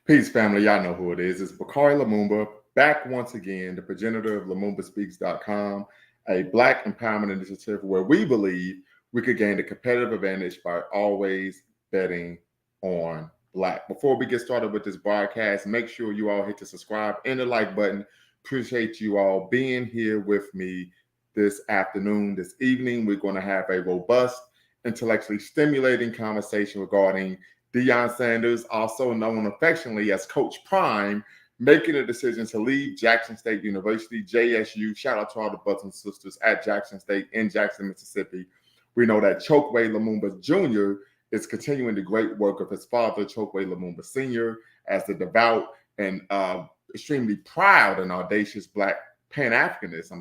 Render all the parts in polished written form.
Peace, family. Y'all know who it is. It's Bakari Lumumba, back once again, the progenitor of LumumbaSpeaks.com, a Black empowerment initiative where we believe we could gain a competitive advantage by always betting on Black. Before we get started with this broadcast, make sure you all hit the subscribe and the like button. Appreciate you all being here with me this afternoon, this evening. We're going to have a robust, intellectually stimulating conversation regarding Deion Sanders, also known affectionately as Coach Prime, making a decision to leave Jackson State University, JSU. Shout out to all the brothers and sisters at Jackson State in Jackson, Mississippi. We know that Chokwe Lumumba Jr. is continuing the great work of his father, Chokwe Lumumba Sr., as the devout and extremely proud and audacious Black Pan-Africanist,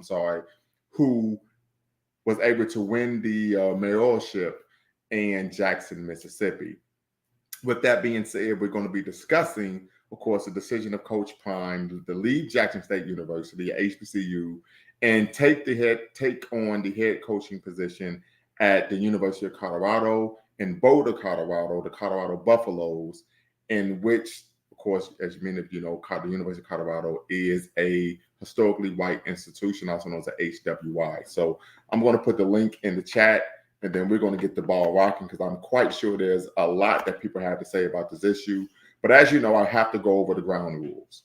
who was able to win the mayoralship in Jackson, Mississippi. With that being said, we're going to be discussing, of course, the decision of Coach Prime to leave Jackson State University, HBCU, and take on the head coaching position at the University of Colorado in Boulder, Colorado, the Colorado Buffaloes, in which, of course, as many of you know, the University of Colorado is a historically white institution, also known as a HWY. So I'm going to put the link in the chat, and then we're going to get the ball rocking because I'm quite sure there's a lot that people have to say about this issue. But as you know, I have to go over the ground rules.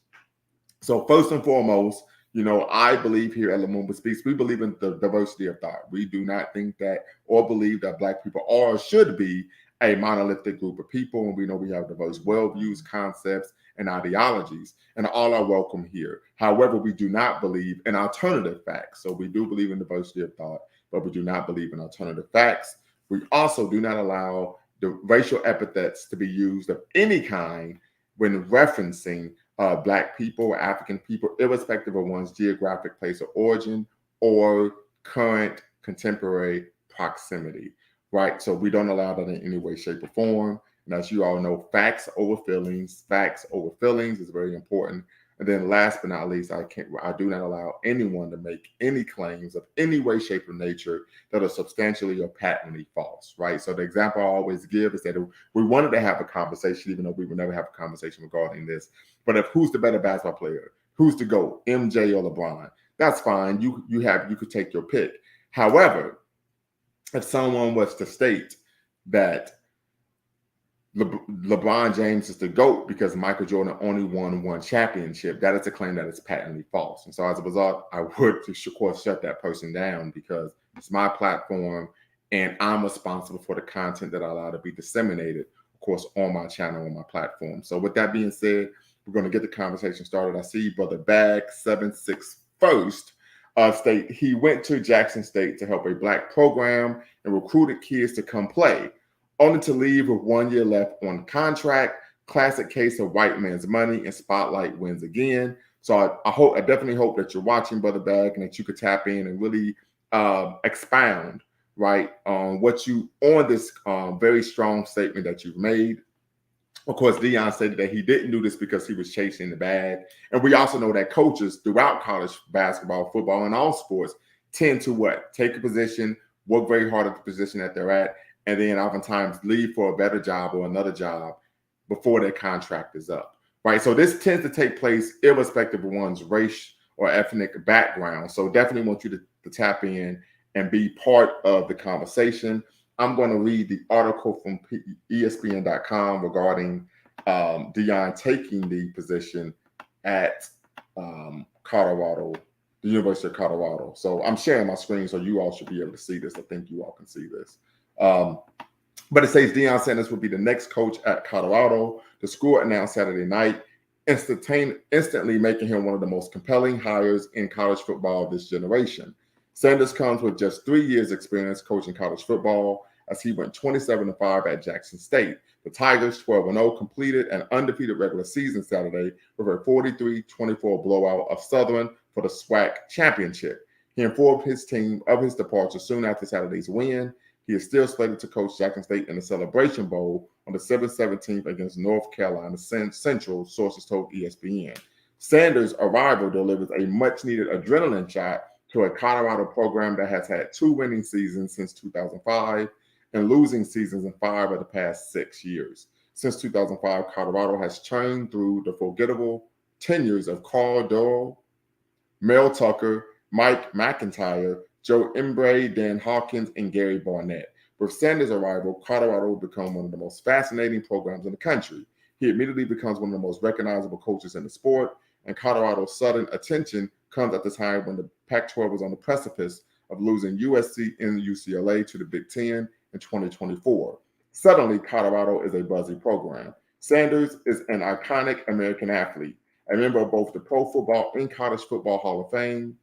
So first and foremost, you know, I believe here at Lumumba Speaks, we believe in the diversity of thought. We do not think that or believe that Black people are or should be a monolithic group of people. And we know we have diverse worldviews, concepts, and ideologies, and all are welcome here. However, we do not believe in alternative facts. So we do believe in diversity of thought, but we do not believe in alternative facts. We also do not allow the racial epithets to be used of any kind when referencing Black people, African people, irrespective of one's geographic place of origin or current contemporary proximity, right? So we don't allow that in any way, shape, or form. And as you all know, facts over feelings is very important. And then last but not least, I do not allow anyone to make any claims of any way, shape, or nature that are substantially or patently false, right? So the example I always give is that we wanted to have a conversation, even though we would never have a conversation regarding this. But if who's the better basketball player, who's the GOAT, MJ or LeBron, that's fine. You could take your pick. However, if someone was to state that LeBron James is the GOAT because Michael Jordan only won one championship, that is a claim that is patently false. And so as a result, I would, of course, shut that person down because it's my platform and I'm responsible for the content that I allow to be disseminated, of course, on my channel, on my platform. So with that being said, we're going to get the conversation started. I see Brother Bag761st state he went to Jackson State to help a Black program and recruited kids to come play, only to leave with 1 year left on contract. Classic case of white man's money, and Spotlight wins again. So I definitely hope that you're watching, Brother Bag, and that you could tap in and really expound, right, on this very strong statement that you've made. Of course, Deion said that he didn't do this because he was chasing the bag. And we also know that coaches throughout college basketball, football, and all sports tend to what? Take a position, work very hard at the position that they're at, and then oftentimes leave for a better job or another job before their contract is up, right? So this tends to take place irrespective of one's race or ethnic background. So definitely want you to tap in and be part of the conversation. I'm going to read the article from ESPN.com regarding Deion taking the position at Colorado, the University of Colorado. So I'm sharing my screen so you all should be able to see this. I think you all can see this. But it says Deion Sanders will be the next coach at Colorado. The school announced Saturday night, instantly making him one of the most compelling hires in college football of this generation. Sanders comes with just 3 years experience coaching college football as he went 27-5 at Jackson State. The Tigers, 12-0, completed an undefeated regular season Saturday with a 43-24 blowout of Southern for the SWAC championship. He informed his team of his departure soon after Saturday's win. He is still slated to coach Jackson State in the Celebration Bowl on December 17th against North Carolina Central, sources told ESPN. Sanders' arrival delivers a much-needed adrenaline shot to a Colorado program that has had 2 winning seasons since 2005 and losing seasons in 5 of the past 6 years. Since 2005, Colorado has churned through the forgettable tenures of Carl Doyle, Mel Tucker, Mike McIntyre, Joe Embree, Dan Hawkins, and Gary Barnett. With Sanders' arrival, Colorado will become one of the most fascinating programs in the country. He immediately becomes one of the most recognizable coaches in the sport, and Colorado's sudden attention comes at the time when the Pac-12 was on the precipice of losing USC and UCLA to the Big Ten in 2024. Suddenly, Colorado is a buzzy program. Sanders is an iconic American athlete, a member of both the Pro Football and College Football Hall of Fame.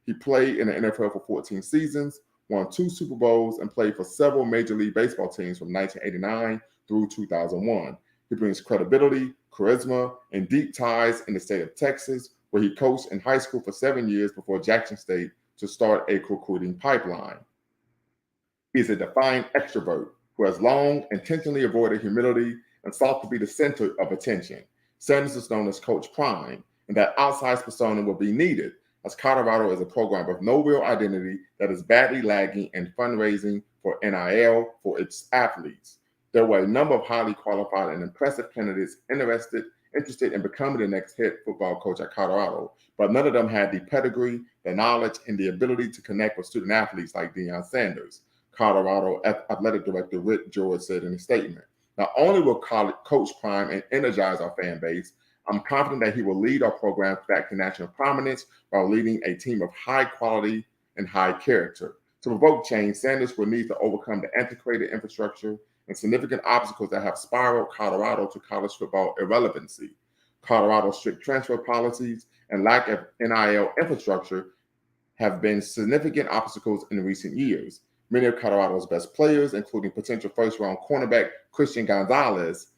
He played in the NFL for 14 seasons, won 2 Super Bowls, and played for several Major League Baseball teams from 1989 through 2001. He brings credibility, charisma, and deep ties in the state of Texas, where he coached in high school for 7 years before Jackson State to start a recruiting pipeline. He is a defined extrovert who has long intentionally avoided humility and sought to be the center of attention. Sanders is known as Coach Prime, and that outsized persona will be needed, as Colorado is a program with no real identity that is badly lagging in fundraising for NIL for its athletes. There were a number of highly qualified and impressive candidates interested in becoming the next head football coach at Colorado, but none of them had the pedigree, the knowledge, and the ability to connect with student athletes like Deion Sanders, Colorado Athletic Director Rick George said in a statement. Not only will Coach Prime and energize our fan base, I'm confident that he will lead our program back to national prominence while leading a team of high quality and high character. To provoke change, Sanders will need to overcome the antiquated infrastructure and significant obstacles that have spiraled Colorado to college football irrelevancy. Colorado's strict transfer policies and lack of NIL infrastructure have been significant obstacles in recent years. Many of Colorado's best players, including potential first-round cornerback Christian Gonzalez,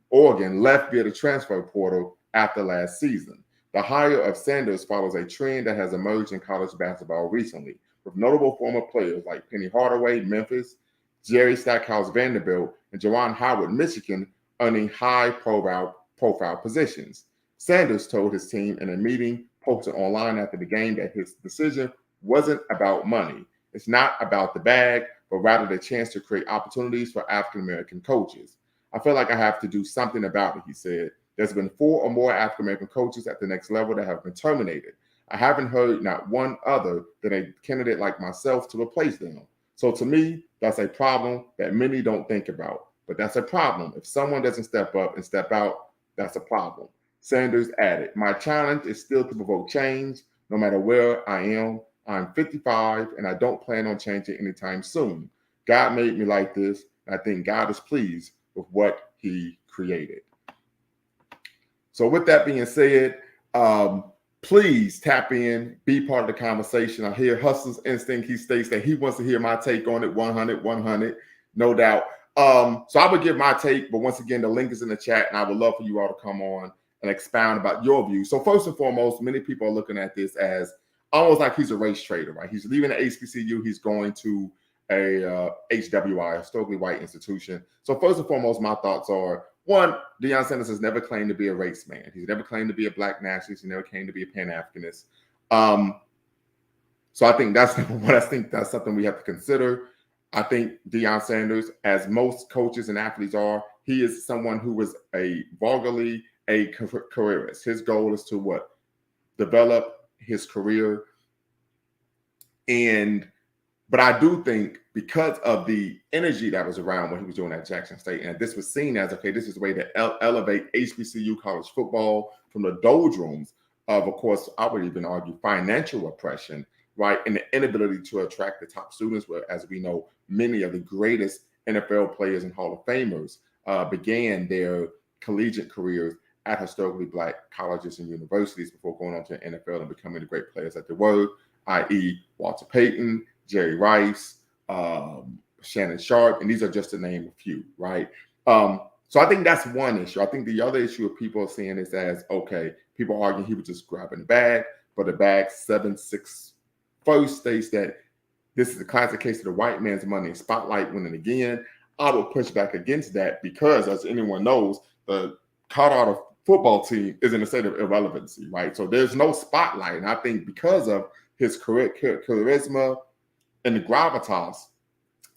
Oregon, left via the transfer portal after last season. The hire of Sanders follows a trend that has emerged in college basketball recently, with notable former players like Penny Hardaway, Memphis, Jerry Stackhouse, Vanderbilt, and Juwan Howard, Michigan, earning high-profile positions. Sanders told his team in a meeting posted online after the game that his decision wasn't about money. It's not about the bag, but rather the chance to create opportunities for African-American coaches. I feel like I have to do something about it, he said. There's been 4 or more African-American coaches at the next level that have been terminated. I haven't heard not one other than a candidate like myself to replace them. So to me, that's a problem that many don't think about. But that's a problem. If someone doesn't step up and step out, that's a problem. Sanders added, my challenge is still to provoke change, no matter where I am. I'm 55, and I don't plan on changing anytime soon. God made me like this, and I think God is pleased with what he created. So with that being said, please tap in, be part of the conversation. I hear Hustle's Instinct. He states that he wants to hear my take on it, 100, no doubt. So I would give my take, but once again, the link is in the chat, and I would love for you all to come on and expound about your views. So first and foremost, many people are looking at this as almost like he's a race trader, right? He's leaving the HBCU. He's going to a HWI, historically white institution. So first and foremost, my thoughts are, one, Deion Sanders has never claimed to be a race man. He's never claimed to be a black nationalist. He never claimed to be a Pan-Africanist. So I think that's number one. I think that's something we have to consider. I think Deion Sanders, as most coaches and athletes are, he is someone who was vulgarly a careerist. His goal is to what? Develop his career. But I do think because of the energy that was around when he was doing at Jackson State, and this was seen as, okay, this is a way to elevate HBCU college football from the doldrums of course, I would even argue financial oppression, right? And the inability to attract the top students, where, as we know, many of the greatest NFL players and Hall of Famers began their collegiate careers at historically black colleges and universities before going on to the NFL and becoming the great players that they were, i.e. Walter Payton, Jerry Rice, Shannon Sharpe, and these are just to name a few, right? So I think that's one issue. I think the other issue of people are seeing this as, okay, people arguing he was just grabbing the bag, but the bag 7-6 first states that this is a classic case of the white man's money spotlight winning again. I would push back against that because, as anyone knows, the Colorado football team is in a state of irrelevancy, right? So there's no spotlight. And I think because of his charisma and the gravitas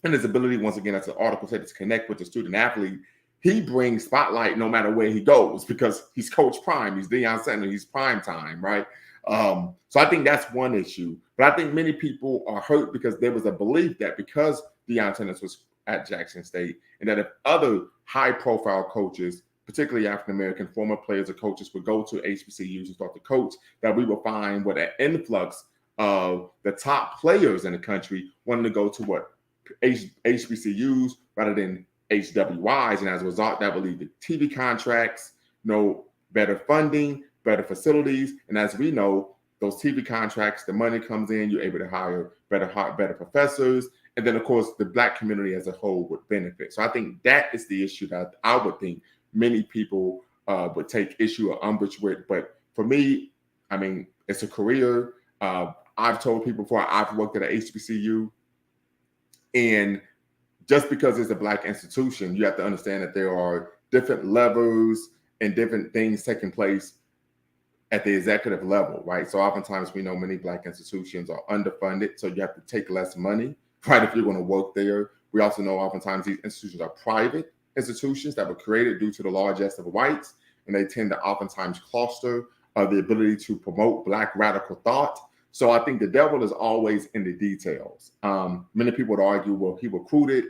and his ability, once again, as the article said, to connect with the student athlete. He brings spotlight no matter where he goes because he's Coach Prime. He's Deion Sanders. He's prime time, right? So I think that's one issue. But I think many people are hurt because there was a belief that because Deion Sanders was at Jackson State and that if other high-profile coaches, particularly African-American former players or coaches, would go to HBCUs and start to coach, that we would find what an influx of the top players in the country wanting to go to what HBCUs rather than HWYs, and as a result, that will lead to TV contracts, better funding, better facilities, and as we know, those TV contracts, the money comes in, you're able to hire better professors, and then of course the Black community as a whole would benefit. So I think that is the issue that I would think many people would take issue or umbrage with. But for me, I mean, it's a career. I've told people before, I've worked at an HBCU, and just because it's a Black institution, you have to understand that there are different levels and different things taking place at the executive level, right? So oftentimes we know many Black institutions are underfunded, so you have to take less money, right, if you're going to work there. We also know oftentimes these institutions are private institutions that were created due to the largesse of whites, and they tend to oftentimes cluster the ability to promote Black radical thought. So I think the devil is always in the details. Many people would argue, well, he recruited,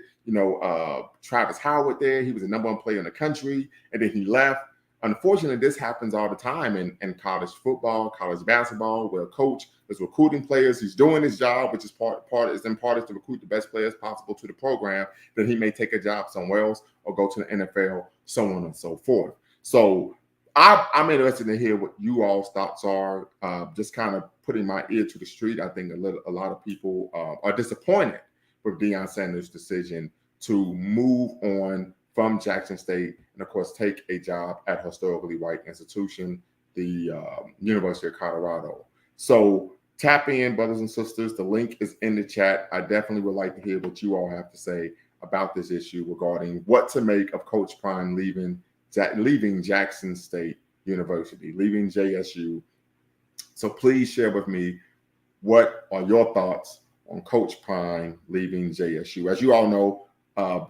Travis Howard there. He was the #1 player in the country, and then he left. Unfortunately, this happens all the time in college football, college basketball, where a coach is recruiting players. He's doing his job, which is part is to recruit the best players possible to the program. Then he may take a job somewhere else or go to the NFL, so on and so forth. So I'm interested to hear what you all's thoughts are. Just kind of putting my ear to the street. I think a lot of people are disappointed with Deion Sanders' decision to move on from Jackson State and, of course, take a job at a historically white institution, the University of Colorado. So tap in, brothers and sisters. The link is in the chat. I definitely would like to hear what you all have to say about this issue regarding what to make of Coach Prime leaving Jackson State University, leaving JSU. So please share with me, what are your thoughts on Coach Prime leaving JSU? As you all know,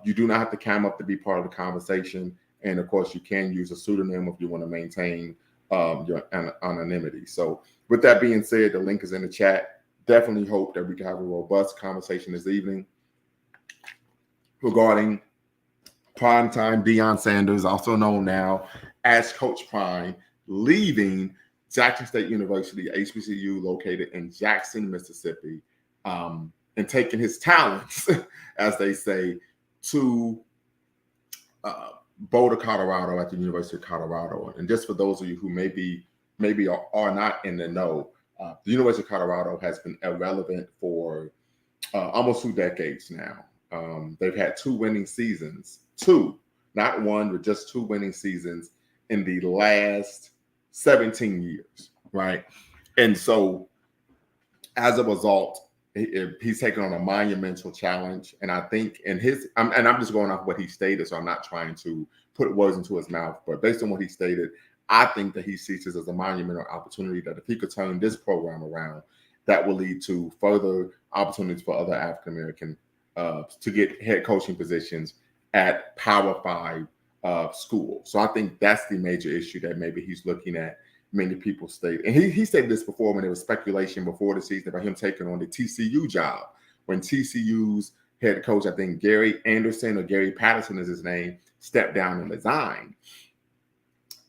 you do not have to cam up to be part of the conversation. And of course, you can use a pseudonym if you want to maintain your anonymity. So with that being said, the link is in the chat. Definitely hope that we can have a robust conversation this evening regarding primetime Deion Sanders, also known now as Coach Prime, leaving Jackson State University, HBCU located in Jackson, Mississippi, and taking his talents, as they say, to Boulder, Colorado, at the University of Colorado. And just for those of you who maybe are not in the know, the University of Colorado has been irrelevant for almost 2 decades now. They've had 2 winning seasons, 2, not 1, but just 2 winning seasons in the last 17 years, right? And so as a result, he's taken on a monumental challenge. And I think I'm just going off what he stated, so I'm not trying to put words into his mouth, but based on what he stated, I think that he sees this as a monumental opportunity that if he could turn this program around, that will lead to further opportunities for other African-American to get head coaching positions at Power 5 schools. So I think that's the major issue that maybe he's looking at. Many people state, and he stated this before when there was speculation before the season about him taking on the TCU job. When TCU's head coach, I think Gary Anderson or Gary Patterson is his name, stepped down and resigned.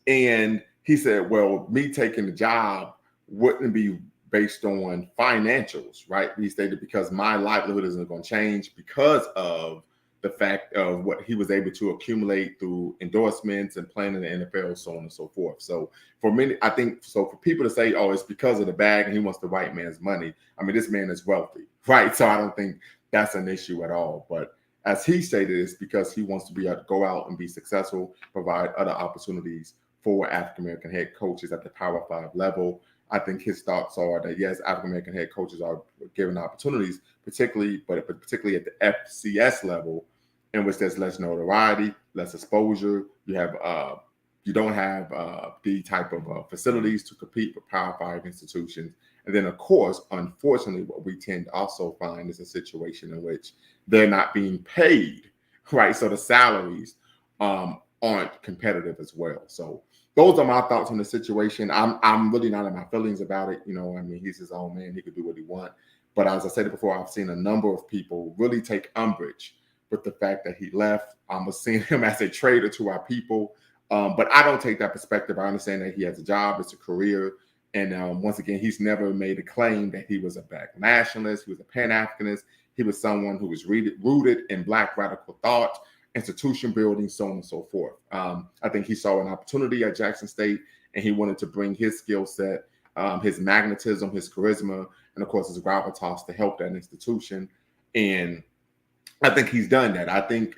And he said, well, me taking the job wouldn't be based on financials, right? He stated, because my livelihood isn't going to change because of the fact of what he was able to accumulate through endorsements and playing in the NFL, so on and so forth. So for many, I think, so for people to say, oh, it's because of the bag and he wants the white man's money. I mean, this man is wealthy, right? So I don't think that's an issue at all. But as he stated, it's because he wants to be able to go out and be successful, provide other opportunities for African-American head coaches at the Power 5 level. I think his thoughts are that, yes, African-American head coaches are given opportunities, particularly at the FCS level, in which there's less notoriety, less exposure. You have You don't have the type of facilities to compete with Power Five institutions. And then, of course, unfortunately, what we tend to also find is a situation in which they're not being paid, right? So the salaries aren't competitive as well. So those are my thoughts on the situation. I'm really not in my feelings about it. I mean, he's his own man. He could do what he wants. But as I said before, I've seen a number of people really take umbrage with the fact that he left. I'm seeing him as a traitor to our people. But I don't take that perspective. I understand that he has a job, it's a career. And once again, he's never made a claim that he was a Black nationalist, he was a Pan-Africanist. He was someone who was rooted in Black radical thought, institution building, so on and so forth. I think he saw an opportunity at Jackson State, and he wanted to bring his skill set, his magnetism, his charisma, and of course his gravitas to help that institution. And I think he's done that. I think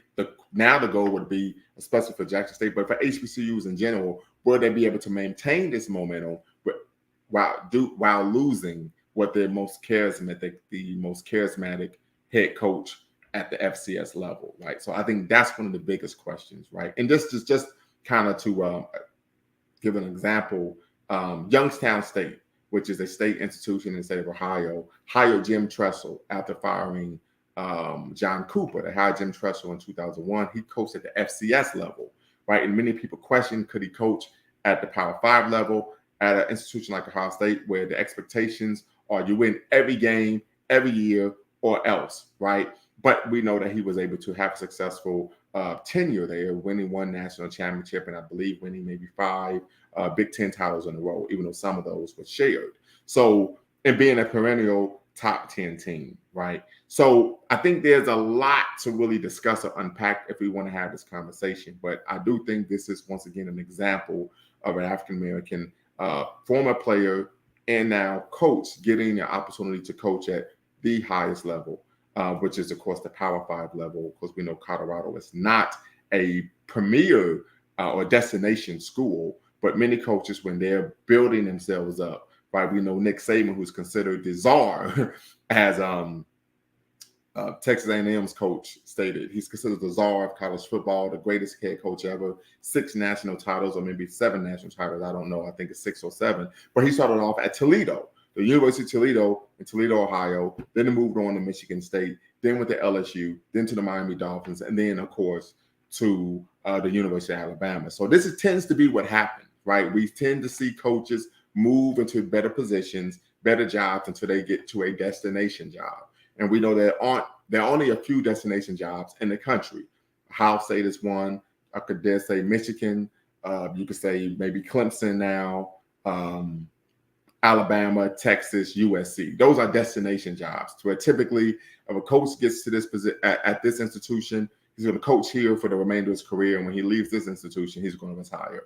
now the goal would be, especially for Jackson State, but for HBCUs in general, will they be able to maintain this momentum while losing what their most charismatic head coach at the FCS level, right? So I think that's one of the biggest questions, right? And this is just kind of to give an example, Youngstown State, which is a state institution in the state of Ohio, hired Jim Tressel after firing John Cooper. They hired Jim Tressel in 2001. He coached at the FCS level, right? And many people question, could he coach at the Power 5 level at an institution like Ohio State, where the expectations are you win every game, every year, or else, right? But we know that he was able to have a successful tenure there, winning one national championship, and I believe winning maybe 5 Big Ten titles in a row, even though some of those were shared. So, and being a perennial top 10 team, right? So I think there's a lot to really discuss or unpack if we want to have this conversation. But I do think this is, once again, an example of an African-American former player and now coach getting the opportunity to coach at the highest level, which is, of course, the Power 5 level. Because we know Colorado is not a premier or destination school, but many coaches, when they're building themselves up, right? We know Nick Saban, who's considered the czar, as Texas A&M's coach stated, he's considered the czar of college football, the greatest head coach ever, 6 national titles, or maybe 7 national titles. I don't know. I think it's 6 or 7. But he started off at Toledo, the University of Toledo in Toledo, Ohio. Then he moved on to Michigan State, then went to LSU, then to the Miami Dolphins, and then, of course, to the University of Alabama. So this tends to be what happens, right? We tend to see coaches move into better positions, better jobs until they get to a destination job. And we know there are only a few destination jobs in the country. Ohio State is one. I could dare say Michigan. You could say maybe Clemson now, Alabama, Texas, USC. Those are destination jobs. Where typically, if a coach gets to this position at this institution, he's going to coach here for the remainder of his career. And when he leaves this institution, he's going to retire.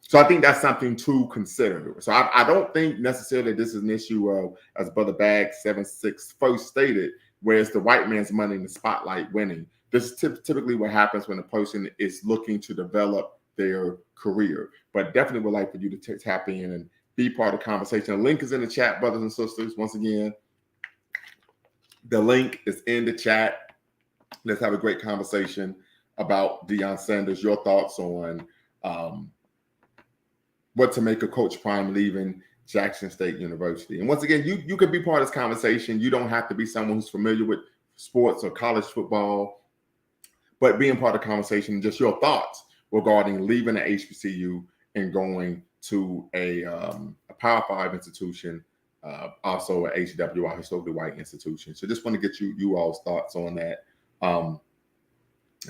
So I think that's something to consider. So I don't think necessarily this is an issue of, as Brother Bag 76 first stated, where it's the white man's money in the spotlight winning. This is typically what happens when a person is looking to develop their career. But definitely would like for you to tap in and be part of the conversation. The link is in the chat, brothers and sisters. Once again, the link is in the chat. Let's have a great conversation about Deion Sanders, your thoughts on what to make of Coach Prime leaving Jackson State University. And once again, you could be part of this conversation. You don't have to be someone who's familiar with sports or college football, but being part of the conversation, just your thoughts regarding leaving the HBCU and going to a Power 5 institution, also a HWI, historically white institution. So just want to get you all's thoughts on that and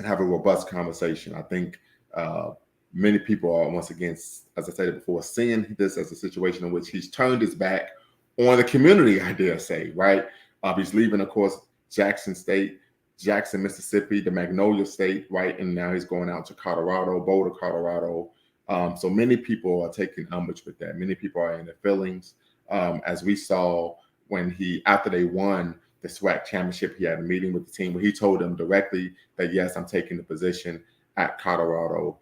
have a robust conversation. I think many people are, once again, as I said before, seeing this as a situation in which he's turned his back on the community, I dare say, right? He's leaving, of course, Jackson State, Jackson, Mississippi, the Magnolia State, right? And now he's going out to Colorado, Boulder, Colorado. So many people are taking umbrage with that. Many people are in their feelings. As we saw when after they won the SWAC championship, he had a meeting with the team where he told them directly that, yes, I'm taking the position at Colorado.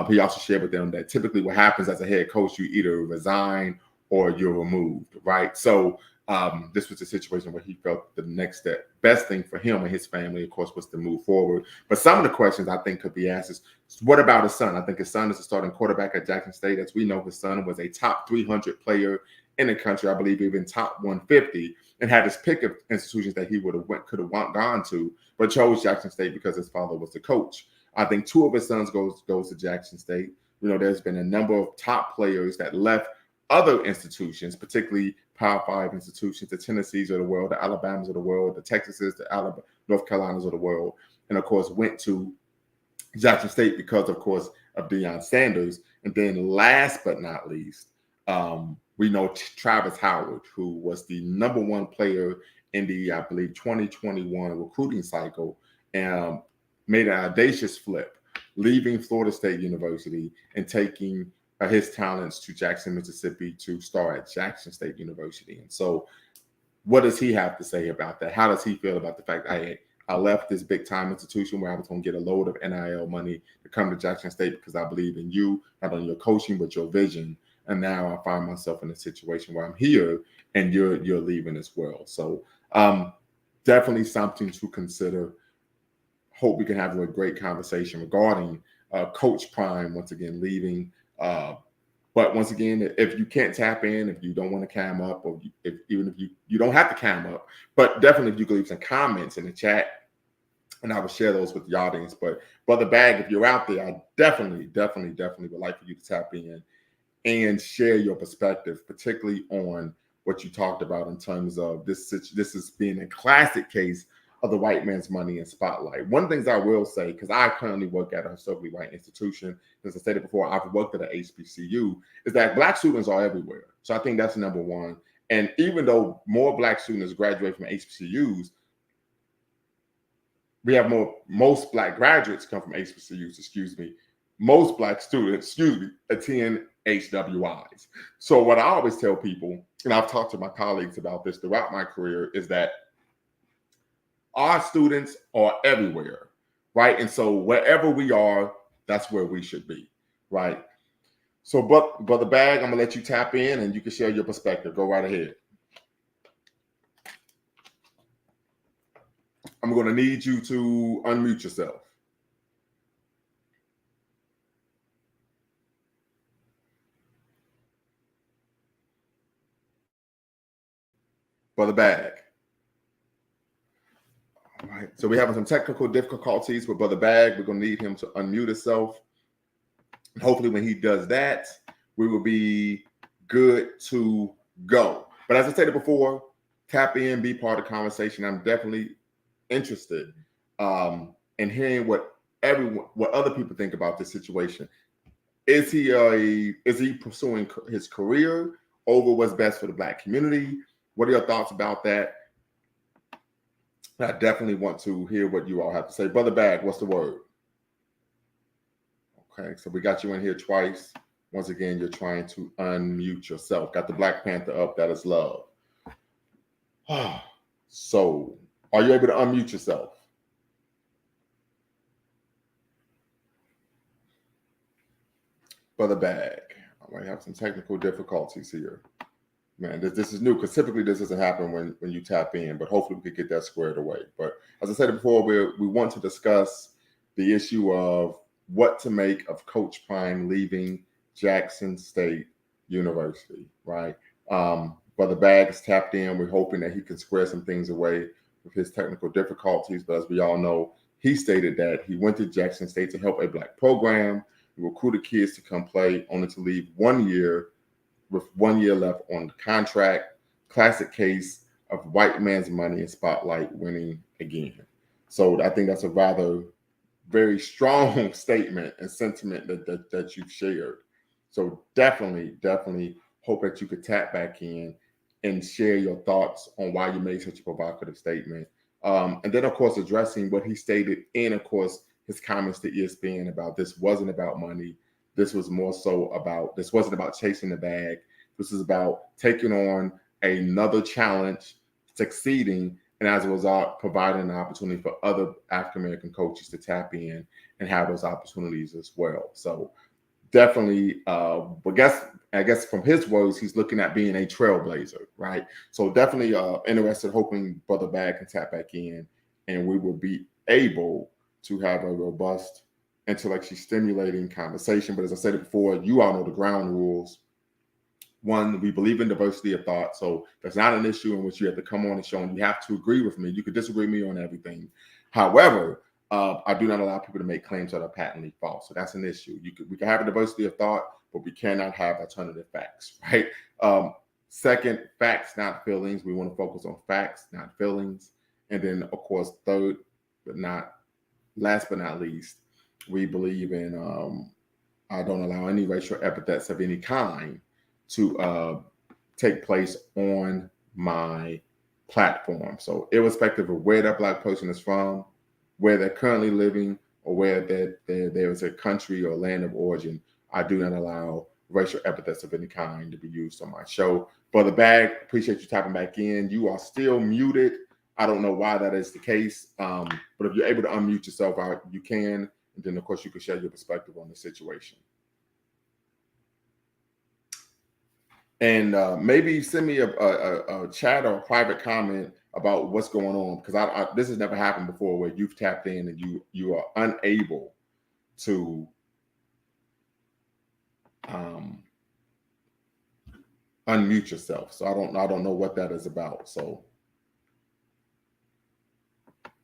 He also shared with them that typically what happens as a head coach, you either resign or you're removed, right? So This was a situation where he felt the next step, best thing for him and his family, of course, was to move forward. But some of the questions I think could be asked is, what about his son? I think his son is a starting quarterback at Jackson State. As we know, his son was a top 300 player in the country, I believe even top 150, and had his pick of institutions that he could have gone to, but chose Jackson State because his father was the coach. I think two of his sons goes to Jackson State. There's been a number of top players that left other institutions, particularly Power 5 institutions, the Tennessees of the world, the Alabamas of the world, the Texases, the North Carolinas of the world, and of course went to Jackson State because, of course, of Deion Sanders. And then last but not least, we know Travis Howard, who was the number one player in the, I believe, 2021 recruiting cycle, and made an audacious flip, leaving Florida State University and taking his talents to Jackson, Mississippi to start at Jackson State University. And so what does he have to say about that? How does he feel about the fact that I left this big time institution where I was going to get a load of NIL money to come to Jackson State because I believe in you, not only your coaching, but your vision. And now I find myself in a situation where I'm here and you're leaving as well. So definitely something to consider. Hope we can have a great conversation regarding Coach Prime once again leaving. But once again, if you can't tap in, if you don't want to cam up, or even if you don't have to cam up, but definitely if you can leave some comments in the chat, and I will share those with the audience. But Brother Bag, if you're out there, I definitely would like for you to tap in and share your perspective, particularly on what you talked about in terms of this is being a classic case of the white man's money and spotlight. One of the things I will say, because I currently work at a historically white institution, as I stated before, I've worked at an HBCU, is that Black students are everywhere. So I think that's number one. And even though more Black students graduate from HBCUs, we have most Black graduates come from HBCUs, most Black students, attend HWIs. So what I always tell people, and I've talked to my colleagues about this throughout my career, is that our students are everywhere, right? And so wherever we are, that's where we should be, right? So, Brother Bag, I'm gonna let you tap in and you can share your perspective. Go right ahead. I'm gonna need you to unmute yourself. Brother Bag. All right, so we're having some technical difficulties with Brother Bag. We're gonna need him to unmute himself. Hopefully when he does that, we will be good to go. But as I said before, tap in, be part of the conversation. I'm definitely interested in hearing what other people think about this situation. Is he pursuing his career over what's best for the Black community? What are your thoughts about that? I definitely want to hear what you all have to say. Brother Bag, what's the word? Okay, so we got you in here twice. Once again, you're trying to unmute yourself. Got the Black Panther up. That is love. So, are you able to unmute yourself? Brother Bag. I might have some technical difficulties here. Man, this is new because typically this doesn't happen when you tap in, but hopefully we could get that squared away. But as I said before, we want to discuss the issue of what to make of Coach Prime leaving Jackson State University, right? Brother Bag is tapped in. We're hoping that he can square some things away with his technical difficulties. But as we all know, he stated that he went to Jackson State to help a Black program, he recruited kids to come play, only to leave 1 year with 1 year left on the contract. Classic case of white man's money and spotlight winning again. So I think that's a rather very strong statement and sentiment that you've shared. So definitely hope that you could tap back in and share your thoughts on why you made such a provocative statement. And then, of course, addressing what he stated in, of course, his comments to ESPN about this wasn't about money. This was more so about, this wasn't about chasing the bag. This is about taking on another challenge, succeeding, and as a result, providing an opportunity for other African-American coaches to tap in and have those opportunities as well. So definitely, but I guess from his words, he's looking at being a trailblazer, right? So definitely interested, hoping Brother Bag can tap back in, and we will be able to have a robust, intellectually stimulating conversation. But as I said before, you all know the ground rules. One, we believe in diversity of thought, so that's not an issue in which you have to come on and show, and you have to agree with me. You could disagree with me on everything. However, I do not allow people to make claims that are patently false. So that's an issue. We can have a diversity of thought, but we cannot have alternative facts, right? Second, facts, not feelings. We want to focus on facts, not feelings. And then, of course, third, but not last but not least, we believe in I don't allow any racial epithets of any kind to take place on my platform. So irrespective of where that Black person is from, where they're currently living, or where there is a country or land of origin, I do not allow racial epithets of any kind to be used on my show. Brother Bag, appreciate you tapping back in. You are still muted. I don't know why that is the case, but if you're able to unmute yourself, you can. And then, of course, you can share your perspective on the situation. And maybe send me a chat or a private comment about what's going on, because this has never happened before where you've tapped in and you are unable to unmute yourself. So I don't know what that is about. So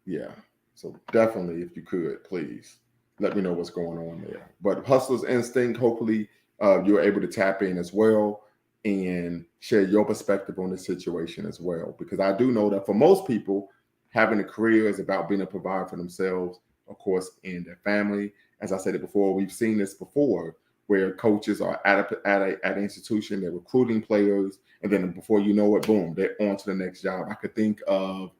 yeah, so definitely, if you could, please let me know what's going on there. But Hustler's Instinct, hopefully you're able to tap in as well and share your perspective on the situation as well. Because I do know that for most people, having a career is about being a provider for themselves, of course, and their family. As I said it before, we've seen this before, where coaches are at an institution, they're recruiting players, and then before you know it, boom, they're on to the next job. I could think of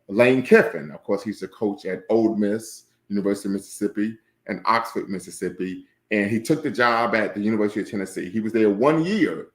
Lane Kiffin. Of course, he's the coach at Ole Miss, University of Mississippi, and Oxford, Mississippi. And he took the job at the University of Tennessee. He was there 1 year.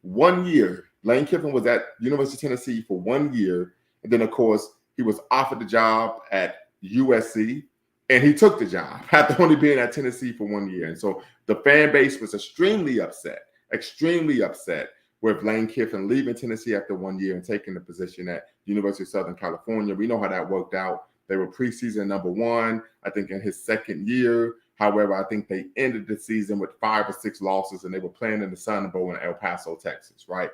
1 year. Lane Kiffin was at University of Tennessee for 1 year. And then, of course, he was offered the job at USC. And he took the job after only being at Tennessee for 1 year. And so the fan base was extremely upset with Lane Kiffin leaving Tennessee after 1 year and taking the position at University of Southern California. We know how that worked out. They were preseason number one, I think, in his second year. However, I think they ended the season with 5 or 6 losses, and they were playing in the Sun Bowl in El Paso, Texas, right?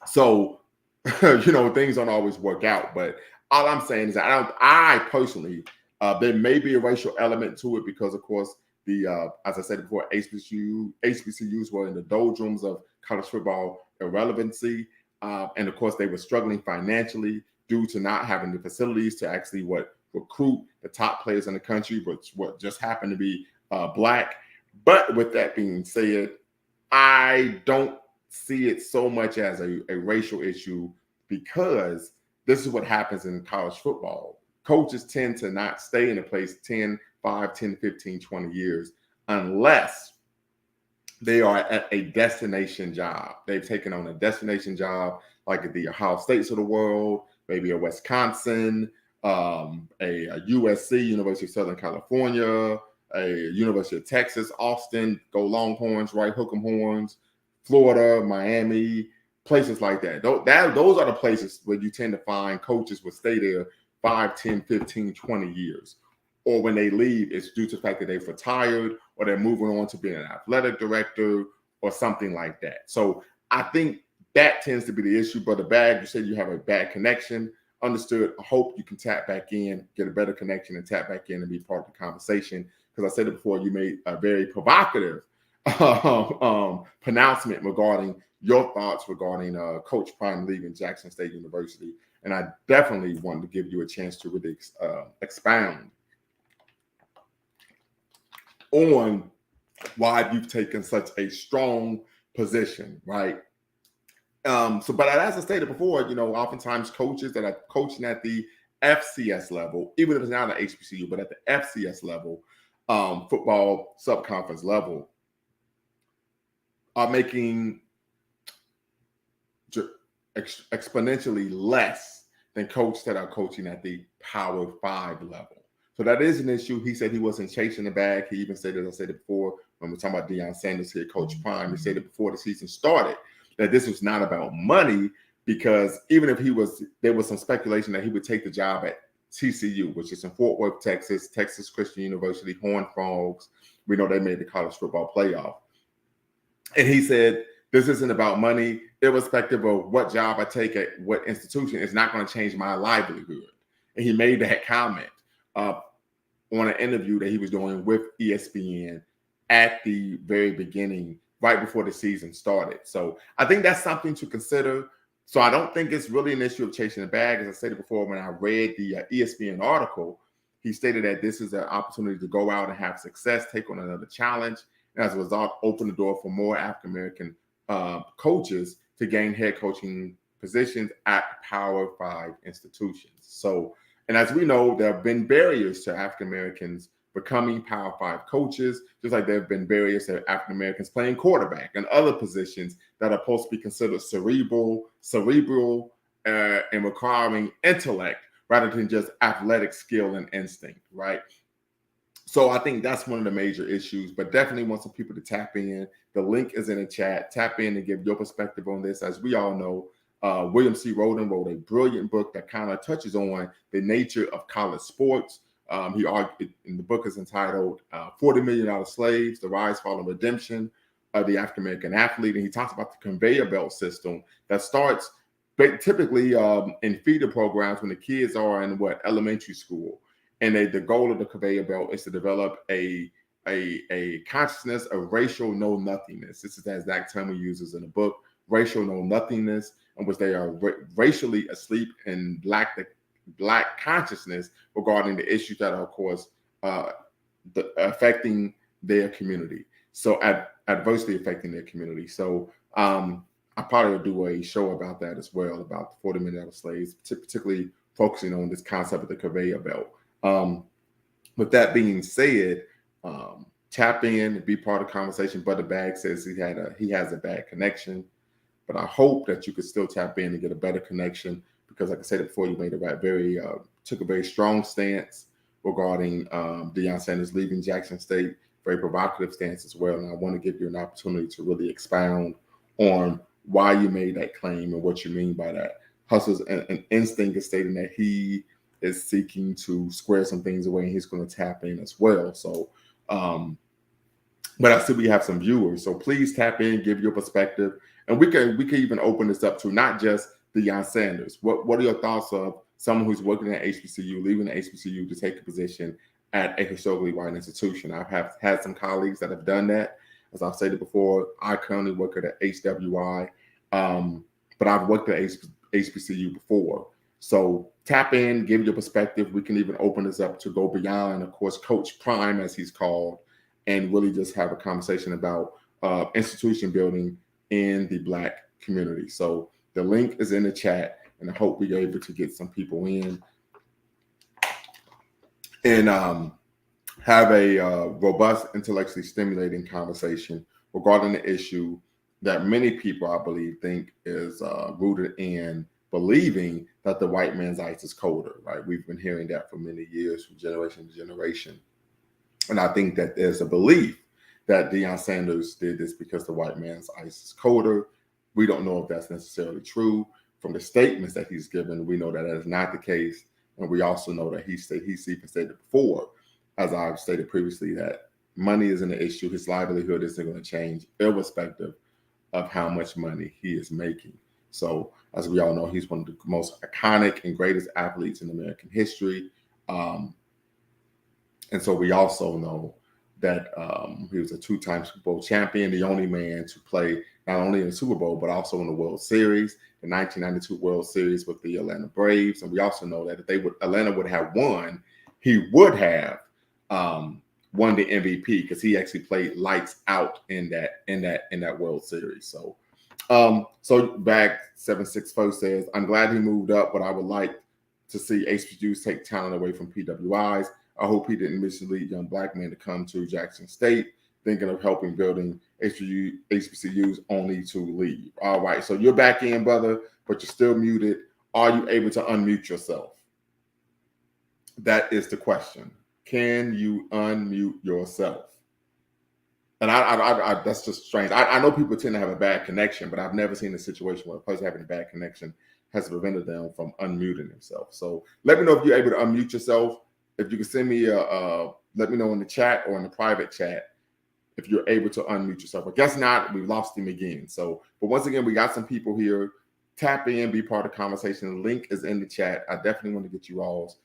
So, things don't always work out. But all I'm saying is that I personally, there may be a racial element to it because, of course, as I said before, HBCUs were in the doldrums of college football irrelevancy. And of course, they were struggling financially due to not having the facilities to actually recruit the top players in the country, which what just happened to be Black. But with that being said, I don't see it so much as a racial issue, because this is what happens in college football. Coaches tend to not stay in a place 5, 10, 15, 20 years unless they are at a destination job. They've taken on a destination job like at the Ohio States of the world, maybe a Wisconsin, a USC, University of Southern California, a University of Texas, Austin, go Longhorns, right, hook 'em horns, Florida, Miami, places like that. Those are the places where you tend to find coaches will stay there 5, 10, 15, 20 years. Or when they leave, it's due to the fact that they've retired or they're moving on to being an athletic director or something like that. So I think that tends to be the issue. Brother Bag, you said you have a bad connection. Understood. I hope you can tap back in, get a better connection, and tap back in and be part of the conversation. Because I said it before, you made a very provocative pronouncement regarding your thoughts regarding Coach Prime leaving Jackson State University. And I definitely wanted to give you a chance to really expound on why you've taken such a strong position, right? But as I stated before, oftentimes coaches that are coaching at the FCS level, even if it's not an HBCU, but at the FCS level, football subconference level, are making exponentially less than coaches that are coaching at the Power 5 level. So that is an issue. He said he wasn't chasing the bag. He even said, as I said before, when we're talking about Deion Sanders here, Coach Prime, he said it before the season started, that this was not about money, because even if there was some speculation that he would take the job at TCU, which is in Fort Worth, Texas, Texas Christian University, Horned Frogs. We know they made the college football playoff. And he said, this isn't about money, irrespective of what job I take at what institution, it's not going to change my livelihood. And he made that comment on an interview that he was doing with ESPN at the very beginning, right before the season started. So I think that's something to consider. So I don't think it's really an issue of chasing the bag. As I said before, when I read the ESPN article, he stated that this is an opportunity to go out and have success, take on another challenge, and as a result, open the door for more African-American coaches to gain head coaching positions at Power 5 institutions. So, and as we know, there have been barriers to African-Americans becoming Power 5 coaches, just like there have been barriers to African-Americans playing quarterback and other positions that are supposed to be considered cerebral, and requiring intellect rather than just athletic skill and instinct, right? So I think that's one of the major issues, but definitely want some people to tap in. The link is in the chat. Tap in and give your perspective on this. As we all know, William C. Rhoden wrote a brilliant book that kind of touches on the nature of college sports. He argued, and the book is entitled $40 Million Slaves, The Rise, Fall, and Redemption of the African-American Athlete. And he talks about the conveyor belt system that starts typically in feeder programs when the kids are in elementary school. And the goal of the conveyor belt is to develop a consciousness of racial know-nothingness. This is the exact term he uses in the book, racial know-nothingness, in which they are racially asleep and lack the Black consciousness regarding the issues that are, of course, affecting their community. So adversely affecting their community. So I probably will do a show about that as well, about the $40 Million Slaves, particularly focusing on this concept of the conveyor belt. With that being said, tap in and be part of the conversation. Brother Bag says he has a bad connection, but I hope that you could still tap in and get a better connection, because like I said before, you made took a very strong stance regarding Deion Sanders leaving Jackson State, very provocative stance as well. And I want to give you an opportunity to really expound on why you made that claim and what you mean by that. Hustle's an instinct is stating that he is seeking to square some things away and he's going to tap in as well. So, but I see we have some viewers. So please tap in, give your perspective. And we can even open this up to not just Deion Sanders. What are your thoughts of someone who's working at HBCU, leaving the HBCU to take a position at a historically white institution? I've had some colleagues that have done that. As I've stated before, I currently work at HWI, but I've worked at HBCU before. So tap in, give your perspective. We can even open this up to go beyond, of course, Coach Prime, as he's called, and really just have a conversation about institution building in the Black community. So the link is in the chat, and I hope we're able to get some people in and have a robust, intellectually stimulating conversation regarding the issue that many people, I believe, think is rooted in believing that the white man's ice is colder, right? We've been hearing that for many years, from generation to generation. And I think that there's a belief that Deion Sanders did this because the white man's ice is colder. We don't know if that's necessarily true. From the statements that he's given, we know that is not the case. And we also know that he's even stated before, as I've stated previously, that money isn't an issue. His livelihood isn't going to change, irrespective of how much money he is making. So, as we all know, he's one of the most iconic and greatest athletes in American history. And so we also know that he was a two-time Super Bowl champion, the only man to play not only in the Super Bowl, but also in the World Series, the 1992 World Series with the Atlanta Braves. And we also know that if Atlanta would have won, he would have won the MVP, because he actually played lights out in that World Series. So, Bag 764 says, I'm glad he moved up, but I would like to see HBCUs take talent away from PWIs. I hope he didn't mislead young Black men to come to Jackson State thinking of helping building HBCUs only to leave. All right, so you're back in, brother, but you're still muted. Are you able to unmute yourself? That is the question. Can you unmute yourself? And I that's just strange. I know people tend to have a bad connection, but I've never seen a situation where a person having a bad connection has prevented them from unmuting themselves. So let me know if you're able to unmute yourself. If you can send me let me know in the chat or in the private chat if you're able to unmute yourself. I guess not. We've lost him again. So, but once again, we got some people here. Tap in, be part of the conversation. The link is in the chat. I definitely want to get you all's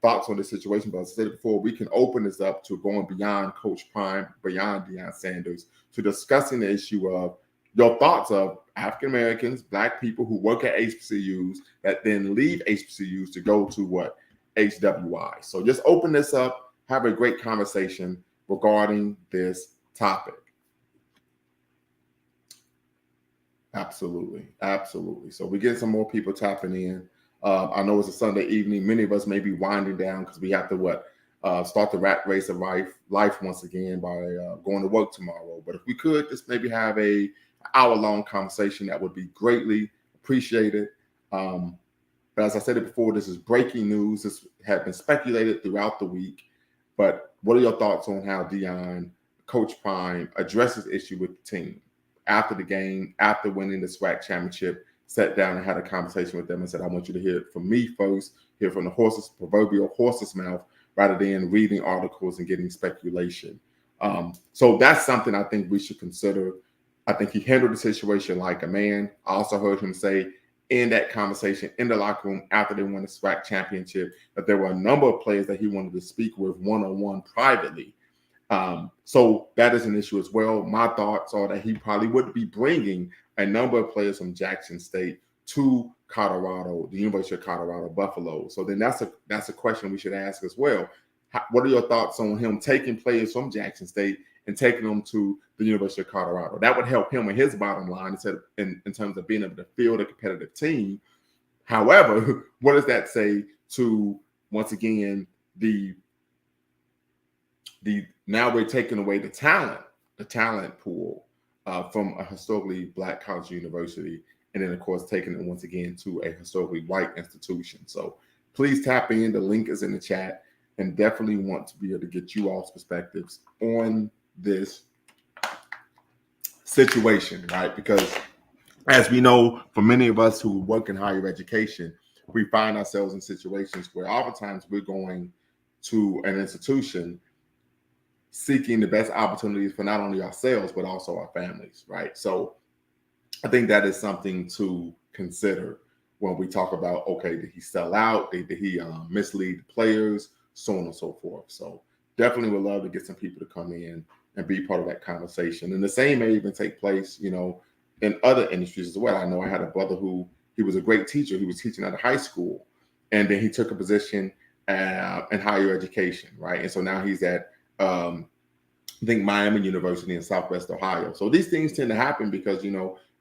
thoughts on this situation. But as I said before, we can open this up to going beyond Coach Prime, beyond Deion Sanders, to discussing the issue of your thoughts of African Americans, Black people who work at HBCUs that then leave HBCUs to go to what? HWI. So just open this up, have a great conversation regarding this topic. Absolutely. So we get some more people tapping in. I know it's a Sunday evening. Many of us may be winding down because we have to start the rat race of life once again by going to work tomorrow. But if we could just maybe have a hour-long conversation, that would be greatly appreciated. But as I said it before, this is breaking news. This has been speculated throughout the week. But what are your thoughts on how Deion, Coach Prime, addresses the issue with the team? After the game, after winning the SWAC championship, sat down and had a conversation with them and said, I want you to hear it from me first, hear from the proverbial horse's mouth, rather than reading articles and getting speculation. So that's something I think we should consider. I think he handled the situation like a man. I also heard him say in that conversation in the locker room after they won the SWAC championship that there were a number of players that he wanted to speak with one-on-one privately. So that is an issue as well. My thoughts are that he probably would be bringing a number of players from Jackson State to Colorado, the University of Colorado Buffalo. So then that's a question we should ask as well. What are your thoughts on him taking players from Jackson State and taking them to the University of Colorado? That would help him in his bottom line in terms of being able to field a competitive team. However, what does that say to, once again, the now we're taking away the talent pool from a historically Black college university, and then of course taking it once again to a historically white institution. So please tap in. The link is in the chat, and definitely want to be able to get you all's perspectives on this situation, right? Because as we know, for many of us who work in higher education, we find ourselves in situations where oftentimes we're going to an institution seeking the best opportunities for not only ourselves, but also our families, right? So I think that is something to consider when we talk about, okay, did he sell out? Did he mislead the players? So on and so forth. So definitely would love to get some people to come in and be part of that conversation. And the same may even take place, in other industries as well. I know I had a brother he was a great teacher. He was teaching at a high school, and then he took a position in higher education, right? And so now he's at I think Miami University in Southwest Ohio. So these things tend to happen because,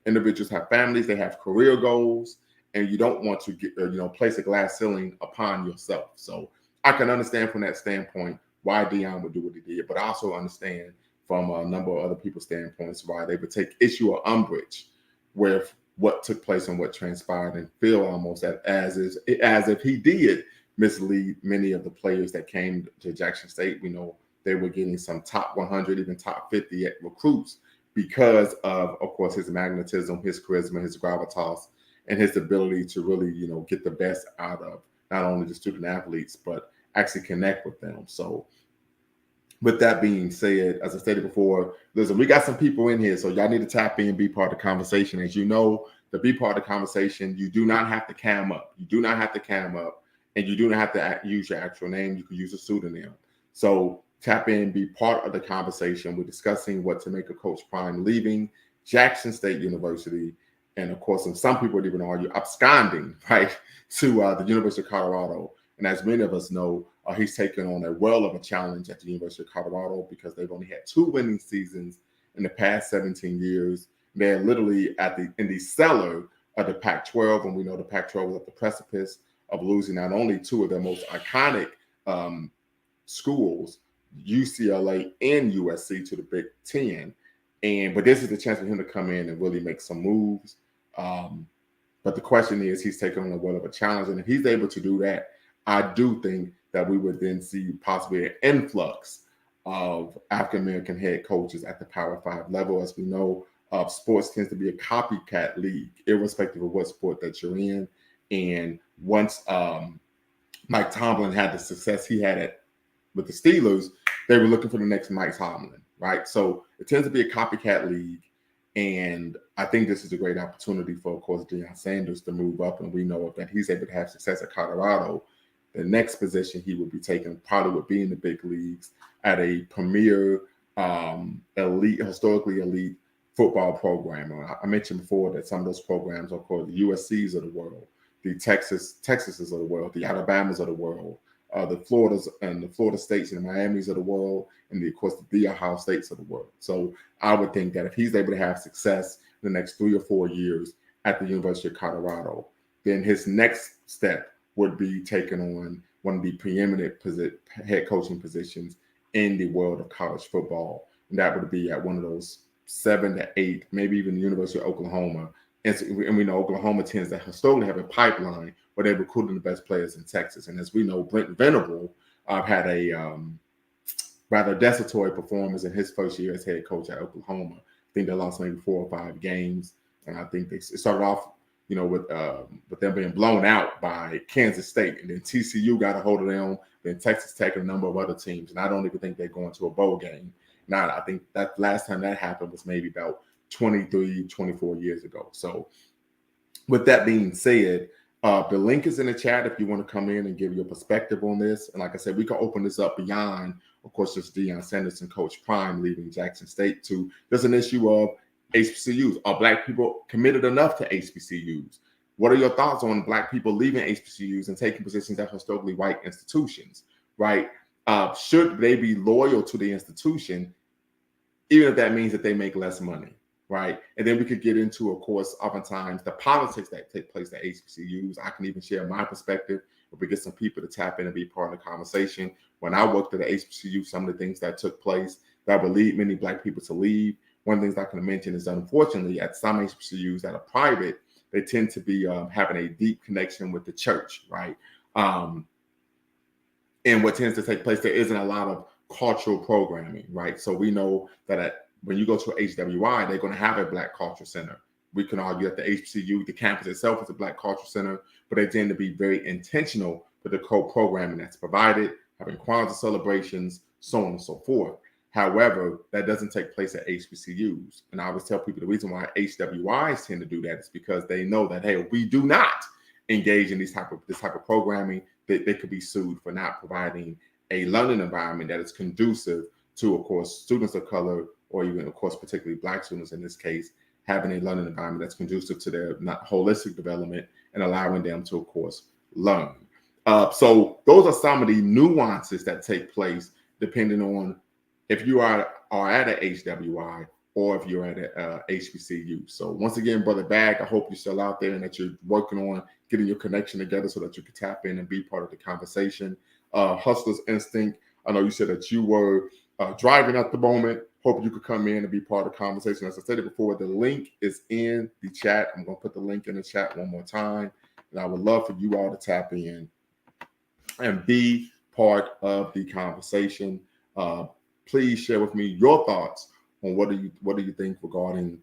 individuals have families, they have career goals, and you don't want to get, place a glass ceiling upon yourself. So I can understand from that standpoint why Deion would do what he did, but I also understand from a number of other people's standpoints why they would take issue or umbrage with what took place and what transpired and feel almost as if he did mislead many of the players that came to Jackson State. We know they were getting some top 100, even top 50 recruits because of course, his magnetism, his charisma, his gravitas, and his ability to really, get the best out of not only the student athletes, but actually connect with them. So with that being said, as I stated before, listen, we got some people in here, so y'all need to tap in and be part of the conversation. As you know, to be part of the conversation, you do not have to cam up. You do not have to cam up, and you do not have to use your actual name. You can use a pseudonym. So tap in, be part of the conversation. We're discussing what to make of Coach Prime leaving Jackson State University, and of course, some people would even argue absconding, right, to the University of Colorado. And as many of us know, he's taken on a well of a challenge at the University of Colorado because they've only had 2 winning seasons in the past 17 years. They're literally in the cellar of the Pac-12, and we know the Pac-12 was at the precipice of losing not only 2 of their most iconic schools, UCLA and USC, to the Big Ten. But this is the chance for him to come in and really make some moves. But the question is, he's taking on a well of a challenge, and if he's able to do that, I do think that we would then see possibly an influx of African American head coaches at the Power Five level. As we know, sports tends to be a copycat league, irrespective of what sport that you're in. And once Mike Tomlin had the success he had with the Steelers, they were looking for the next Mike Tomlin, right? So it tends to be a copycat league. And I think this is a great opportunity for, of course, Deion Sanders to move up. And we know that he's able to have success at Colorado. The next position he would be taking probably would be in the big leagues at a premier, elite, historically elite football program. I mentioned before that some of those programs are called the USCs of the world, the Texases of the world, the Alabamas of the world, the Floridas and the Florida States and the Miamis of the world, and of course the Ohio States of the world. So I would think that if he's able to have success in the next 3 or 4 years at the University of Colorado, then his next step would be taking on one of the preeminent head coaching positions in the world of college football. And that would be at one of those 7 to 8, maybe even the University of Oklahoma. And we know Oklahoma tends to historically have a pipeline where they're recruiting the best players in Texas. And as we know, Brent Venable had a rather desultory performance in his first year as head coach at Oklahoma. I think they lost maybe 4 or 5 games. And I think they started off, with them being blown out by Kansas State. And then TCU got a hold of them. Then Texas Tech and a number of other teams. And I don't even think they're going to a bowl game. Now, I think that last time that happened was maybe about 23, 24 years ago. So with that being said, the link is in the chat if you want to come in and give your perspective on this. And like I said, we can open this up beyond, of course, just Deion Sanders and Coach Prime leaving Jackson State to there's an issue of HBCUs. Are Black people committed enough to HBCUs? What are your thoughts on Black people leaving HBCUs and taking positions at historically white institutions, right? Should they be loyal to the institution, even if that means that they make less money? Right. And then we could get into, of course, oftentimes the politics that take place at HBCUs. I can even share my perspective if we get some people to tap in and be part of the conversation. When I worked at the HBCU, some of the things that took place that would lead many Black people to leave. One of the things I can mention is, unfortunately, at some HBCUs that are private, they tend to be having a deep connection with the church. Right. And what tends to take place, there isn't a lot of cultural programming. Right. So we know that when you go to HWI, they're going to have a Black Culture Center. We can argue that the HBCU, the campus itself, is a Black Culture Center, but they tend to be very intentional with the co-programming that's provided, having Kwanzaa celebrations, so on and so forth. However, that doesn't take place at HBCUs. And I always tell people the reason why HWIs tend to do that is because they know that, hey, if we do not engage in this type of programming, they could be sued for not providing a learning environment that is conducive to, of course, students of color, or even, of course, particularly Black students in this case, having a learning environment that's conducive to their holistic development and allowing them to, of course, learn. So those are some of the nuances that take place depending on if you are at a HWI or if you're at a HBCU. So once again, Brother Bag, I hope you're still out there and that you're working on getting your connection together so that you can tap in and be part of the conversation. Hustler's Instinct, I know you said that you were driving at the moment. Hope you could come in and be part of the conversation. As I said it before, the link is in the chat. I'm going to put the link in the chat one more time. And I would love for you all to tap in and be part of the conversation. Please share with me your thoughts on what do you think regarding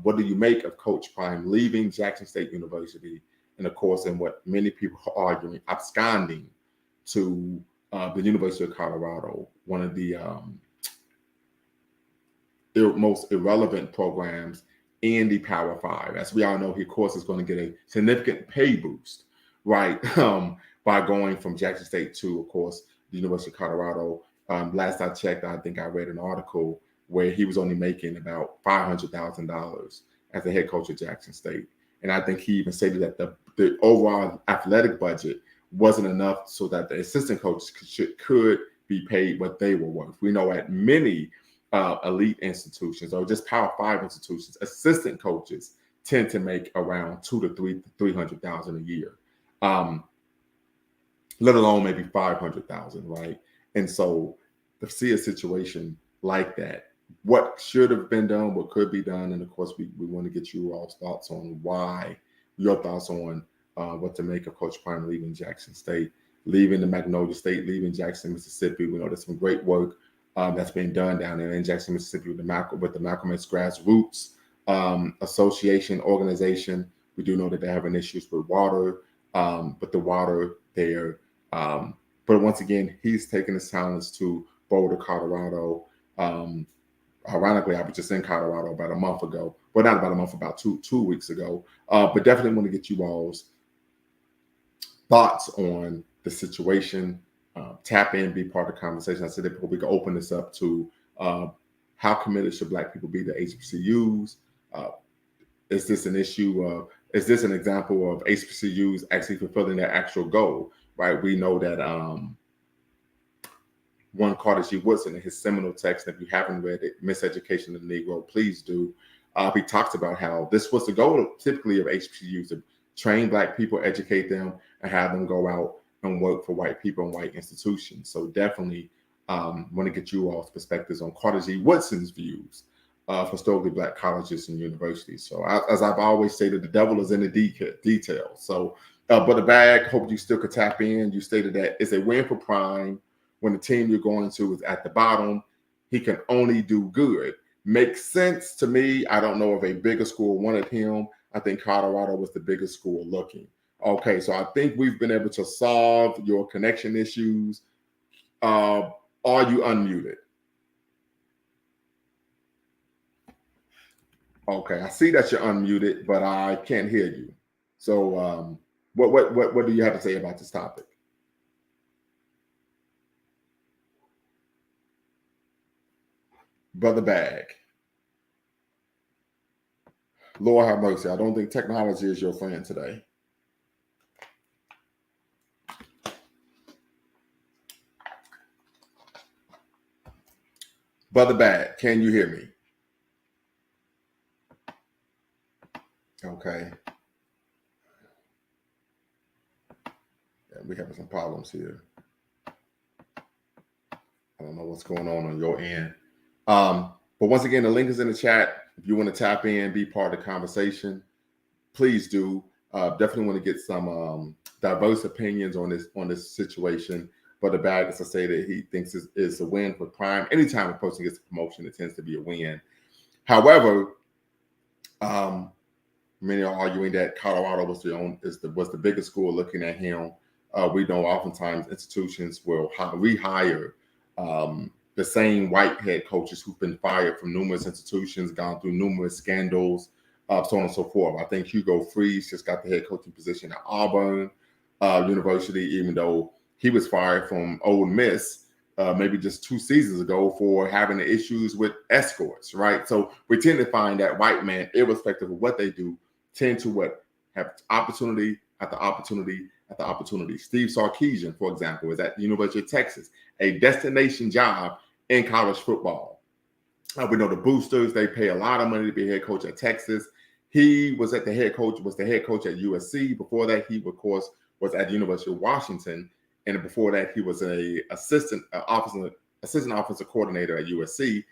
what do you make of Coach Prime leaving Jackson State University, and of course, in what many people are arguing, absconding to the University of Colorado, one of the most irrelevant programs in the Power Five. As we all know, he, of course, is going to get a significant pay boost, right, by going from Jackson State to, of course, the University of Colorado. Last I checked, I think I read an article where he was only making about $500,000 as the head coach of Jackson State. And I think he even stated that the overall athletic budget wasn't enough so that the assistant coaches could be paid what they were worth. We know at many elite institutions or just Power Five institutions, assistant coaches tend to make around $200,000 to $300,000 a year, let alone maybe $500,000, right? And so to see a situation like that, what should have been done, what could be done, and of course we want to get you all's thoughts on your thoughts on what to make of Coach Prime leaving Jackson State, leaving the Magnolia State, leaving Jackson, Mississippi. We know there's some great work that's being done down there in Jackson, Mississippi with the Malcolm X Grassroots Association organization. We do know that they're having issues with water, but the water there. But once again, he's taken his talents to Boulder, Colorado. Ironically, I was just in Colorado about a month ago. Well, not about a month, about two weeks ago. But definitely want to get you all's thoughts on the situation. Tap in, be part of the conversation. I said that we could open this up to how committed should Black people be to HBCUs? Is this an issue of, is this an example of HBCUs actually fulfilling their actual goal, right? We know that one Carter G. Woodson in his seminal text, if you haven't read it, Miseducation of the Negro, please do. He talks about how this was the goal typically of HBCUs, to train Black people, educate them, and have them go out and work for white people and white institutions. So definitely want to get you all's perspectives on Carter G. Woodson's views of historically Black colleges and universities. So as I've always stated, the devil is in the details. So, but the bag, hope you still could tap in. You stated that it's a win for Prime when the team you're going to is at the bottom. He can only do good. Makes sense to me. I don't know if a bigger school wanted him. I think Colorado was the biggest school looking. Okay, so I think we've been able to solve your connection issues. Are you unmuted? Okay, I see that you're unmuted, but I can't hear you. So what do you have to say about this topic? Brother Bag. Lord have mercy. I don't think technology is your friend today. Brother Bag, can you hear me? Okay. Yeah, we're having some problems here. I don't know what's going on your end. But once again, the link is in the chat. If you want to tap in, be part of the conversation, please do. Definitely want to get some diverse opinions on this situation. But the bag, as I say, that he thinks is a win for Prime. Anytime a person gets a promotion, it tends to be a win. However, many are arguing that Colorado was the biggest school looking at him. We know oftentimes institutions will rehire the same white head coaches who've been fired from numerous institutions, gone through numerous scandals, so on and so forth. I think Hugo Freeze just got the head coaching position at Auburn University, even though he was fired from Ole Miss maybe just 2 seasons ago for having issues with escorts, right? So we tend to find that white men, irrespective of what they do, tend to have opportunity after opportunity after opportunity. Steve Sarkisian, for example, is at the University of Texas, a destination job in college football. We know the Boosters, they pay a lot of money to be head coach at Texas. He was the head coach at USC. Before that, he, of course, was at the University of Washington. And before that, he was an assistant offensive coordinator at USC.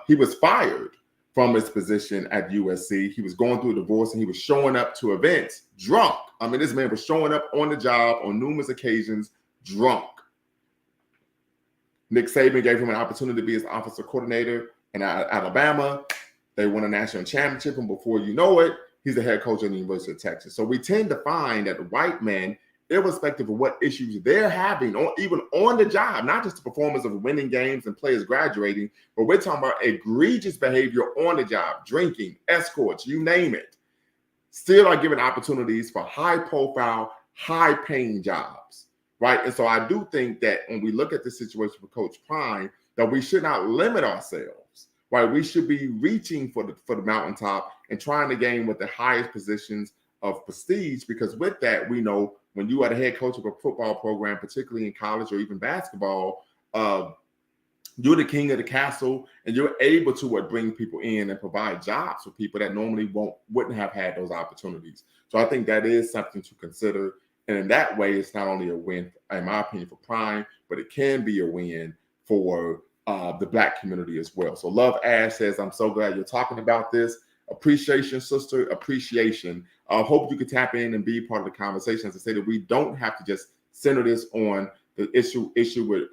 He was fired from his position at USC. He was going through a divorce and he was showing up to events drunk. I mean, this man was showing up on the job on numerous occasions drunk. Nick Saban gave him an opportunity to be his offensive coordinator in Alabama. They won a national championship, and before you know it, he's the head coach at the University of Texas. So we tend to find that white men, irrespective of what issues they're having, or even on the job, not just the performance of winning games and players graduating, but we're talking about egregious behavior on the job, drinking, escorts, you name it, still are given opportunities for high-profile, high-paying jobs. Right. And so I do think that when we look at the situation for Coach Prime, that we should not limit ourselves. Right. We should be reaching for the mountaintop and trying to gain with the highest positions of prestige, because with that, we know when you are the head coach of a football program, particularly in college or even basketball, you're the king of the castle, and you're able to bring people in and provide jobs for people that normally wouldn't have had those opportunities. So I think that is something to consider. And in that way, it's not only a win, in my opinion, for Prime, but it can be a win for the Black community as well. So Love Ash says, I'm so glad you're talking about this. Appreciation, sister, appreciation. I hope you could tap in and be part of the conversation. As I say, that we don't have to just center this on the issue with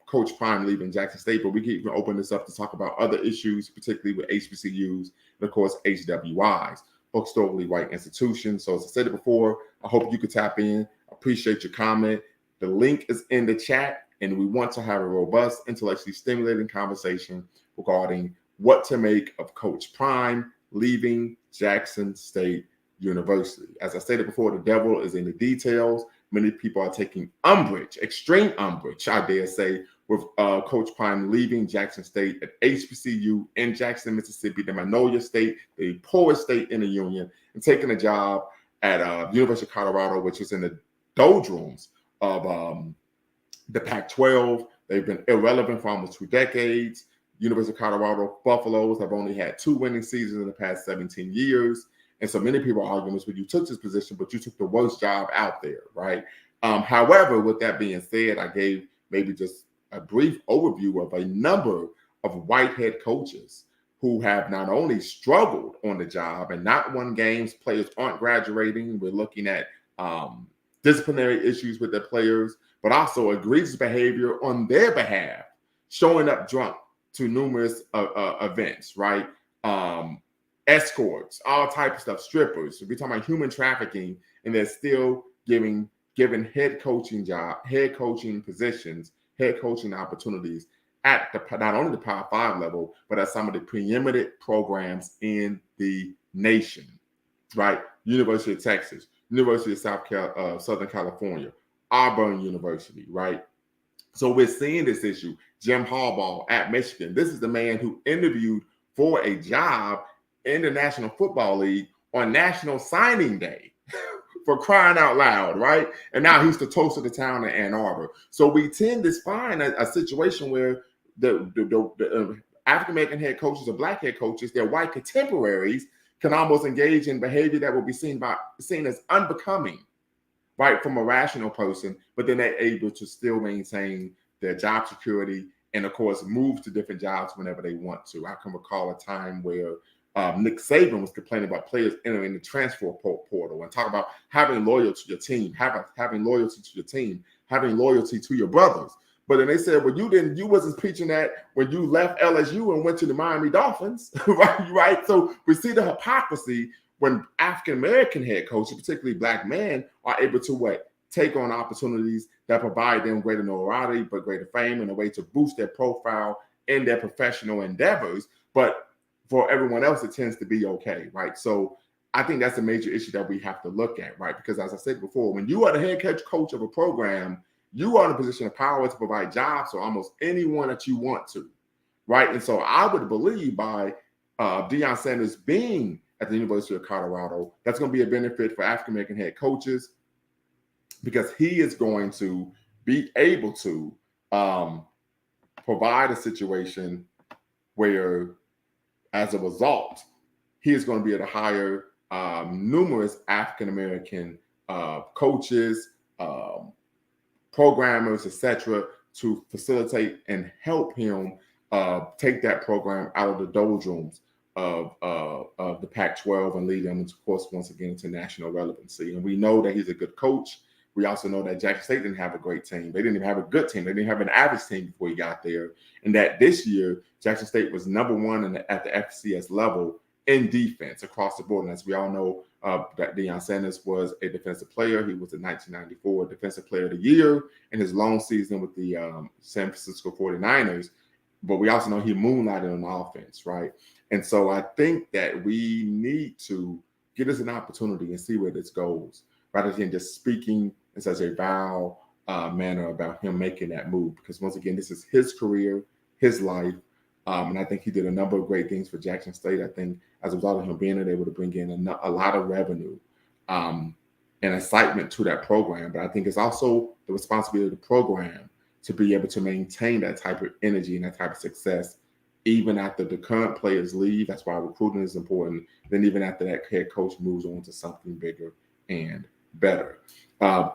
Coach Prime leaving Jackson State, but we can even open this up to talk about other issues, particularly with HBCUs and, of course, HWIs, historically white institutions. So as I said it before, I hope you could tap in. Appreciate your comment. The link is in the chat, and we want to have a robust, intellectually stimulating conversation regarding what to make of Coach Prime leaving Jackson State University. As I stated before, the devil is in the details. Many people are taking umbrage, extreme umbrage, I dare say, with Coach Prime leaving Jackson State at HBCU in Jackson, Mississippi, the Magnolia State, the poorest state in the union, and taking a job at University of Colorado, which is in the doldrums of the Pac-12. They've been irrelevant for almost 2 decades. University of Colorado Buffaloes have only had 2 winning seasons in the past 17 years. And so many people are arguing this, when you took this position, but you took the worst job out there, right? However, with that being said, I gave maybe just a brief overview of a number of white head coaches who have not only struggled on the job and not won games, players aren't graduating. We're looking at disciplinary issues with their players, but also egregious behavior on their behalf, showing up drunk to numerous events, right? Escorts, all type of stuff, strippers. We're talking about human trafficking, and they're still given head coaching positions, head coaching opportunities at not only the Power 5 level, but at some of the preeminent programs in the nation, right? University of Texas, University of Southern California, Auburn University, right? So we're seeing this issue. Jim Harbaugh at Michigan. This is the man who interviewed for a job in the National Football League on National Signing Day, for crying out loud, right? And now he's the toast of the town in Ann Arbor. So we tend to find a situation where the African-American head coaches or black head coaches, their white contemporaries, can almost engage in behavior that will be seen as unbecoming, right, from a rational person, but then they're able to still maintain their job security and, of course, move to different jobs whenever they want to. I can recall a time where Nick Saban was complaining about players entering the transfer portal and talk about having loyalty to your team, having loyalty to your team, having loyalty to your brothers. But then they said, well, you wasn't preaching that when you left LSU and went to the Miami Dolphins, right? So we see the hypocrisy when African-American head coaches, particularly black men, are able to take on opportunities that provide them greater notoriety, but greater fame, and a way to boost their profile in their professional endeavors. But for everyone else, it tends to be okay, right? So I think that's a major issue that we have to look at, right? Because as I said before, when you are the head coach of a program, you are in a position of power to provide jobs for almost anyone that you want to, right? And so I would believe by Deion Sanders being at the University of Colorado, that's going to be a benefit for African-American head coaches, because he is going to be able to provide a situation where, as a result, he is going to be able to hire numerous African-American coaches, programmers, etc., to facilitate and help him take that program out of the doldrums of the Pac-12 and lead them, of course, once again, into national relevancy. And we know that he's a good coach. We also know that Jackson State didn't have a great team. They didn't even have a good team. They didn't have an average team before he got there. And that this year, Jackson State was #1 at the FCS level in defense across the board. And as we all know, that Deion Sanders was a defensive player. He was the 1994 Defensive Player of the Year in his long season with the San Francisco 49ers. But we also know he moonlighted on offense, right? And so I think that we need to give us an opportunity and see where this goes, rather than just speaking in such a vile manner about him making that move. Because once again, this is his career, his life. And I think he did a number of great things for Jackson State. I think as a result of him being able to bring in a lot of revenue and excitement to that program. But I think it's also the responsibility of the program to be able to maintain that type of energy and that type of success, even after the current players leave. That's why recruiting is important. Then even after that head coach moves on to something bigger and better.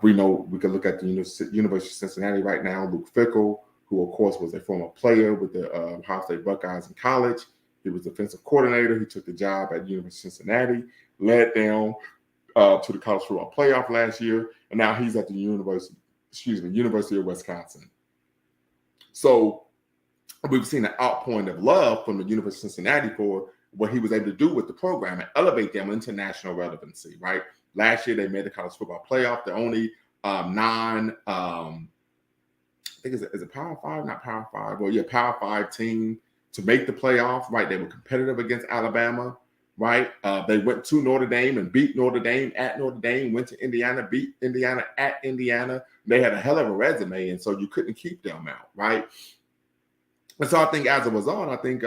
We know we can look at the University of Cincinnati right now. Luke Fickell, who of course was a former player with the Ohio State Buckeyes in college. He was defensive coordinator. He took the job at University of Cincinnati, led them to the college football playoff last year, and now he's at the University of Wisconsin. So we've seen an outpouring of love from the University of Cincinnati for what he was able to do with the program and elevate them into national relevancy, right? Last year, they made the college football playoff. The only I think is it Power Five, not Power Five. Well, yeah, Power Five team to make the playoff, right? They were competitive against Alabama, right? They went to Notre Dame and beat Notre Dame at Notre Dame, went to Indiana, beat Indiana at Indiana. They had a hell of a resume, and so you couldn't keep them out, right? And so I think as a result, I think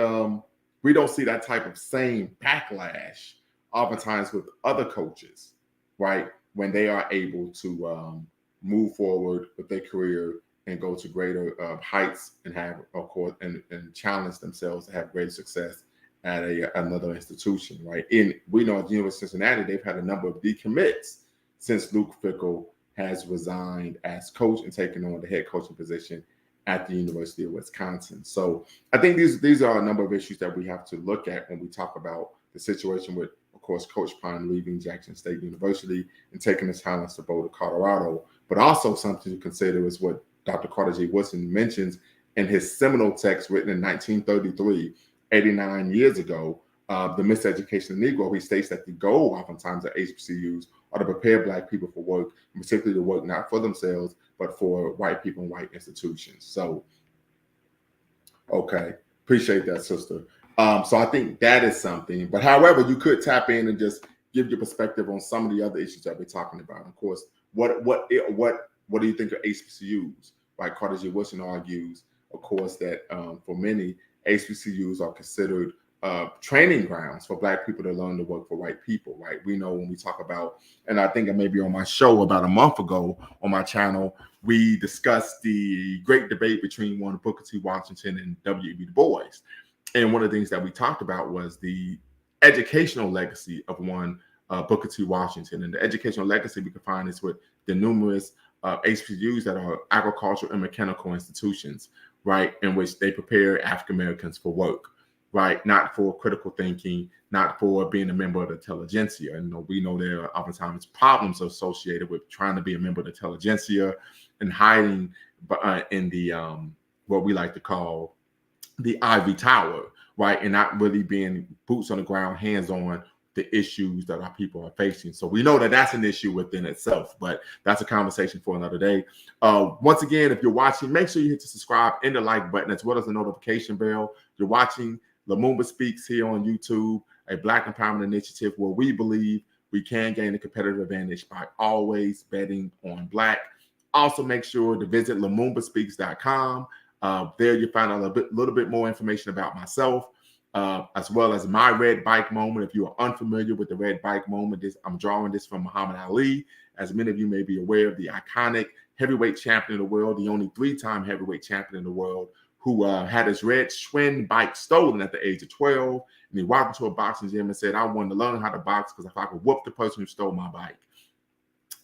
we don't see that type of same backlash oftentimes with other coaches, right? When they are able to move forward with their career and go to greater heights and have, of course, and challenge themselves to have greater success at another institution, right? We know at the University of Cincinnati, they've had a number of decommits since Luke Fickell has resigned as coach and taken on the head coaching position at the University of Wisconsin. So I think these are a number of issues that we have to look at when we talk about the situation with, of course, Coach Prime leaving Jackson State University and taking his talents to Boulder, Colorado, but also something to consider is what Dr. Carter G. Woodson mentions in his seminal text written in 1933, 89 years ago, The Miseducation of the Negro. He states that the goal oftentimes at HBCUs are to prepare Black people for work, and particularly to work not for themselves, but for white people and white institutions. So, okay, appreciate that, sister. So I think that is something. But however, you could tap in and just give your perspective on some of the other issues that we're talking about. Of course, what do you think of HBCUs? Right, Carter G. Woodson argues, of course, that for many, HBCUs are considered training grounds for Black people to learn to work for white people, right? We know when we talk about, and I think maybe on my show about a month ago on my channel, we discussed the great debate between one Booker T. Washington and W.E.B. Du Bois. And one of the things that we talked about was the educational legacy of one Booker T. Washington. And the educational legacy we can find is with the numerous HBCUs that are agricultural and mechanical institutions, right, in which they prepare African Americans for work, right, not for critical thinking, not for being a member of the intelligentsia. And we know there are oftentimes problems associated with trying to be a member of the intelligentsia and hiding in the what we like to call the ivory tower, right, and not really being boots on the ground, hands on the issues that our people are facing. So we know that that's an issue within itself, but that's a conversation for another day. Once again, if you're watching, make sure you hit the subscribe and the like button as well as the notification bell. You're watching Lumumba Speaks here on YouTube, a Black empowerment initiative where we believe we can gain a competitive advantage by always betting on Black. Also, make sure to visit LumumbaSpeaks.com. There you find out a little bit more information about myself, as well as my red bike moment. If you are unfamiliar with the red bike moment, I'm drawing this from Muhammad Ali. As many of you may be aware, of the iconic heavyweight champion of the world, the only 3-time heavyweight champion in the world, who had his red Schwinn bike stolen at the age of 12. And he walked into a boxing gym and said, I wanted to learn how to box because if I could whoop the person who stole my bike.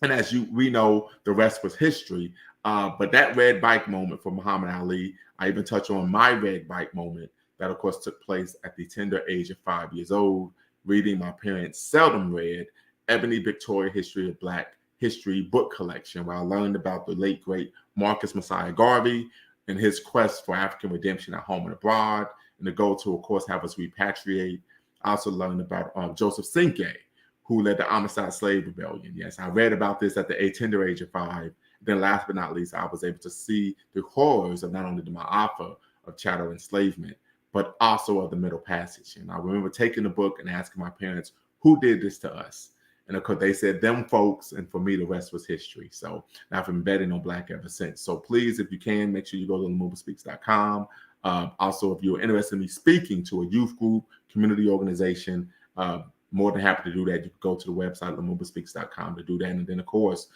And as we know, the rest was history. But that red bike moment for Muhammad Ali, I even touch on my red bike moment that, of course, took place at the tender age of 5 years old, reading my parents' seldom read Ebony Victoria History of Black History book collection, where I learned about the late, great Marcus Messiah Garvey and his quest for African redemption at home and abroad, and the goal to, of course, have us repatriate. I also learned about Joseph Cinque, who led the Homicide Slave Rebellion. Yes, I read about this at the tender age of 5. Then last but not least, I was able to see the horrors of not only the Ma'afa of chattel enslavement, but also of the Middle Passage. And I remember taking the book and asking my parents, who did this to us? And of course, they said, them folks, and for me, the rest was history. So I've been betting on Black ever since. So please, if you can, make sure you go to LumumbaSpeaks.com. Also, if you're interested in me speaking to a youth group, community organization, more than happy to do that. You can go to the website, LumumbaSpeaks.com, to do that. And then, of course,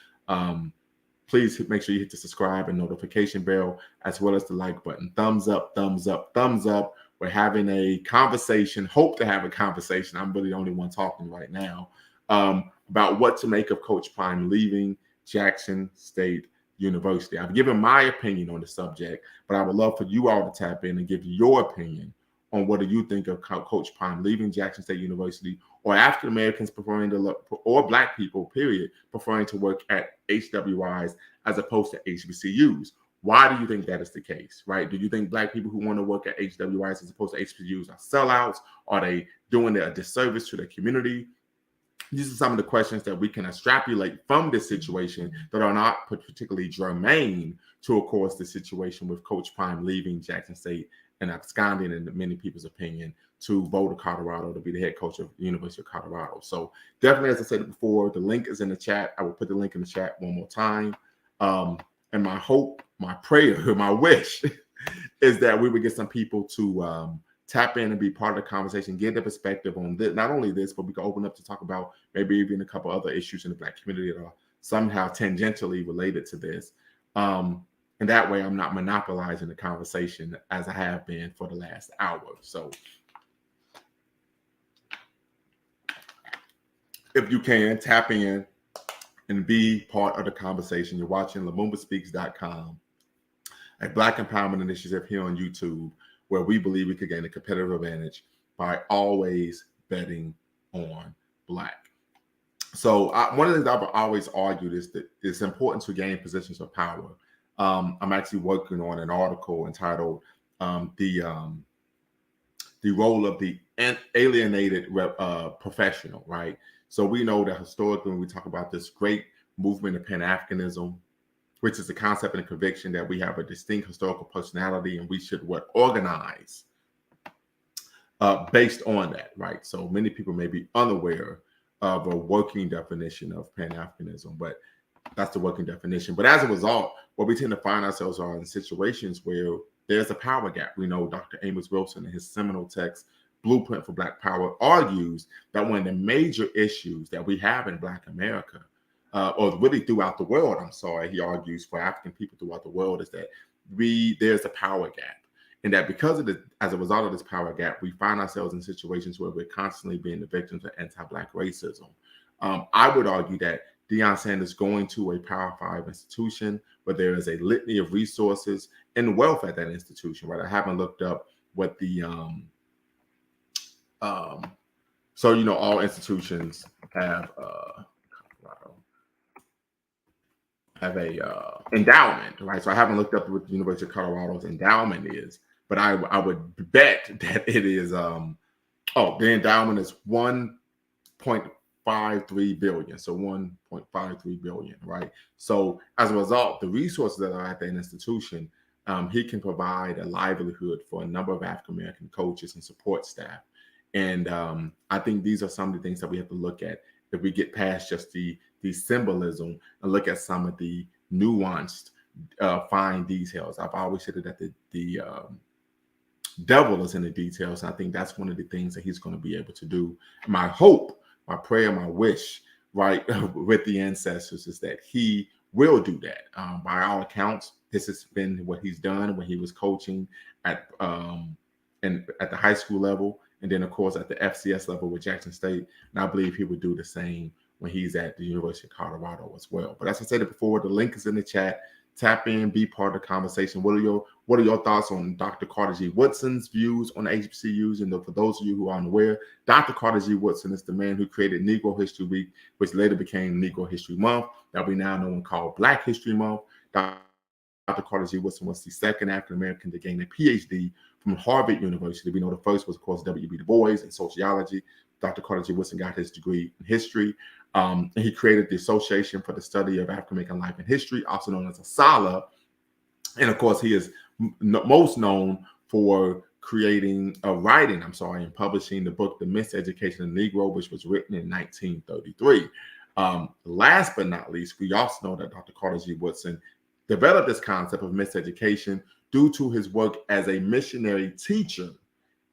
please make sure you hit the subscribe and notification bell, as well as the like button. Thumbs up, thumbs up, thumbs up. We're having a conversation, hope to have a conversation. I'm really the only one talking right now, about what to make of Coach Prime leaving Jackson State University. I've given my opinion on the subject, but I would love for you all to tap in and give your opinion on what do you think of Coach Prime leaving Jackson State University, or African Americans preferring to, or Black people, period, preferring to work at HWIs as opposed to HBCUs. Why do you think that is the case, right? Do you think Black people who want to work at HWIs as opposed to HBCUs are sellouts? Are they doing a disservice to the community? These are some of the questions that we can extrapolate from this situation that are not particularly germane to, of course, the situation with Coach Prime leaving Jackson State and absconding, in many people's opinion, to Boulder, Colorado, to be the head coach of the University of Colorado. So definitely, as I said before, the link is in the chat. I will put the link in the chat one more time. And my hope, my prayer, my wish is that we would get some people to tap in and be part of the conversation, get their perspective on this, not only this, but we can open up to talk about maybe even a couple other issues in the Black community that are somehow tangentially related to this. And that way I'm not monopolizing the conversation as I have been for the last hour. So if you can, tap in and be part of the conversation. You're watching LumumbaSpeaks.com, a Black empowerment initiative here on YouTube, where we believe we could gain a competitive advantage by always betting on Black. So one of the things I've always argued is that it's important to gain positions of power. I'm actually working on an article entitled "The Role of the Alienated Professional," right? So we know that historically, when we talk about this great movement of Pan-Africanism, which is the concept and the conviction that we have a distinct historical personality and we should organize based on that, right? So many people may be unaware of a working definition of Pan-Africanism, but that's the working definition. But as a result, what we tend to find ourselves are in situations where there's a power gap. We know Dr. Amos Wilson in his seminal text, Blueprint for Black Power, argues that one of the major issues that we have in Black America, or really throughout the world, he argues for African people throughout the world, is that there's a power gap. And that because of as a result of this power gap, we find ourselves in situations where we're constantly being the victims of anti-Black racism. I would argue that Deion Sanders going to a Power 5 institution where there is a litany of resources and wealth at that institution, right? I haven't looked up what the all institutions have a endowment, right? So I haven't looked up what the University of Colorado's endowment is, but I would bet that it is the endowment is 1.53 billion, so 1.53 billion, right? So as a result, the resources that are at that institution, he can provide a livelihood for a number of African American coaches and support staff. And I think these are some of the things that we have to look at if we get past just the symbolism and look at some of the nuanced, fine details. I've always said that the devil is in the details. And I think that's one of the things that he's going to be able to do. My hope, my prayer, my wish, right, with the ancestors is that he will do that. By all accounts, this has been what he's done when he was coaching at the high school level, and then, of course, at the FCS level with Jackson State. And I believe he would do the same when he's at the University of Colorado as well. But as I said before, the link is in the chat. Tap in, be part of the conversation. What are your thoughts on Dr. Carter G. Woodson's views on HBCUs? And for those of you who are unaware, Dr. Carter G. Woodson is the man who created Negro History Week, which later became Negro History Month, that we now know and call Black History Month. Dr. Carter G. Woodson was the second African-American to gain a PhD from Harvard University. We know the first was, of course, W.B. Du Bois in sociology. Dr. Carter G. Woodson got his degree in history. And he created the Association for the Study of African-American Life and History, also known as ASALH. And, of course, he is most known for writing and publishing the book, The Miseducation of the Negro, which was written in 1933. Last but not least, we also know that Dr. Carter G. Woodson developed this concept of miseducation due to his work as a missionary teacher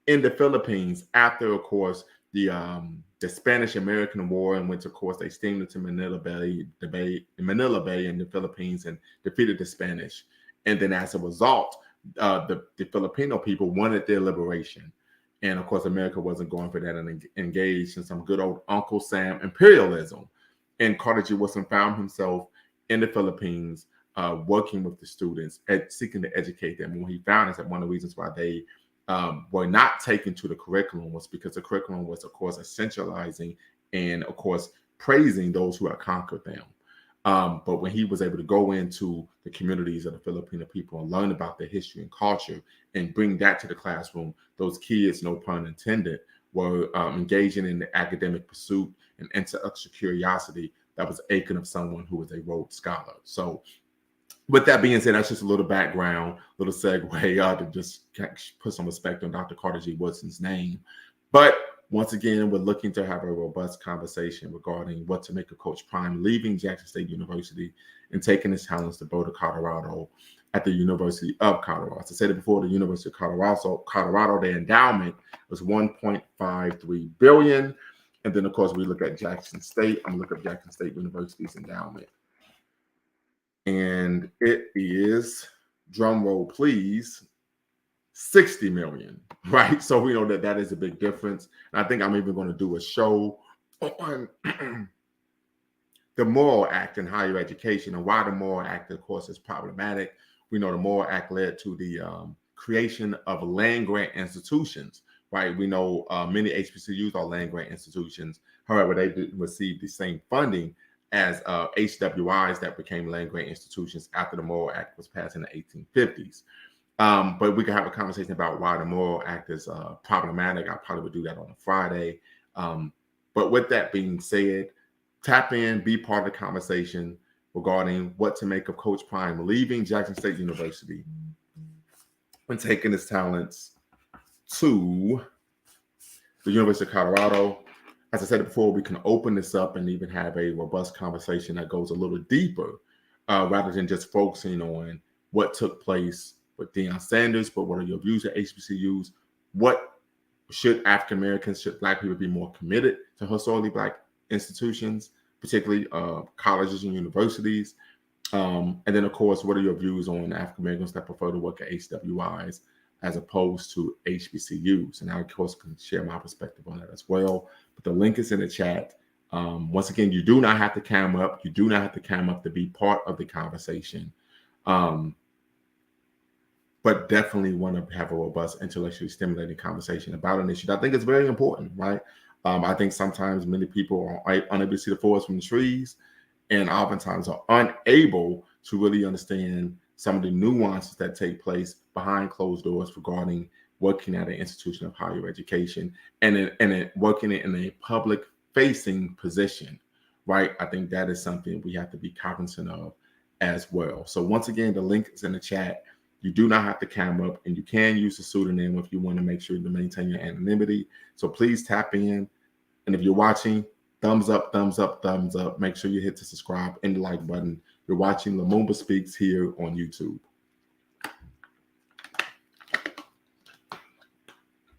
in the Philippines after, of course, the Spanish-American War, in which, of course, they steamed into Manila Bay in the Philippines and defeated the Spanish. And then as a result, the Filipino people wanted their liberation. And, of course, America wasn't going for that and engaged in some good old Uncle Sam imperialism. And Carter G. Woodson found himself in the Philippines working with the students, seeking to educate them. And what he found is that one of the reasons why they were not taken to the curriculum was because the curriculum was, of course, essentializing and, of course, praising those who had conquered them. But when he was able to go into the communities of the Filipino people and learn about their history and culture and bring that to the classroom, those kids, no pun intended, were engaging in the academic pursuit and intellectual curiosity that was aching of someone who was a Rhodes Scholar. So with that being said, that's just a little background, little segue to just put some respect on Dr. Carter G. Woodson's name. But once again, we're looking to have a robust conversation regarding what to make of Coach Prime leaving Jackson State University and taking his talents to Boulder, Colorado at the University of Colorado. As I said it before, the University of Colorado, their endowment was $1.53 billion. And then, of course, we look at Jackson State. I'm going to look up Jackson State University's endowment. And it is, drum roll please, 60 million, right? So we know that that is a big difference. And I think I'm even going to do a show on the Morrill Act in higher education and why the Morrill Act, of course, is problematic. We know the Morrill Act led to the creation of land grant institutions, right? We know many HBCUs are land grant institutions. However, they didn't receive the same funding as HWIs that became land grant institutions after the Morrill Act was passed in the 1850s. But we can have a conversation about why the Morrill Act is problematic. I probably would do that on a Friday. But with that being said, tap in, be part of the conversation regarding what to make of Coach Prime leaving Jackson State University and taking his talents to the University of Colorado. As I said before, we can open this up and even have a robust conversation that goes a little deeper rather than just focusing on what took place with Deion Sanders, but what are your views at HBCUs? What should African Americans, should Black people be more committed to historically Black institutions, particularly colleges and universities? And then, of course, what are your views on African Americans that prefer to work at HWIs as opposed to HBCUs? And I, of course, can share my perspective on that as well. But the link is in the chat. Once again, you do not have to cam up. You do not have to cam up to be part of the conversation. But definitely want to have a robust, intellectually stimulating conversation about an issue that I think is very important, right? I think sometimes many people are unable to see the forest from the trees and oftentimes are unable to really understand some of the nuances that take place behind closed doors regarding working at an institution of higher education and working in a public-facing position, right? I think that is something we have to be cognizant of as well. So once again, the link is in the chat. You do not have to cam up, and you can use a pseudonym if you want to make sure to maintain your anonymity. So please tap in. And if you're watching, thumbs up, thumbs up, thumbs up. Make sure you hit the subscribe and the like button. You're watching Lumumba Speaks here on YouTube.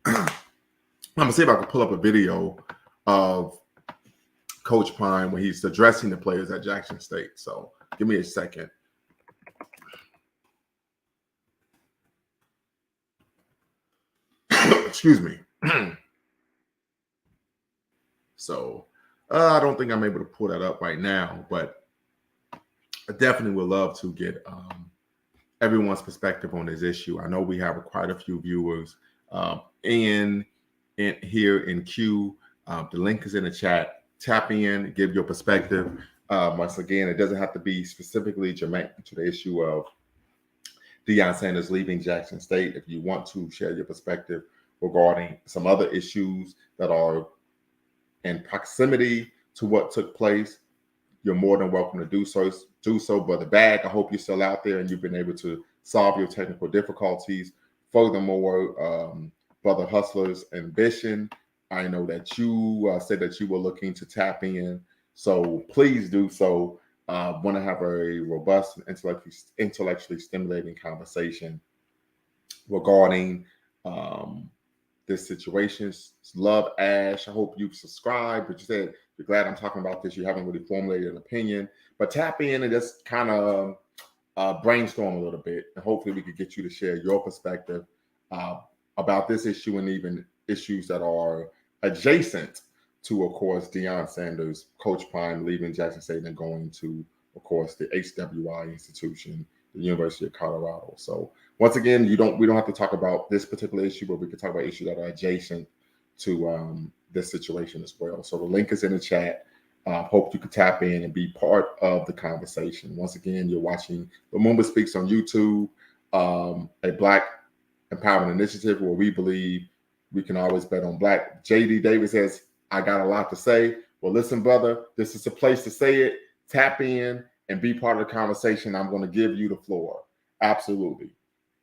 I'm going to see if I can pull up a video of Coach Prime when he's addressing the players at Jackson State. So give me a second. Excuse me. So I don't think I'm able to pull that up right now, but I definitely would love to get everyone's perspective on this issue. I know we have quite a few viewers in here in Q. The link is in the chat. Tap in, give your perspective. Once again, it doesn't have to be specifically germane to the issue of Deion Sanders leaving Jackson State. If you want to share your perspective regarding some other issues that are in proximity to what took place, you're more than welcome to do so. Brother Bag, I hope you're still out there and you've been able to solve your technical difficulties. Furthermore, Brother Hustler's Ambition, I know that you said that you were looking to tap in, so please do so. Want to have a robust, intellectually stimulating conversation regarding this situation. Love Ash. I hope you've subscribed, but you said you're glad I'm talking about this. You haven't really formulated an opinion, but tap in and just kind of brainstorm a little bit, and hopefully we could get you to share your perspective about this issue and even issues that are adjacent to, of course, Deion Sanders, Coach Prime leaving Jackson State and going to, of course, the HWI institution, the University of Colorado. So once again, we don't have to talk about this particular issue, but we can talk about issues that are adjacent to this situation as well. So the link is in the chat. Hope you can tap in and be part of the conversation. Once again, you're watching Lumumba Speaks on YouTube, a Black empowerment initiative where we believe we can always bet on Black. JD Davis says, I got a lot to say. Well, listen, brother, this is a place to say it. Tap in and be part of the conversation. I'm going to give you the floor. Absolutely.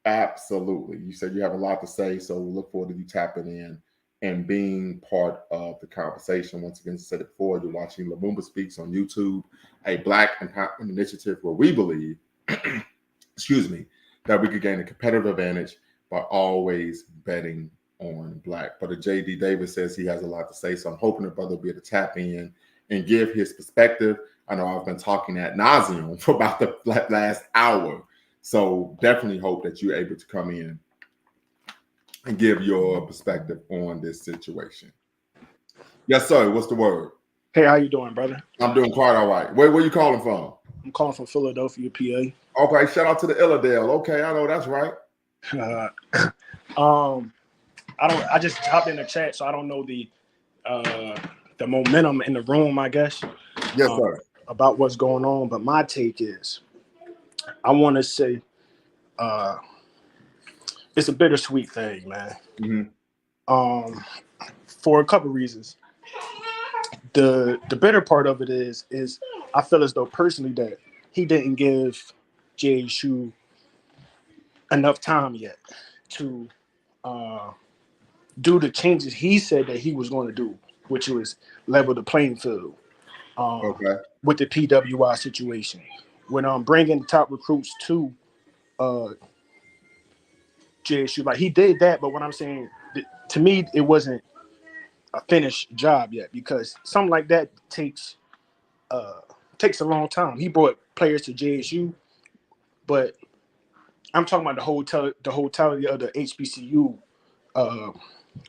Absolutely. You said you have a lot to say, so we look forward to you tapping in and being part of the conversation. Once again, said it before, you're watching Lumumba Speaks on YouTube, a Black empowerment initiative where we believe, excuse me, that we could gain a competitive advantage by always betting on Black. But JD Davis says he has a lot to say, so I'm hoping the brother will be able to tap in and give his perspective. I know I've been talking ad nauseum for about the last hour, so definitely hope that you're able to come in and give your perspective on this situation. Yes, sir. What's the word? Hey, how you doing, brother? I'm doing quite all right. Where you calling from? I'm calling from Philadelphia, PA. Okay, shout out to the Illadale. Okay, I know that's right. I just hopped in the chat, so I don't know the momentum in the room, I guess. Yes, sir. About what's going on, but my take is, I want to say, it's a bittersweet thing, man. Mm-hmm. For a couple reasons. The bitter part of it is I feel as though personally that he didn't give JSU enough time yet to do the changes he said that he was going to do, which was level the playing field. With the PWI situation, when bringing top recruits to JSU, like he did that, but what I'm saying, to me, it wasn't a finished job yet, because something like that takes a long time. He brought players to JSU, but I'm talking about the totality of the HBCU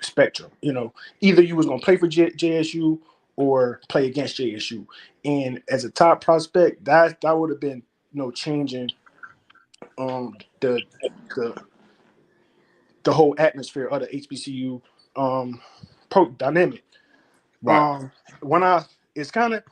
spectrum. You know, either you was gonna play for JSU or play against JSU, and as a top prospect, that would have been, you know, changing the whole atmosphere of the HBCU dynamic. Right. It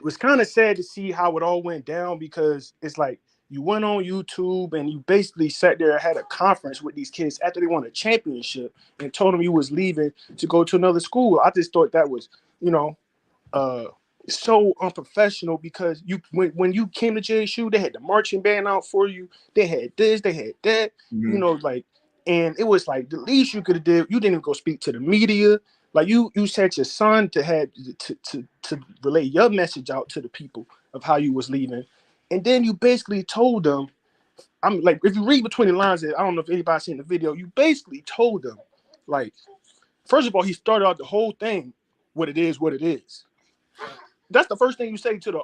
was kind of sad to see how it all went down, because it's like you went on YouTube and you basically sat there and had a conference with these kids after they won a championship and told them you was leaving to go to another school. I just thought that was, you know, so unprofessional, because when you came to JSU, they had the marching band out for you. They had this, they had that, Mm-hmm. you know, like, and it was like the least you could have did. You didn't even go speak to the media. Like you sent your son to relay your message out to the people of how you was leaving, and then you basically told them, I'm like, if you read between the lines, I don't know if anybody's seen the video. You basically told them, like, first of all, he started out the whole thing, what it is. That's the first thing you say to the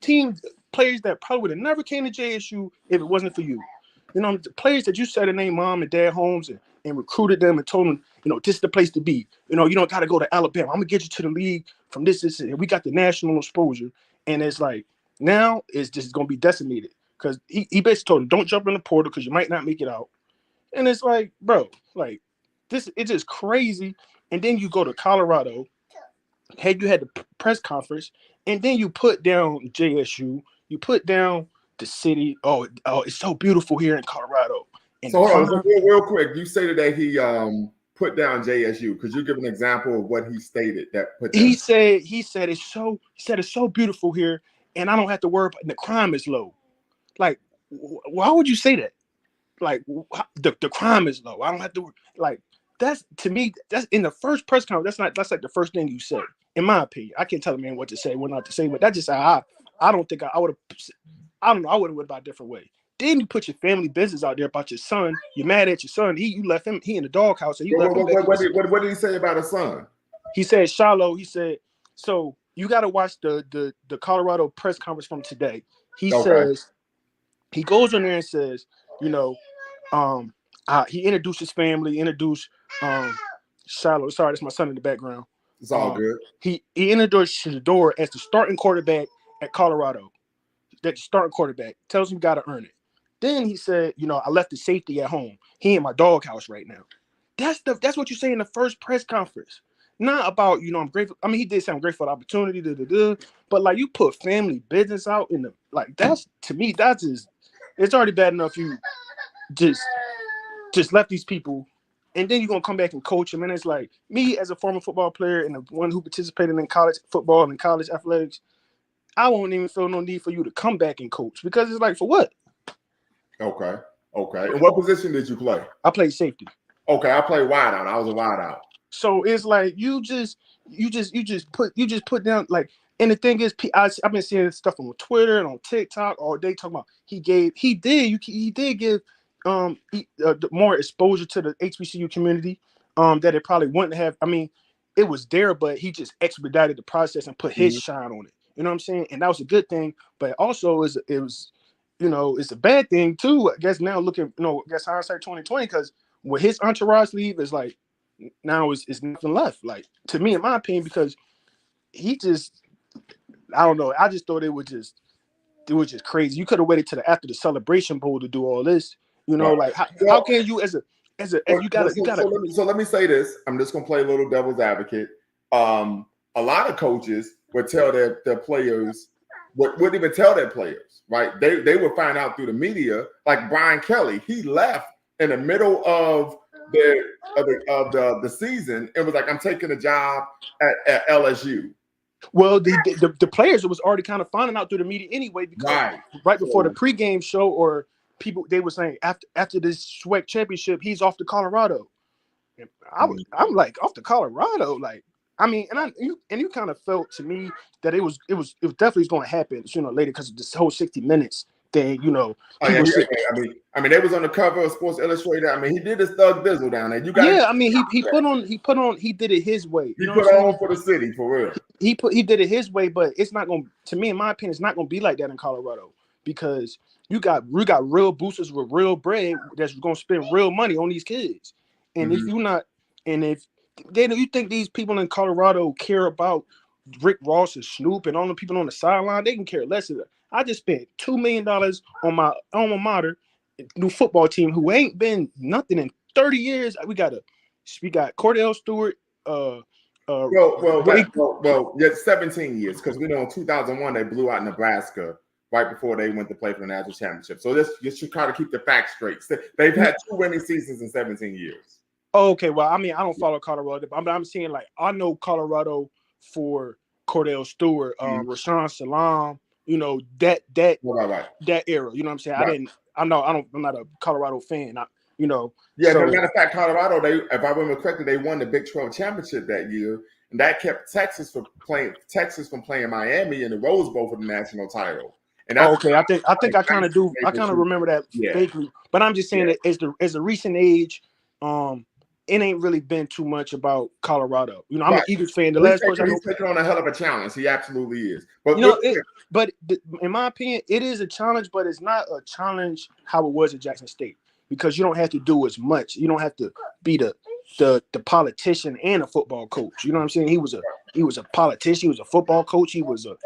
team players that probably would have never came to JSU if it wasn't for you. You know, the players that you said their name mom and dad homes and recruited them and told them, you know, this is the place to be. You know, you don't got to go to Alabama. I'm going to get you to the league from this. And we got the national exposure. And it's like, now it's just going to be decimated, because he basically told them, don't jump in the portal because you might not make it out. And it's like, bro, like, this, it's just crazy. And then you go to Colorado, you had the press conference, and then you put down JSU, you put down the city. Oh, it's so beautiful here in Colorado. And so hold on, real quick. You stated that he put down JSU. Could you give an example of what he stated that put down? He said it's so beautiful here, and I don't have to worry about, the crime is low. Like, why would you say that? Like, the crime is low. I don't have to, like, that's, to me, that's in the first press conference. That's like the first thing you say, in my opinion. I can't tell a man what to say, what not to say, but that's just how I don't think I would have. I don't know. I would have went about a different way. Then you put your family business out there about your son. You're mad at your son. You left him. He in the doghouse, and you left him. What did he say about his son? He said, Shiloh. He said, so you got to watch the Colorado press conference from today. He says, he goes in there and says, you know, he introduced his family, introduced Shiloh. Sorry, that's my son in the background. It's all good. He introduced Shador as the starting quarterback at Colorado. That starting quarterback tells him you got to earn it. Then he said, you know, I left the safety at home. He in my doghouse right now. That's what you say in the first press conference. not about, I'm grateful. I mean, he did say I'm grateful for the opportunity, but like you put family business out in the like that's to me that's just it's already bad enough you just left these people, and then you're gonna come back and coach them. And it's like me as a former football player and the one who participated in college football and college athletics, I won't even feel no need for you to come back and coach because it's like for what? Okay. And what position did you play? I played safety. Okay, I played wide out. I was a wide out. So it's like you just put down like, and the thing is, I've been seeing stuff on Twitter and on TikTok all day talking about he did give more exposure to the HBCU community that it probably wouldn't have. I mean, it was there, but he just expedited the process and put his shine on it. You know what I'm saying? And that was a good thing, but also it was it's a bad thing too. I guess now looking, I guess hindsight 2020, because with his entourage leave is like now it's nothing left. Like to me, in my opinion, because he just I don't know. I just thought it was just crazy. You could have waited till after the Celebration Bowl to do all this. Like how can you you gotta. So let me say this. I'm just gonna play a little devil's advocate. A lot of coaches would tell their players, wouldn't even tell their players, right? They would find out through the media. Like Brian Kelly, he left in the middle of the season. It was like, I'm taking a job at LSU. Well, the players was already kind of finding out through the media anyway, because right before the pregame show, or people, they were saying after this SWAC championship, he's off to Colorado. And I'm like, off to Colorado, like. I mean, you kind of felt to me that it was definitely going to happen sooner or later because of this whole 60 Minutes thing, I mean, they was on the cover of Sports Illustrated. I mean, he did his Thug Dizzle down there. I mean, he did it his way. He put on for the city, for real. He did it his way, but it's not going to me, in my opinion, it's not going to be like that in Colorado, because we got real boosters with real bread that's going to spend real money on these kids. And if you're not, and if you think these people in Colorado care about Rick Ross and Snoop and all the people on the sideline, they can care less of it. I just spent $2 million on my alma mater, new football team who ain't been nothing in 30 years. We got Cordell Stewart. Well, 17 years, because we know in 2001 they blew out Nebraska right before they went to play for the national championship. So you should try to keep the facts straight. They've had 2 winning seasons in 17 years. Oh, okay, well, I mean, I don't follow Colorado, but I'm saying, like, I know Colorado for Cordell Stewart, Rashawn Salam, that era. You know what I'm saying? Right. I'm not a Colorado fan. Yeah, so, as a matter of fact, Colorado, if I remember correctly, they won the Big 12 championship that year, and that kept Texas from playing Miami in the Rose Bowl for the national title. And okay, I think I kind of do. I kind of remember that vaguely, but I'm just saying that as a recent age, it ain't really been too much about Colorado. I'm an Eagles fan. The last person he's taking on a hell of a challenge. He absolutely is. But in my opinion, it is a challenge, but it's not a challenge how it was at Jackson State, because you don't have to do as much. You don't have to be the politician and a football coach. You know what I'm saying? He was a politician. He was a football coach. He was a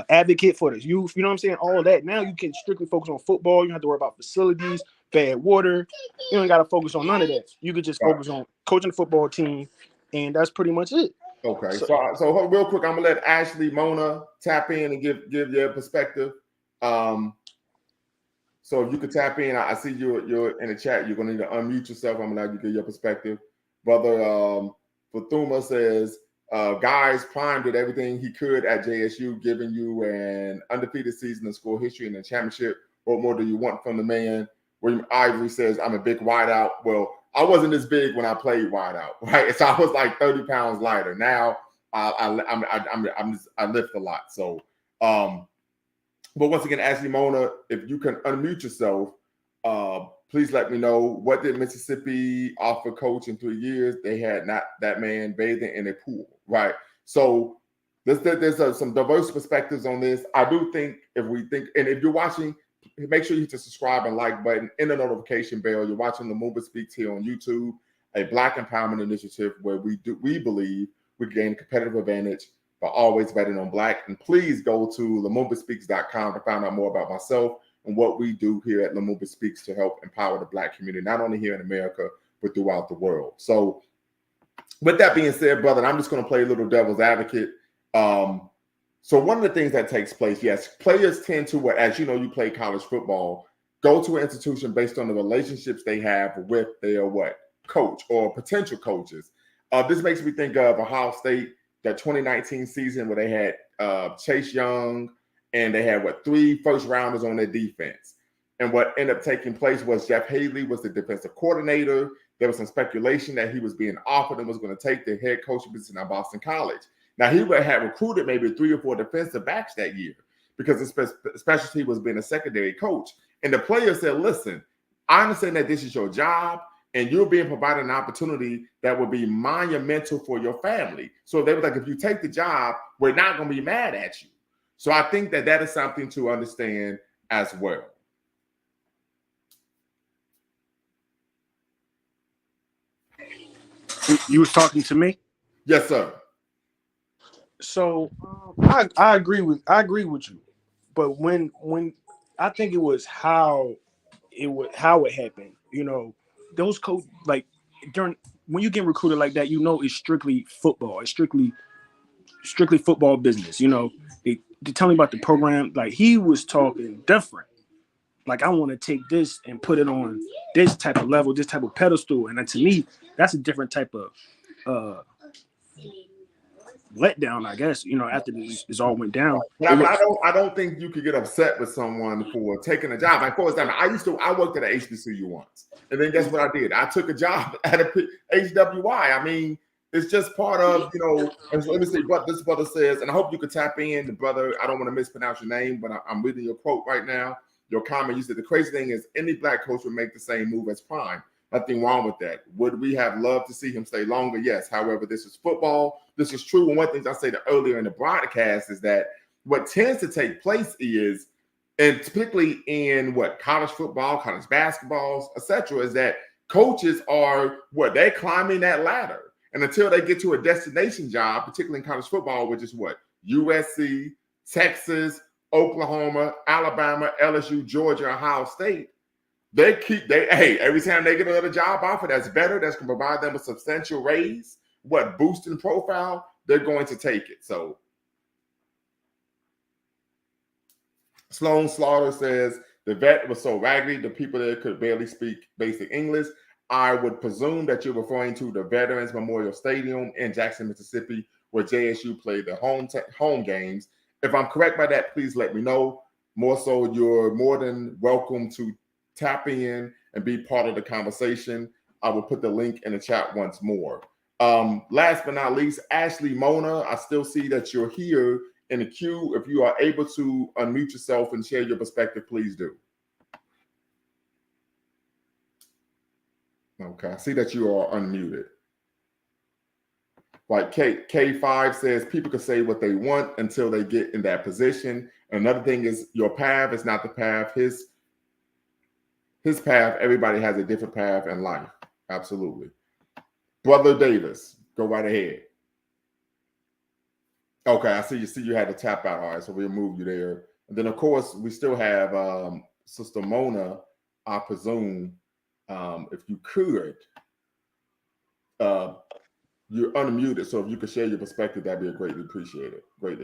advocate for the youth. You know what I'm saying? All that. Now you can strictly focus on football. You don't have to worry about facilities, bad water. You don't got to focus on none of that. You could just focus on coaching the football team, and that's pretty much it. Okay. So real quick, I'm gonna let Ashley Mona tap in and give your perspective. So if you could tap in, I see you're in the chat. You're gonna need to unmute yourself. I'm gonna let you give your perspective. Brother Fathuma says, guys Prime did everything he could at JSU, giving you an undefeated season in school history and a championship. What more do you want from the man? William Ivory says, I'm a big wideout. Well, I wasn't this big when I played wideout, right? So I was like 30 pounds lighter. Now I lift a lot. So, but once again, Ashley Mona, if you can unmute yourself, please let me know, what did Mississippi offer coach in 3 years? They had not that man bathing in a pool, right? So there's some diverse perspectives on this. I do think if you're watching, make sure you hit the subscribe and like button and the notification bell. You're watching Lumumba Speaks here on YouTube, a Black empowerment initiative where we believe we gain a competitive advantage by always betting on Black. And please go to LumumbaSpeaks.com to find out more about myself and what we do here at Lumumba Speaks to help empower the Black community, not only here in America, but throughout the world. So with that being said, brother, I'm just going to play a little devil's advocate. So one of the things that takes place, yes, players tend to, as you know, you play college football, go to an institution based on the relationships they have with their coach or potential coaches. This makes me think of Ohio State, that 2019 season where they had Chase Young and they had 3 first rounders on their defense. And what ended up taking place was Jeff Haley was the defensive coordinator. There was some speculation that he was being offered and was going to take the head coaching position at Boston College. Now, he would have recruited maybe 3 or 4 defensive backs that year because his specialty was being a secondary coach. And the player said, listen, I understand that this is your job and you're being provided an opportunity that would be monumental for your family. So they were like, if you take the job, we're not going to be mad at you. So I think that that is something to understand as well. You was talking to me? Yes, sir. So I agree with you, but when I think it was how it happened. You know, those like during when you get recruited like that, you know, it's strictly football. It's strictly football business. You know, they tell me about the program. Like he was talking different. Like I want to take this and put it on this type of level, this type of pedestal, and to me, that's a different type of letdown, I guess. You know, after this all went down. I don't think you could get upset with someone for taking a job. Like for example, I worked at an HBCU once, and then guess what I did? I took a job at a HWY. I mean, it's just part of, you know. And so let me see what this brother says, and I hope you could tap in. The brother, I don't want to mispronounce your name, but I'm reading your quote right now. Your comment, you said the crazy thing is any black coach would make the same move as Prime. Nothing wrong with that. Would we have loved to see him stay longer? Yes. However, this is football. This is true. And one thing I said earlier in the broadcast is that what tends to take place is, and particularly in college football, college basketballs, etc., is that coaches are they're climbing that ladder. And until they get to a destination job, particularly in college football, which is USC, Texas, Oklahoma, Alabama, LSU, Georgia, Ohio State, every time they get another job offer that's better, that's going to provide them a substantial raise, boosting profile, they're going to take it. So Sloan Slaughter says the vet was so raggedy, the people there could barely speak basic English. I would presume that you're referring to the Veterans Memorial Stadium in Jackson, Mississippi, where JSU played their home games. If I'm correct by that, please let me know. More so, you're more than welcome to tap in and be part of the conversation. I will put the link in the chat once more. Last but not least, Ashley Mona, I still see that you're here in the queue. If you are able to unmute yourself and share your perspective, please do. Okay, I see that you are unmuted. Like K5 says, people can say what they want until they get in that position. Another thing is your path is not the path. His path, everybody has a different path in life. Absolutely. Brother Davis, go right ahead. Okay, I see you had to tap out. All right, so we'll move you there. And then, of course, we still have Sister Mona, I presume, if you could, you're unmuted, so if you could share your perspective, that'd be greatly appreciated.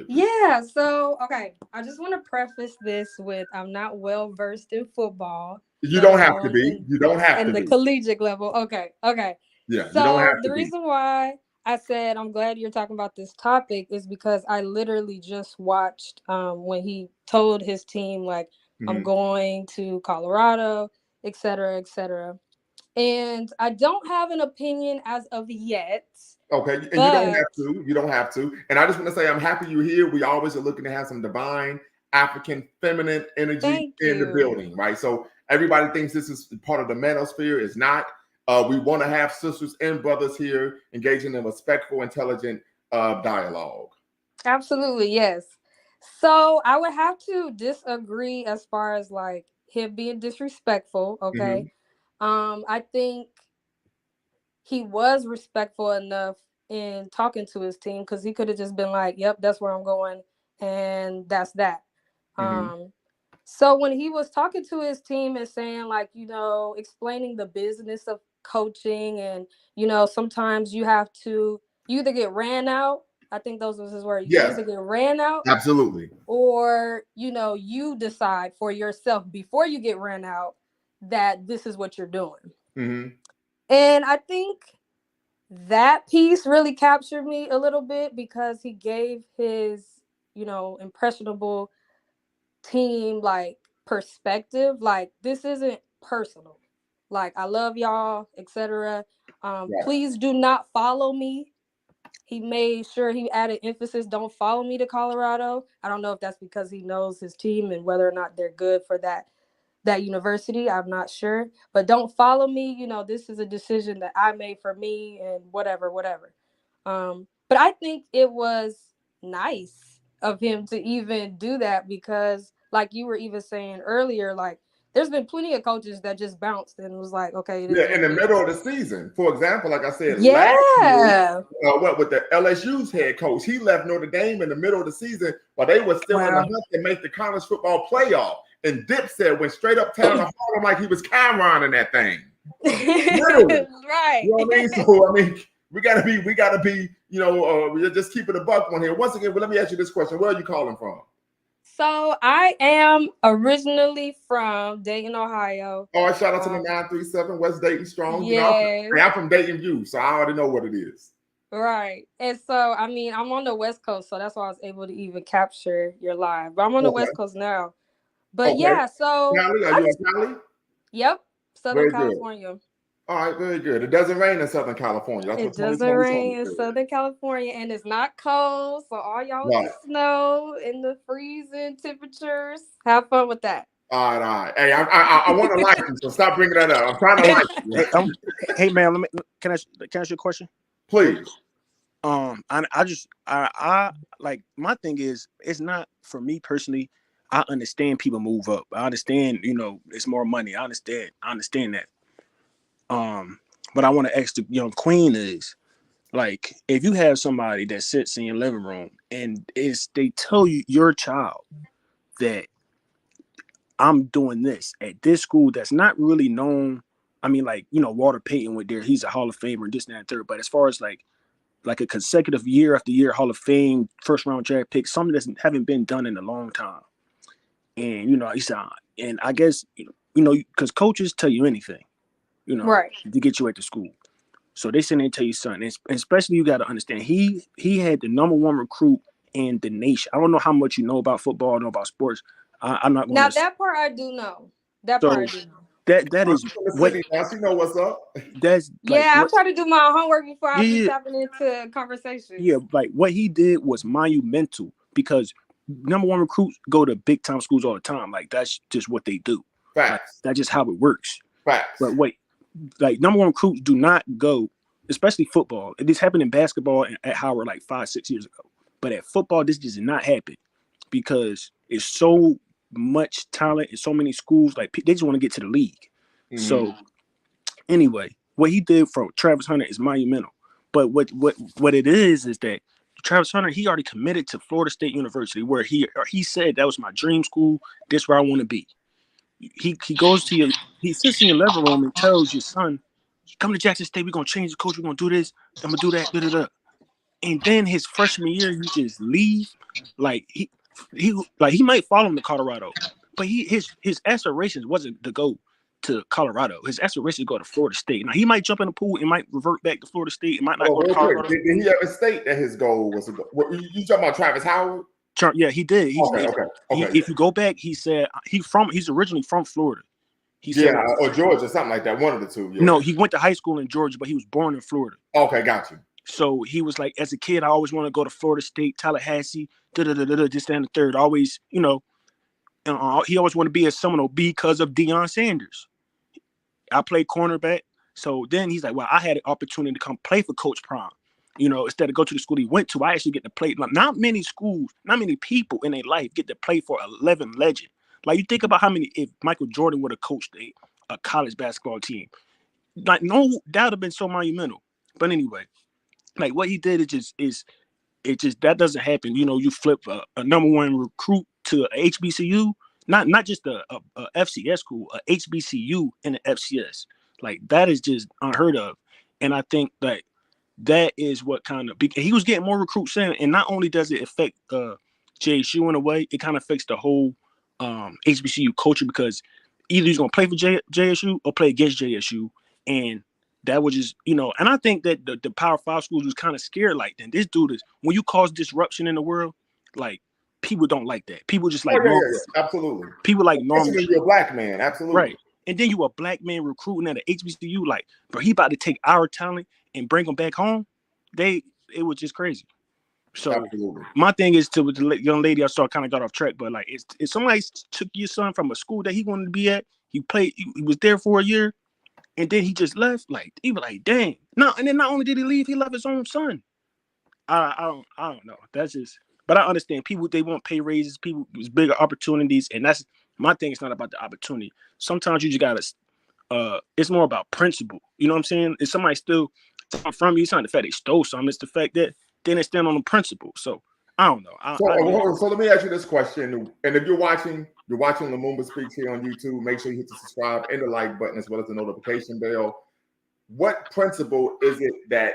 Yeah, so, okay, I just want to preface this with I'm not well versed in football. You don't have to be. You don't have to be. And the collegiate level. Okay. Yeah, so you don't have to the reason why I said I'm glad you're talking about this topic is because I literally just watched when he told his team, like, I'm going to Colorado, et cetera, et cetera. And I don't have an opinion as of yet. Okay, and you don't have to. You don't have to. And I just want to say I'm happy you're here. We always are looking to have some divine African feminine energy in the building, right? So everybody thinks this is part of the manosphere. It's not. We want to have sisters and brothers here engaging in respectful, intelligent dialogue. Absolutely, yes. So I would have to disagree as far as like him being disrespectful. Okay. I think he was respectful enough in talking to his team because he could have just been like, yep, that's where I'm going. And that's that. So when he was talking to his team and saying, like, you know, explaining the business of coaching, and sometimes you either get ran out. I think those was his words. You Yes, either get ran out, absolutely. or you decide for yourself before you get ran out that this is what you're doing. Mm-hmm. And I think that piece really captured me a little bit, because he gave his impressionable team like perspective, like this isn't personal, like I love y'all, etc. Right. Please do not follow me. He made sure he added emphasis, don't follow me to Colorado. I don't know if that's because he knows his team and whether or not they're good for that university. I'm not sure, but don't follow me. This is a decision that I made for me, and whatever. But I think it was nice of him to even do that, because like you were even saying earlier, like there's been plenty of coaches that just bounced and was like, okay, Yeah, in the middle of the season. For example, like I said, yeah, last year, what with the LSU's head coach, he left Notre Dame in the middle of the season while they were still in the hunt to make the college football playoff. And Dipset went straight uptown to Harlem like he was Cameron in that thing. Right. You know what I mean? So I mean, we gotta be, we're just keeping a buck on here. Once again, let me ask you this question: where are you calling from? So I am originally from Dayton, Ohio. Oh, shout out to the 937 West Dayton Strong. Yes. I'm from Dayton View, so I already know what it is. Right. And so, I mean, I'm on the West Coast, so that's why I was able to even capture your live. But I'm on the West Coast now. But yeah, so Cali, are you in Cali? Yep, Southern California. Good. All right, very good. It doesn't rain in Southern California. That's it doesn't rain in Southern California, and it's not cold. So all y'all with the snow and the freezing temperatures, have fun with that. All right. Hey, I want to like you, so stop bringing that up. I'm trying to like you. Hey man, can I ask you a question? Please. I like, my thing is, it's not for me personally. I understand people move up. I understand, it's more money. I understand that. But I want to ask the young queen is, like, if you have somebody that sits in your living room and they tell you, your child, that I'm doing this at this school that's not really known. I mean, like, Walter Payton went there. He's a Hall of Famer and this and that and third. But as far as like a consecutive year after year Hall of Fame, first round draft pick, something that haven't been done in a long time. And, he said, and I guess, because coaches tell you anything, right, to get you at the school. So they send and tell you something. And especially, you got to understand, he had the #1 recruit in the nation. I don't know how much you know about football, know about sports. I'm not going now that part I do know. That part I do know. That is what you know what's up. That's I'm trying to do my homework before I be tapping into conversations. Yeah, like what he did was monumental, because #1 recruits go to big time schools all the time. Like, that's just what they do. Facts. Like, that's just how it works. Facts. But wait, like #1 recruits do not go, especially football. This happened in basketball at Howard like 5-6 years ago. But at football, this just did not happen, because it's so much talent in so many schools. Like, they just want to get to the league. Mm-hmm. So anyway, what he did for Travis Hunter is monumental. But what it is that Travis Hunter, he already committed to Florida State University, where he said that was my dream school. This where I want to be. He goes to he sits in your living room and tells your son, come to Jackson State, we're gonna change the coach, we're gonna do this, I'm gonna do that, da-da-da. And then his freshman year, you just leave. Like, he might follow him to Colorado, but his aspirations wasn't to go to Colorado. His aspirations go to Florida State. Now, he might jump in the pool and might revert back to Florida State. It might not go to Colorado. Did he ever state that his goal was to go? You talking about Travis Howard? Yeah, he did. Okay. If you go back, he said he's originally from Florida. He said, or Georgia, something like that. One of the two. Yeah. No, he went to high school in Georgia, but he was born in Florida. Okay, got you. So he was like, as a kid, I always want to go to Florida State, Tallahassee, this and the third. Always, he always wanted to be a Seminole because of Deion Sanders. I played cornerback. So then he's like, well, I had an opportunity to come play for Coach Prime. Instead of go to the school he went to, I actually get to play. Like, not many schools, not many people in their life get to play for a 11 legend. Like, you think about if Michael Jordan would have coached a college basketball team, like, no, that would have been so monumental. But anyway, like, what he did is that doesn't happen. You flip a #1 recruit to a HBCU, not just a FCS school, a HBCU in the FCS. Like that is just unheard of. And I think that is what kind of he was getting more recruits in, and not only does it affect JSU in a way, it kind of affects the whole HBCU culture because either he's gonna play for JSU or play against JSU, and that was just and I think that the Power 5 schools was kind of scared like then this dude is when you cause disruption in the world, like people don't like that. People just like absolutely. People like normal. Especially when you're a black man, absolutely. Right. And then you a black man recruiting at an HBCU, like, bro, he about to take our talent and bring them back home. It was just crazy. So absolutely. My thing is to with the young lady I saw kind of got off track, but like if somebody took your son from a school that he wanted to be at, he was there for a year, and then he just left, like he was like, dang. No, and then not only did he leave, he left his own son. I don't know. That's just but I understand people they want pay raises, people there's bigger opportunities, and that's my thing. It's not about the opportunity. Sometimes you just gotta it's more about principle. You know what I'm saying? If somebody still from you, it's not the fact they stole something, it's the fact that they didn't stand on the principle. So I don't know. So let me ask you this question. And if you're watching Lumumba Speaks here on YouTube, make sure you hit the subscribe and the like button as well as the notification bell. What principle is it that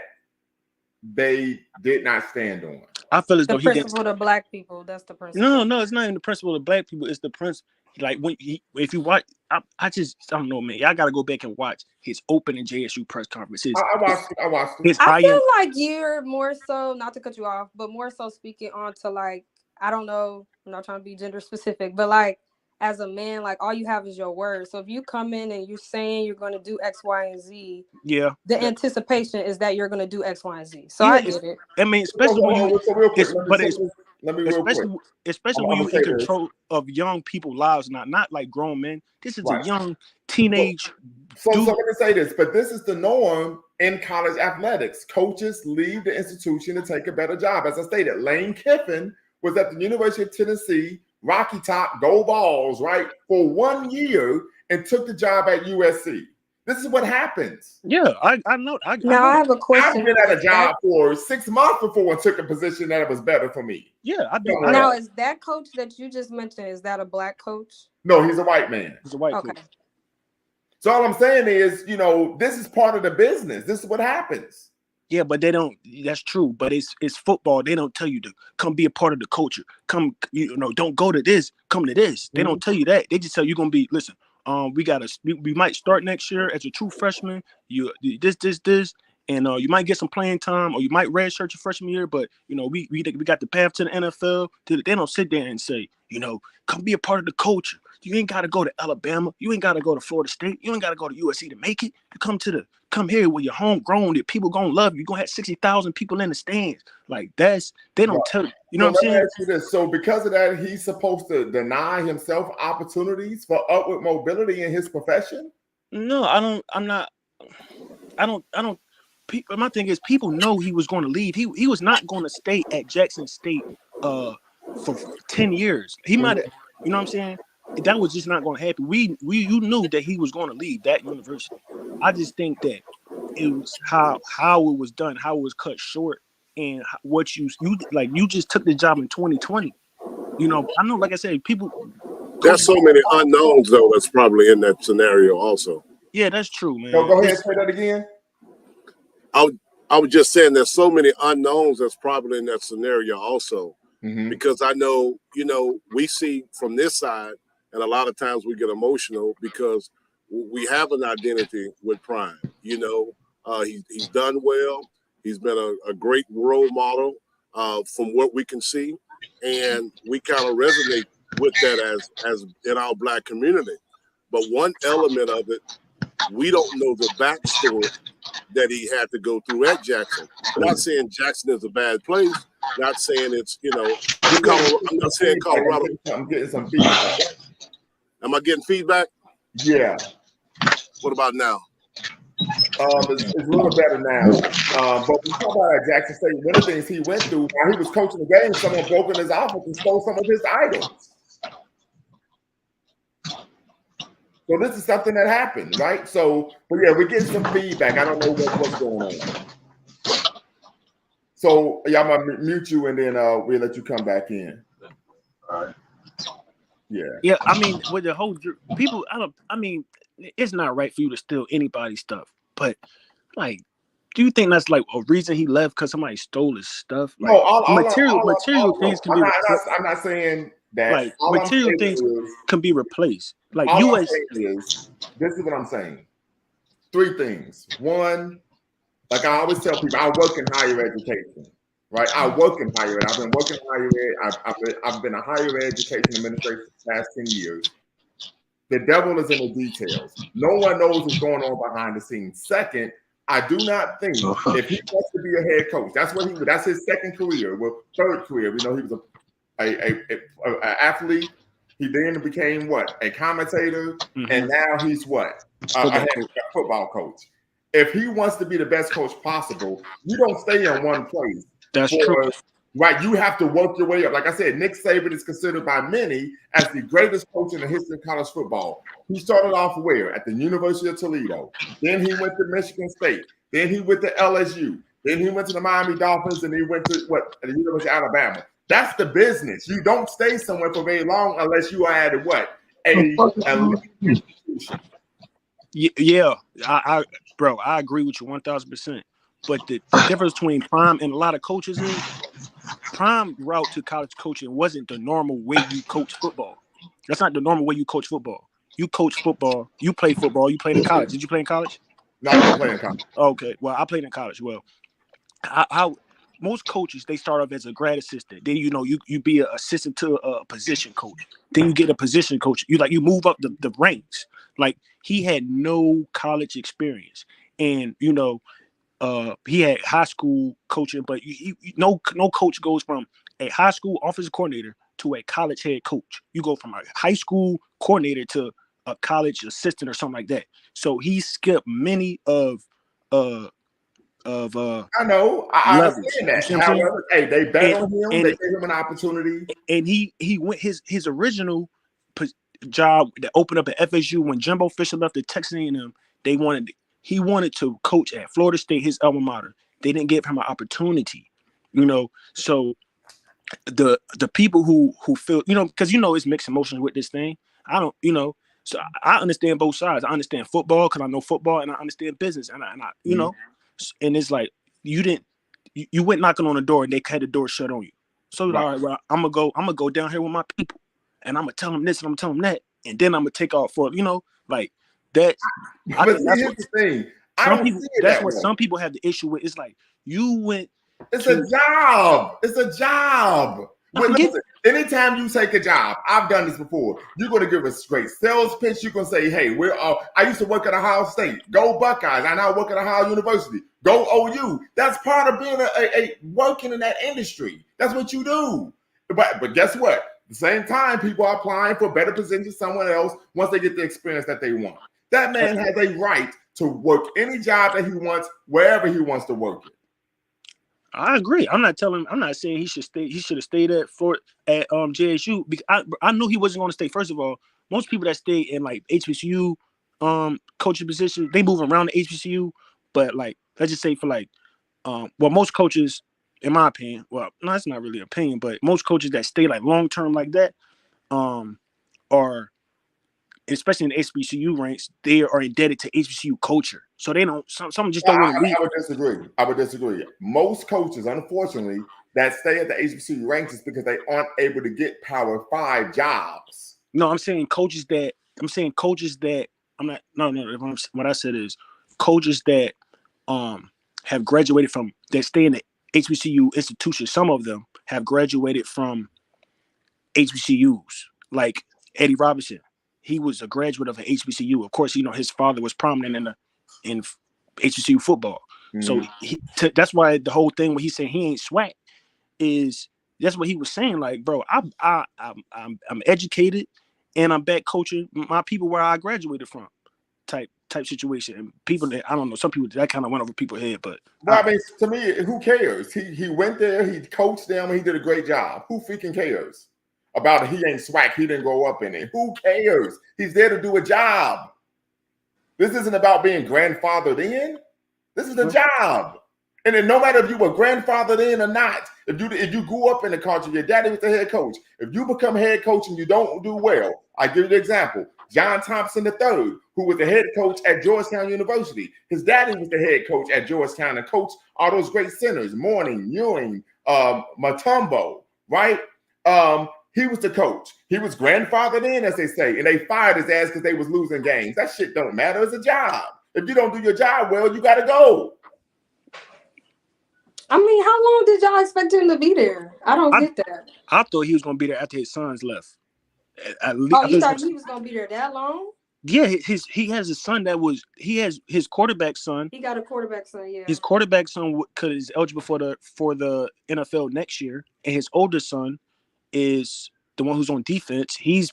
they did not stand on? I feel as the though principle of black people. That's the principle. No, it's not even the principle of black people. It's the principle. Like if you watch, I don't know, man. Y'all gotta go back and watch his opening JSU press conferences. I watched it. I feel like you're more so, not to cut you off, but more so speaking on to like, I don't know, I'm not trying to be gender specific, but like as a man, like all you have is your word. So if you come in and you're saying you're going to do X, Y, and Z, the anticipation is that you're going to do X, Y, and Z. So I get it. I mean, especially when you in control of young people's lives, not like grown men. This is a young teenage. So let me say this, but this is the norm in college athletics. Coaches leave the institution to take a better job. As I stated, Lane Kiffin was at the University of Tennessee, Rocky Top, Go Balls, right, for 1 year and took the job at USC. This is what happens. Yeah, I know. I have a question. I've been at a job for 6 months before I took a position that was better for me. Yeah, I do. Now, is that coach that you just mentioned, is that a black coach? No, he's a white man. He's a white coach. So all I'm saying is, this is part of the business. This is what happens. Yeah, but they don't. That's true. But it's football. They don't tell you to come be a part of the culture. Come, don't go to this. Come to this. They don't tell you that. They just tell you gonna be. Listen, we might start next year as a true freshman. You this, and you might get some playing time, or you might redshirt your freshman year. But we got the path to the NFL. They don't sit there and say, come be a part of the culture. You ain't got to go to Alabama. You ain't got to go to Florida State. You ain't got to go to USC to make it. You come here where you're homegrown. That people gonna love you. You're gonna have 60,000 people in the stands. Like they don't tell you. You know what I'm saying? Ask you this. So because of that, he's supposed to deny himself opportunities for upward mobility in his profession? No, I don't. I'm not. I don't. My thing is, people know he was going to leave. He was not going to stay at Jackson State for 10 years. He might have. You know what I'm saying? That was just not going to happen. You knew that he was going to leave that university. I just think that it was how it was done, how it was cut short, and what you just took the job in 2020. I know, like I said, people. There's so many unknowns though. That's probably in that scenario also. Yeah, that's true, man. Go ahead and say that again. I was just saying there's so many unknowns that's probably in that scenario also. Because I know, we see from this side, and a lot of times we get emotional because we have an identity with Prime. He's done well. He's been a great role model from what we can see, and we kind of resonate with that as in our Black community. But one element of it, we don't know the backstory that he had to go through at Jackson. I'm not saying Jackson is a bad place. Not saying it's, I'm not saying Colorado. I'm getting some feedback. Am I getting feedback? Yeah. What about now? It's a little better now. But we talk about Jackson State. One of the things he went through while he was coaching the game, someone broke in his office and stole some of his items. So this is something that happened, right? So, but yeah, we're getting some feedback. I don't know what's going on. So yeah, I'm gonna mute you and then we'll let you come back in. All right. Yeah. Yeah, I mean, with the whole people, it's not right for you to steal anybody's stuff. But like, do you think that's like a reason he left because somebody stole his stuff? Like, No, material things can be I'm not saying that. like material things can be replaced. Like all US this is what I'm saying. 3 things. One, like I always tell people, I work in higher education, right? I work in higher ed. I've been working in higher ed. I've been a higher education administrator for the past 10 years. The devil is in the details. No one knows what's going on behind the scenes. Second, I do not think if he wants to be a head coach, that's his second career. Well, third career. We know he was a athlete. He then became what? A commentator, and now he's what? A football coach. If he wants to be the best coach possible, you don't stay in one place. That's true. Right, you have to work your way up. Like I said, Nick Saban is considered by many as the greatest coach in the history of college football. He started off where? At the University of Toledo. Then he went to Michigan State. Then he went to LSU. Then he went to the Miami Dolphins, and he went to the University of Alabama. That's the business. You don't stay somewhere for very long unless you are at what? A institution. Yeah, bro, I agree with you 1,000%. But the difference between Prime and a lot of coaches is Prime route to college coaching wasn't the normal way you coach football. That's not the normal way you coach football. You coach football. You play football. You played in college. Did you play in college? No, I didn't play in college. Okay. Well, I played in college. Well, how most coaches, they start off as a grad assistant. Then you be an assistant to a position coach. Then you get a position coach. You move up the ranks. Like he had no college experience, and he had high school coaching, but no coach goes from a high school offensive coordinator to a college head coach. You go from a high school coordinator to a college assistant or something like that. So he skipped many of I know. I understand that. However, hey, they bet on him. They gave him an opportunity. And he went his original job that opened up at FSU when Jimbo Fisher left the Texas A&M. He wanted to coach at Florida State, his alma mater. They didn't give him an opportunity, So the people who feel, because it's mixed emotions with this thing. I don't, so I understand both sides. I understand football because I know football, and I understand business, and I and it's like you went knocking on the door and they had the door shut on you. So all right, well, I'm gonna go down here with my people, and I'm gonna tell them this and I'm gonna tell them that, and then I'm gonna take off for like that. But here's the thing. That's what some people have the issue with. It's like you went. It's a job. It's a job. Listen, anytime you take a job, I've done this before. You're going to give a straight sales pitch. You're going to say, "Hey, I used to work at Ohio State. Go Buckeyes! I now work at Ohio University. Go OU." That's part of being a working in that industry. That's what you do. But guess what? At the same time, people are applying for better positions somewhere else once they get the experience that they want. That man has a right to work any job that he wants, wherever he wants to work it. I agree. I'm not saying he should stay. He should have stayed at JSU because I knew he wasn't going to stay. First of all, most people that stay in like HBCU coaching positions, they move around the HBCU. But like, let's just say for like, most coaches, in my opinion, well, no, that's not really an opinion, but most coaches that stay like long term like that, are, especially in the HBCU ranks, they are indebted to HBCU culture. So they don't. Some just don't want to leave. I would disagree. Most coaches, unfortunately, that stay at the HBCU ranks is because they aren't able to get Power 5 jobs. No, I'm saying coaches that. I'm not. No. What I said is coaches that have graduated from that stay in the HBCU institutions. Some of them have graduated from HBCUs, like Eddie Robinson. He was a graduate of an HBCU. Of course, his father was prominent in HBCU football. Mm-hmm. So that's why the whole thing when he said he ain't swag is that's what he was saying. Like, bro, I'm educated and I'm back coaching my people where I graduated from, type situation. And people that I don't know, some people that kind of went over people's head, but I mean, to me, who cares? He went there, he coached them, and he did a great job. Who freaking cares about it? He ain't swag. He didn't grow up in it. Who cares? He's there to do a job. This isn't about being grandfathered in. This is a job. And then no matter if you were grandfathered in or not, if you grew up in the culture, your daddy was the head coach. If you become head coach and you don't do well, I give you the example. John Thompson III, who was the head coach at Georgetown University. His daddy was the head coach at Georgetown and coached all those great centers, Mourning, Ewing, Mutombo, right? He was the coach. He was grandfathered in, as they say, and they fired his ass because they was losing games. That shit don't matter. It's a job. If you don't do your job well, you got to go. I mean, how long did y'all expect him to be there? I don't get that. I thought he was going to be there after his sons left. Oh, you thought he was going to be there that long? Yeah, he has a son he has his quarterback son. He got a quarterback son, yeah. His quarterback son is eligible for the NFL next year, and his older son is the one who's on defense. I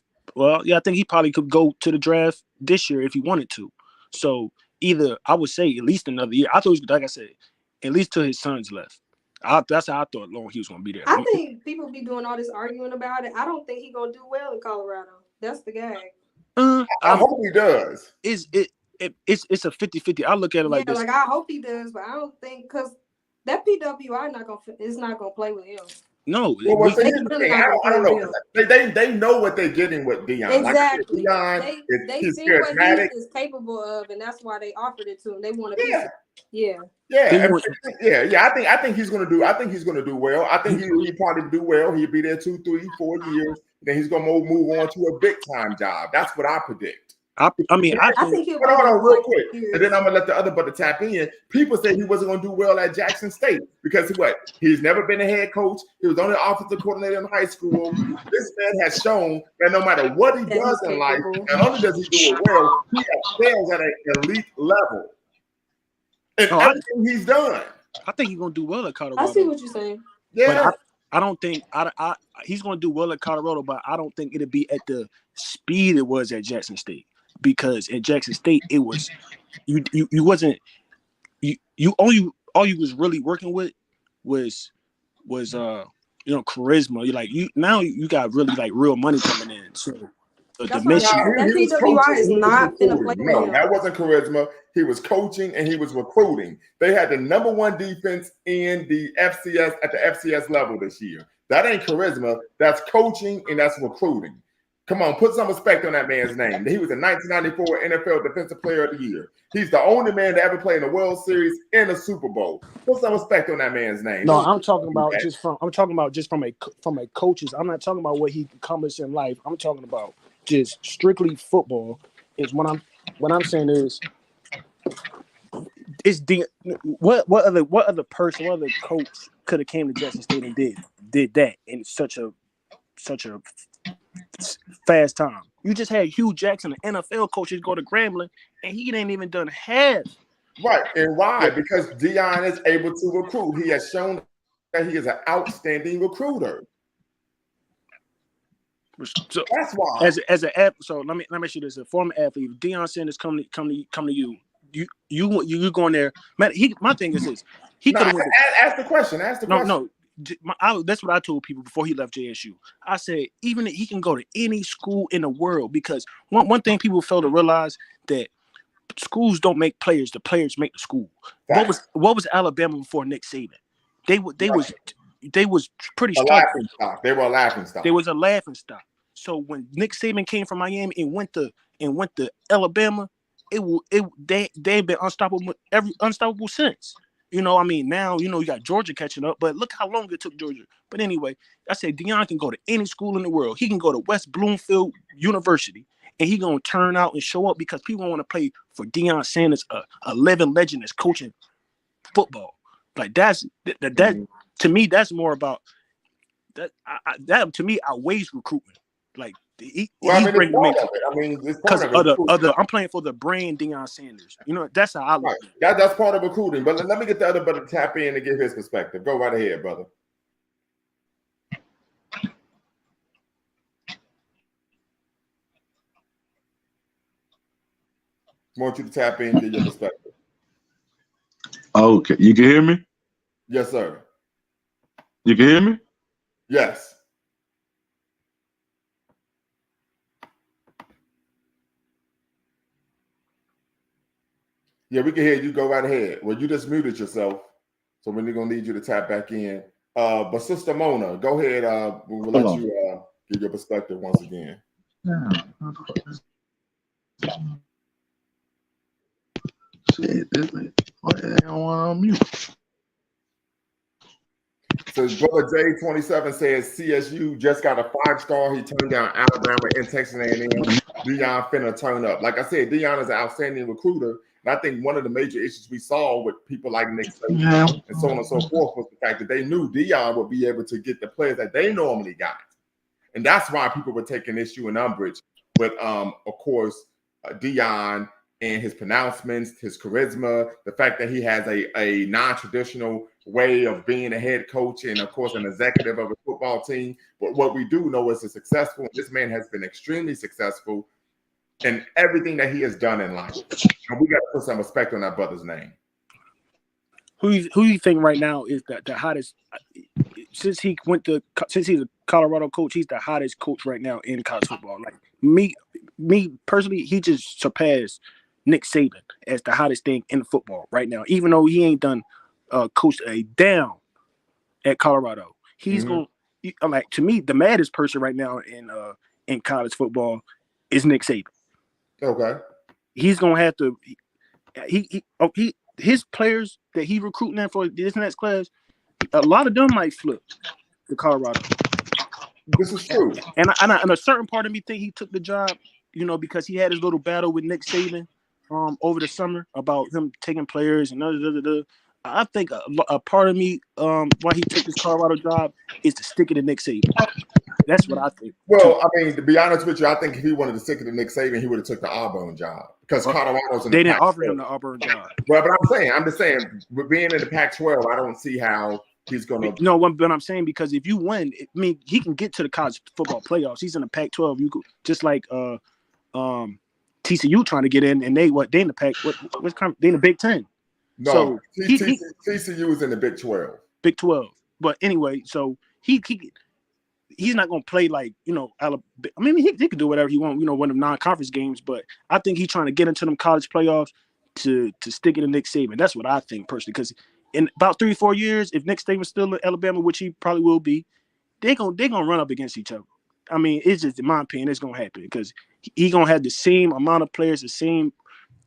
think he probably could go to the draft this year if he wanted to. So either I would say at least another year. I thought, like I said, at least till his sons left. That's how I thought long he was going to be there. I think people be doing all this arguing about it. I don't think he's going to do well in Colorado. That's the gag. I hope he does. It's a 50-50. I look at it like this. Like I hope he does, but I don't think because that PWI is not gonna play with him. No, well, I don't know. They know what they're getting with Deion. Exactly. Like, Deion, they see what he is capable of, and that's why they offered it to him. They want a piece of it. Yeah. I think he's gonna do. I think he's gonna do well. I think he probably do well. He'll be there 2, 3, 4 years. Then he's gonna move on to a big time job. That's what I predict. I think he'll hold on real quick, and then I'm gonna let the other brother tap in. People say he wasn't gonna do well at Jackson State because he's never been a head coach. He was only an offensive coordinator in high school. This man has shown that no matter what he does in life, not only does he do it well, he excels at an elite level. And everything he's done. I think he's gonna do well at Colorado. I see what you're saying. Yeah. But I don't think he's gonna do well at Colorado, but I don't think it'll be at the speed it was at Jackson State. Because at Jackson State, it was you wasn't all you was really working with was charisma. You got really like real money coming in. So the mission. That PWI is not gonna play. No, that wasn't charisma. He was coaching and he was recruiting. They had the number 1 defense in the FCS at the FCS level this year. That ain't charisma. That's coaching and that's recruiting. Come on, put some respect on that man's name. He was a 1994 NFL Defensive Player of the Year. He's the only man to ever play in the World Series and a Super Bowl. Put some respect on that man's name. No, I'm talking about just from a coach's. I'm not talking about what he accomplished in life. I'm talking about just strictly football. Is what I'm saying is what other coach could have came to Jackson State and did that in such a fast time. You just had Hugh Jackson, an NFL coaches, go to Grambling, and he ain't even done half. Right, and why? Because Deion is able to recruit. He has shown that he is an outstanding recruiter. So that's why. So let me ask you this: a former athlete, if Deion Sanders come to you, you going there? Man, my thing is this: he could have ask the question. No. That's what I told people before he left JSU. I said, even if he can go to any school in the world, because one thing people fail to realize that schools don't make players; the players make the school. What was Alabama before Nick Saban? They was pretty struggling. They were a laughing stock. They was a laughing stock. So when Nick Saban came from Miami and went to Alabama, they've been unstoppable since. Now, you got Georgia catching up, but look how long it took Georgia. But anyway, I said Deion can go to any school in the world. He can go to West Bloomfield University, and he going to turn out and show up because people want to play for Deion Sanders, a living legend that's coaching football. Like that to me, that's more about that. That to me outweighs recruitment. Like I'm playing for the brand Deion Sanders. That's how I look. Right. That's part of recruiting. But let me get the other brother to tap in and give his perspective. Go right ahead, brother. I want you to tap in and give your perspective. Okay, you can hear me? Yes, sir. You can hear me? Yes. Yeah, we can hear you. Go right ahead. Well, you just muted yourself, so we're gonna need you to tap back in. But Sister Mona, go ahead. We'll let you give your perspective once again. Yeah. Shit, this man, what the hell on mute? So brother J27 says CSU just got a 5-star. He turned down Alabama and Texas A&M. Deion finna turn up. Like I said, Deion is an outstanding recruiter. And I think one of the major issues we saw with people like Nick Saban and so on and so forth was the fact that they knew Deion would be able to get the players that they normally got. And that's why people were taking issue and umbrage with, of course, Deion and his pronouncements, his charisma, the fact that he has a non-traditional way of being a head coach and, of course, an executive of a football team. But what we do know is this man has been extremely successful in everything that he has done in life. And we got to put some respect on that brother's name. Who you think right now is the hottest? Since he's a Colorado coach, he's the hottest coach right now in college football. Like me personally, he just surpassed Nick Saban as the hottest thing in football right now. Even though he ain't done coached a down at Colorado, he's going. Like, to me, the maddest person right now in college football is Nick Saban. Okay, he's gonna have to. His players that he recruiting in for this next class, a lot of them might flip to Colorado. This is true. And a certain part of me think he took the job, because he had his little battle with Nick Saban over the summer about him taking players and I think a part of me why he took this Colorado job is to stick it to Nick Saban. That's what I think. Well, I mean, to be honest with you, I think if he wanted to stick it to Nick Saban, he would have took the Auburn job because Colorado's in they the didn't offer Pac-12. him the Auburn job. Well, but I'm just saying, with being in the Pac-12, I don't see how he's going to. No, but I'm saying because if you win, I mean, he can get to the college football playoffs. He's in the Pac-12. You could just like TCU trying to get in, and they in the Pac. They in the Big Ten. No, so TCU is in the Big 12. Big 12. But anyway, so he's not going to play like, Alabama. I mean, he could do whatever he wants, win them non-conference games. But I think he's trying to get into them college playoffs to stick it to Nick Saban. That's what I think personally. Because in about 3-4 years, if Nick Saban's still in Alabama, which he probably will be, they're gonna run up against each other. I mean, it's just, in my opinion, it's going to happen because he's going to have the same amount of players, the same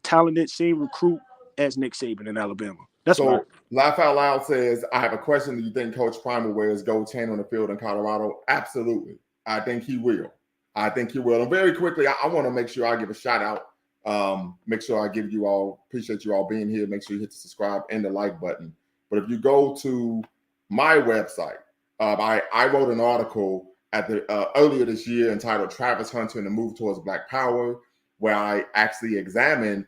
talented, same recruit as Nick Saban in Alabama. That's so. Laugh Out Loud says, I have a question. Do you think Coach Prime will wear his gold chain on the field in Colorado? Absolutely. I think he will. And very quickly, I want to make sure I give a shout out. Make sure I give you all, appreciate you all being here. Make sure you hit the subscribe and the like button. But if you go to my website, I wrote an article earlier this year entitled Travis Hunter and the Move Towards Black Power, where I actually examined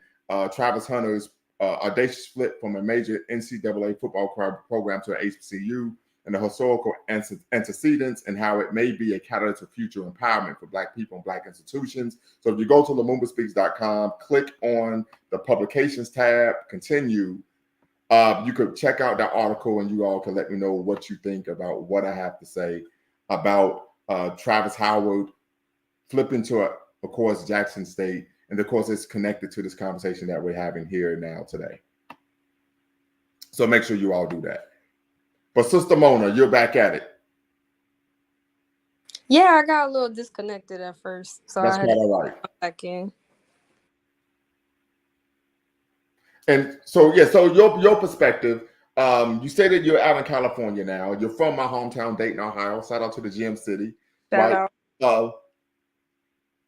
Travis Hunter's audacious flip from a major NCAA football program to an HBCU and the historical antecedents and how it may be a catalyst for future empowerment for Black people and Black institutions. So if you go to LumumbaSpeaks.com, click on the publications tab, continue, you could check out that article and you all can let me know what you think about what I have to say about Travis Howard flipping to, of course, Jackson State. And of course, it's connected to this conversation that we're having here now today. So make sure you all do that. But Sister Mona, you're back at it. Yeah, I got a little disconnected at first. So that's I had quite to all right. come back in. And so, so your perspective, you say that you're out in California now. You're from my hometown, Dayton, Ohio. Shout out to the Gem City. Shout out.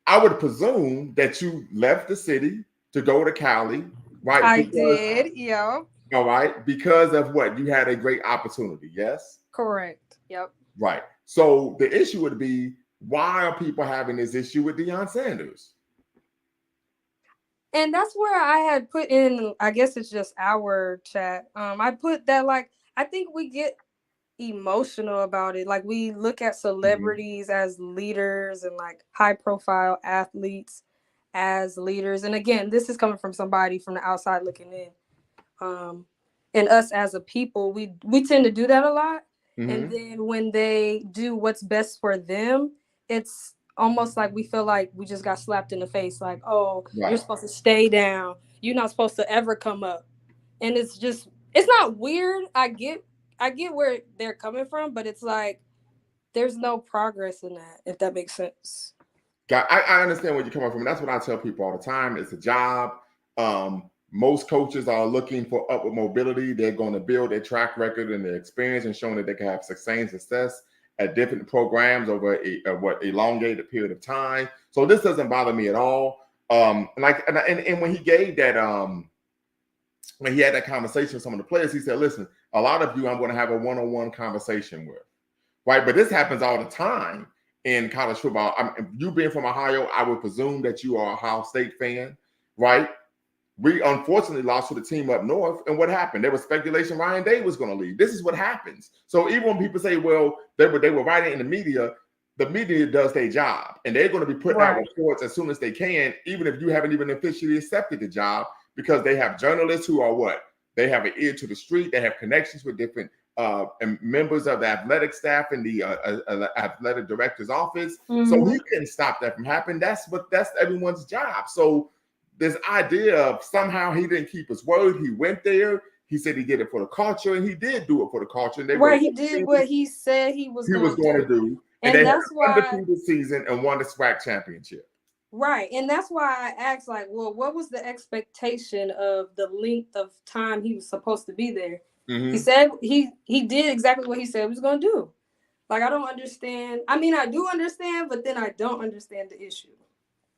I would presume that you left the city to go to Cali, right? I did, yeah. All right, because of what? You had a great opportunity, yes? Correct, yep. Right. So the issue would be, why are people having this issue with Deion Sanders? And that's where I had put in, I guess it's just our chat. I put that, like, I think we get emotional about it. Like, we look at celebrities as leaders and like high profile athletes as leaders. And again, this is coming from somebody from the outside looking in. And us as a people, we tend to do that a lot. And then when they do what's best for them, it's almost like we feel like we just got slapped in the face. Like, oh, you're supposed to stay down. You're not supposed to ever come up. And it's not weird. I get where they're coming from, but it's like there's no progress in that, if that makes sense. I understand where you're coming from. And that's what I tell people all the time. It's a job. Most coaches are looking for upward mobility. They're going to build their track record and their experience and showing that they can have sustained success at different programs over a elongated period of time. So this doesn't bother me at all. And when he gave that, when he had that conversation with some of the players, he said, listen, a lot of you I'm going to have a one-on-one conversation with, right? But this happens all the time in college football. You being from Ohio, I would presume that you are a Ohio State fan, right? We unfortunately lost to the team up north. And what happened? There was speculation Ryan Day was going to leave. This is what happens. So even when people say, well, they were writing in the media does their job. And they're going to be putting out reports as soon as they can, even if you haven't even officially accepted the job, because they have journalists who are what? They have an ear to the street. They have connections with different members of the athletic staff in the athletic director's office. Mm-hmm. So he couldn't stop that from happening. That's everyone's job. So this idea of somehow he didn't keep his word. He went there. He said he did it for the culture, and he did do it for the culture. And he did what he said he was going to do. And that's why undefeated season and won the SWAC championship. Right. And that's why I asked, like, well, what was the expectation of the length of time he was supposed to be there? Mm-hmm. He said he did exactly what he said he was going to do. Like, I don't understand. I mean, I do understand, but then I don't understand the issue.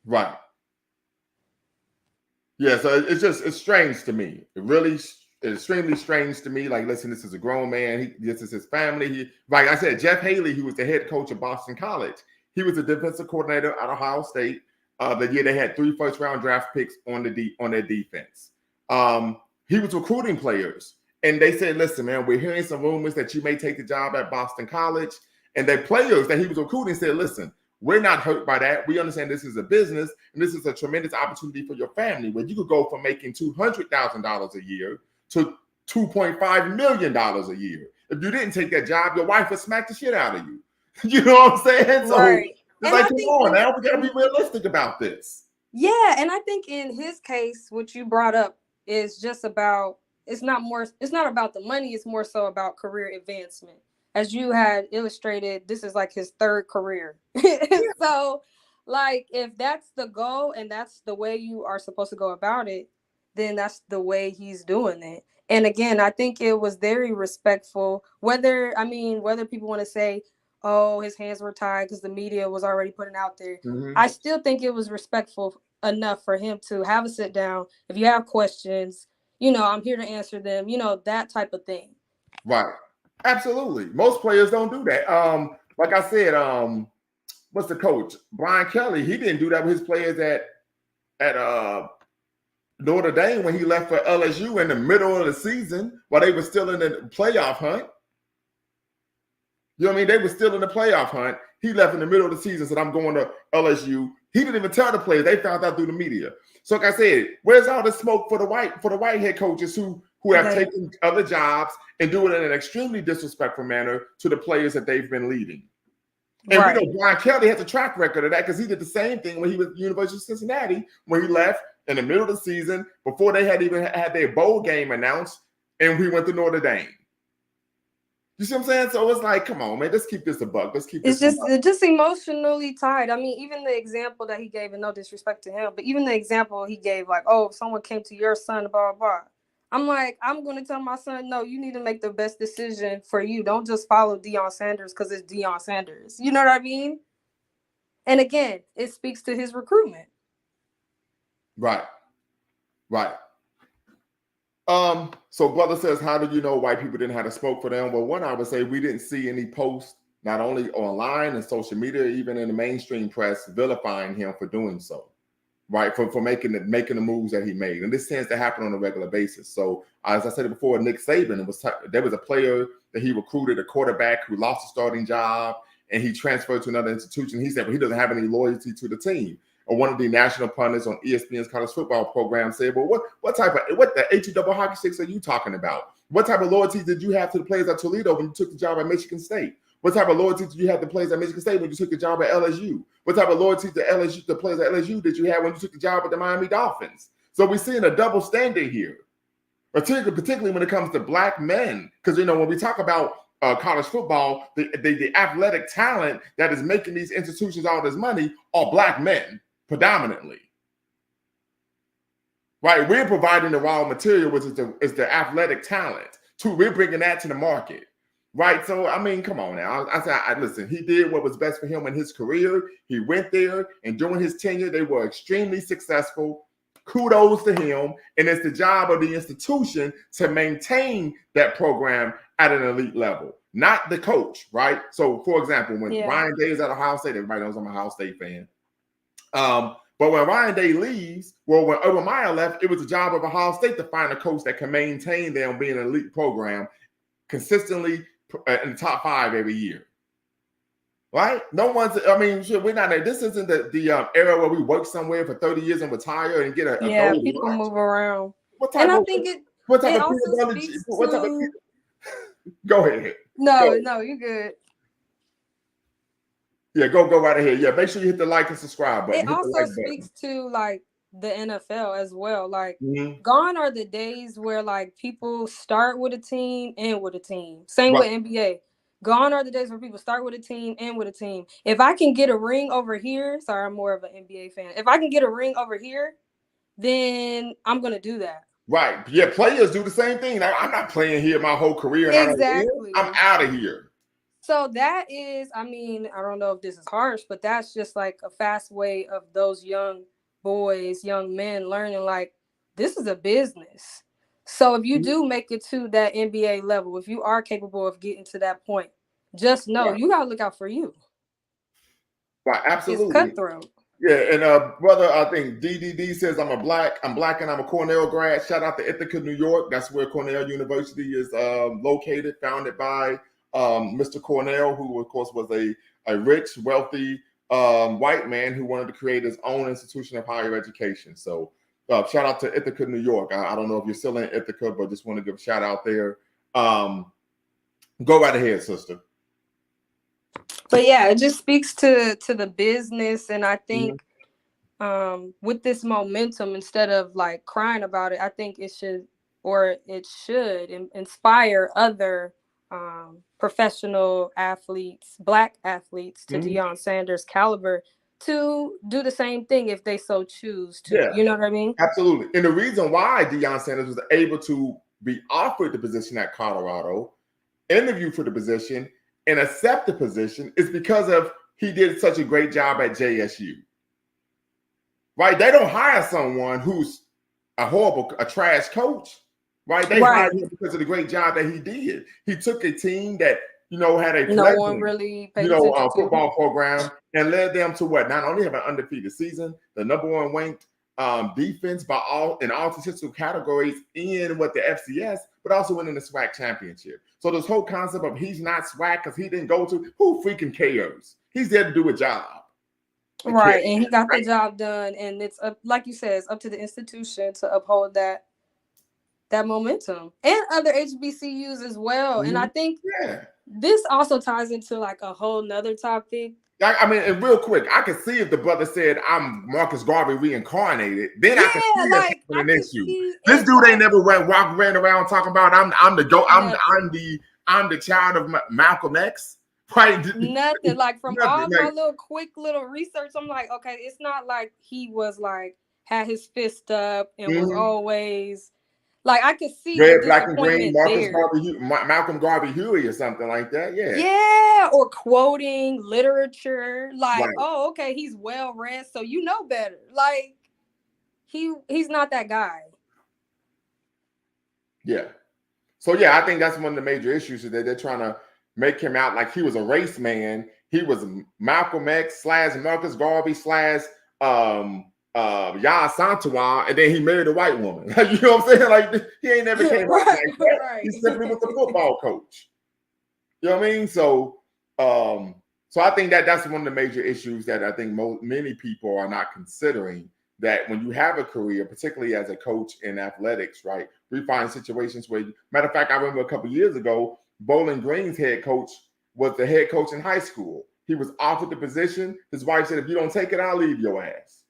Right. Yeah, so it's strange to me. It really is extremely strange to me. Like, listen, this is a grown man. This is his family. Like I said, Jeff Haley, who was the head coach of Boston College, he was the defensive coordinator at Ohio State. The year they had 3 first-round draft picks on their defense. He was recruiting players, and they said, listen, man, we're hearing some rumors that you may take the job at Boston College. And the players that he was recruiting said, listen, we're not hurt by that. We understand this is a business, and this is a tremendous opportunity for your family, where you could go from making $200,000 a year to $2.5 million a year. If you didn't take that job, your wife would smack the shit out of you. You know what I'm saying? So right. It's like, come on now, we gotta be realistic about this. Yeah, and I think in his case, what you brought up is just about, it's not about the money, it's more so about career advancement. As you had illustrated, this is like his 3rd career. So, like, if that's the goal and that's the way you are supposed to go about it, then that's the way he's doing it. And again, I think it was very respectful, whether people want to say, oh, his hands were tied because the media was already putting out there. Mm-hmm. I still think it was respectful enough for him to have a sit down. If you have questions, I'm here to answer them, that type of thing. Right. Absolutely. Most players don't do that. Like I said, what's the coach? Brian Kelly, he didn't do that with his players at Notre Dame when he left for LSU in the middle of the season while they were still in the playoff hunt. You know what I mean? They were still in the playoff hunt. He left in the middle of the season, said, I'm going to LSU. He didn't even tell the players. They found out through the media. So like I said, where's all the smoke for the white head coaches who have taken other jobs and do it in an extremely disrespectful manner to the players that they've been leading? And we know Brian Kelly has a track record of that because he did the same thing when he was at the University of Cincinnati, when he left in the middle of the season before they had even had their bowl game announced, and we went to Notre Dame. You see what I'm saying? So it's like, come on, man, let's keep this a buck. Let's keep this. It's just emotionally tied. I mean, even the example that he gave, and no disrespect to him, but even the example he gave, like, oh, if someone came to your son, blah, blah, blah. I'm like, I'm going to tell my son, no, you need to make the best decision for you. Don't just follow Deion Sanders because it's Deion Sanders. You know what I mean? And again, it speaks to his recruitment. Right. So brother says, how did you know white people didn't have to smoke for them? Well, one, I would say we didn't see any posts, not only online and social media, even in the mainstream press, vilifying him for doing so, right? For making the moves that he made. And this tends to happen on a regular basis. So as I said before, Nick Saban, there was a player that he recruited, a quarterback who lost a starting job, and he transferred to another institution. He said, well, he doesn't have any loyalty to the team. Or one of the national pundits on ESPN's college football program said, well, what the HE hockey sticks are you talking about? What type of loyalty did you have to the players at Toledo when you took the job at Michigan State? What type of loyalty did you have to players at Michigan State when you took the job at LSU? What type of loyalty to the players at LSU did you have when you took the job at the Miami Dolphins? So we're seeing a double standard here, particularly when it comes to black men. Because, when we talk about college football, the athletic talent that is making these institutions all this money are black men predominantly. Right, we're providing the raw material, which is the athletic talent. We're bringing that to the market. Right, so I mean, come on now. I said, listen, he did what was best for him in his career. He went there, and during his tenure, they were extremely successful. Kudos to him, and it's the job of the institution to maintain that program at an elite level, not the coach. Right. So, for example, when Ryan Day is at Ohio State, everybody knows I'm a Ohio State fan. But when Ryan Day leaves, well, when Urban Meyer left, it was the job of Ohio State to find a coach that can maintain them being an elite program consistently in the top 5 every year. Right? No one's, I mean, we're not there. This isn't the era where we work somewhere for 30 years and retire and get a gold people watch. Move around. What type and of, I think what type it of also people speaks what type of to... Go ahead. No, you're good. Yeah, go right ahead. Yeah, make sure you hit the like and subscribe button. It also speaks to like the NFL as well. Like, gone are the days where like people start with a team, end with a team. Same with NBA. Gone are the days where people start with a team, end with a team. If I can get a ring over here, sorry, I'm more of an NBA fan. If I can get a ring over here, then I'm gonna do that. Right. Yeah, players do the same thing. I'm not playing here my whole career. Exactly. I'm out of here. So that is, I mean, I don't know if this is harsh, but that's just like a fast way of those young boys, young men learning like this is a business. So if you do make it to that NBA level, if you are capable of getting to that point, just know you got to look out for you. Right, absolutely. It's cutthroat. Yeah, and brother, I think DDD says I'm black and I'm a Cornell grad. Shout out to Ithaca, New York. That's where Cornell University is located, founded by Mr. Cornell, who of course was a rich, wealthy white man who wanted to create his own institution of higher education. So shout out to Ithaca, New York. I don't know if you're still in Ithaca, but just want to give a shout out there. Go right ahead, sister. But yeah, it just speaks to the business. And I think with this momentum, instead of like crying about it, I think it should inspire other professional athletes, black athletes to Deion Sanders' caliber to do the same thing if they so choose to. Yeah, you know what I mean? Absolutely. And the reason why Deion Sanders was able to be offered the position at Colorado, interview for the position, and accept the position is because of he did such a great job at JSU. Right? They don't hire someone who's a trash coach. Right? They hired him because of the great job that he did. He took a team that, had a football program and led them to not only have an undefeated season, the number 1 ranked defense in all statistical categories in the FCS, but also winning the SWAC championship. So this whole concept of he's not SWAC because he didn't go to, who freaking cares? He's there to do a job. Right, and he got the job done, and it's up, like you said, it's up to the institution to uphold that momentum and other HBCUs as well. And I think this also ties into like a whole nother topic. I mean, and real quick, I could see if the brother said I'm Marcus Garvey reincarnated, then I could see like, an issue. This dude ain't never ran around talking about I'm the child of Malcolm X. Right? Nothing. Like from all my little quick little research, I'm like, okay, it's not like he was like had his fist up and was always like, I could see red, black, and green, Malcolm Garvey Huey or something like that. Yeah, or quoting literature. Like, oh, okay, he's well read, so you know better. Like, he's not that guy. Yeah. So I think that's one of the major issues is that they're trying to make him out like he was a race man. He was Malcolm X / Marcus Garvey / Yaa Asantewaa, and then he married a white woman. You know what I'm saying? Like he ain't never came out like that. Right. He simply was a football coach. You know what I mean? So I think that's one of the major issues that I think many people are not considering. That when you have a career, particularly as a coach in athletics, right? We find situations where, matter of fact, I remember a couple of years ago, Bowling Green's head coach was the head coach in high school. He was offered the position. His wife said, "If you don't take it, I'll leave your ass."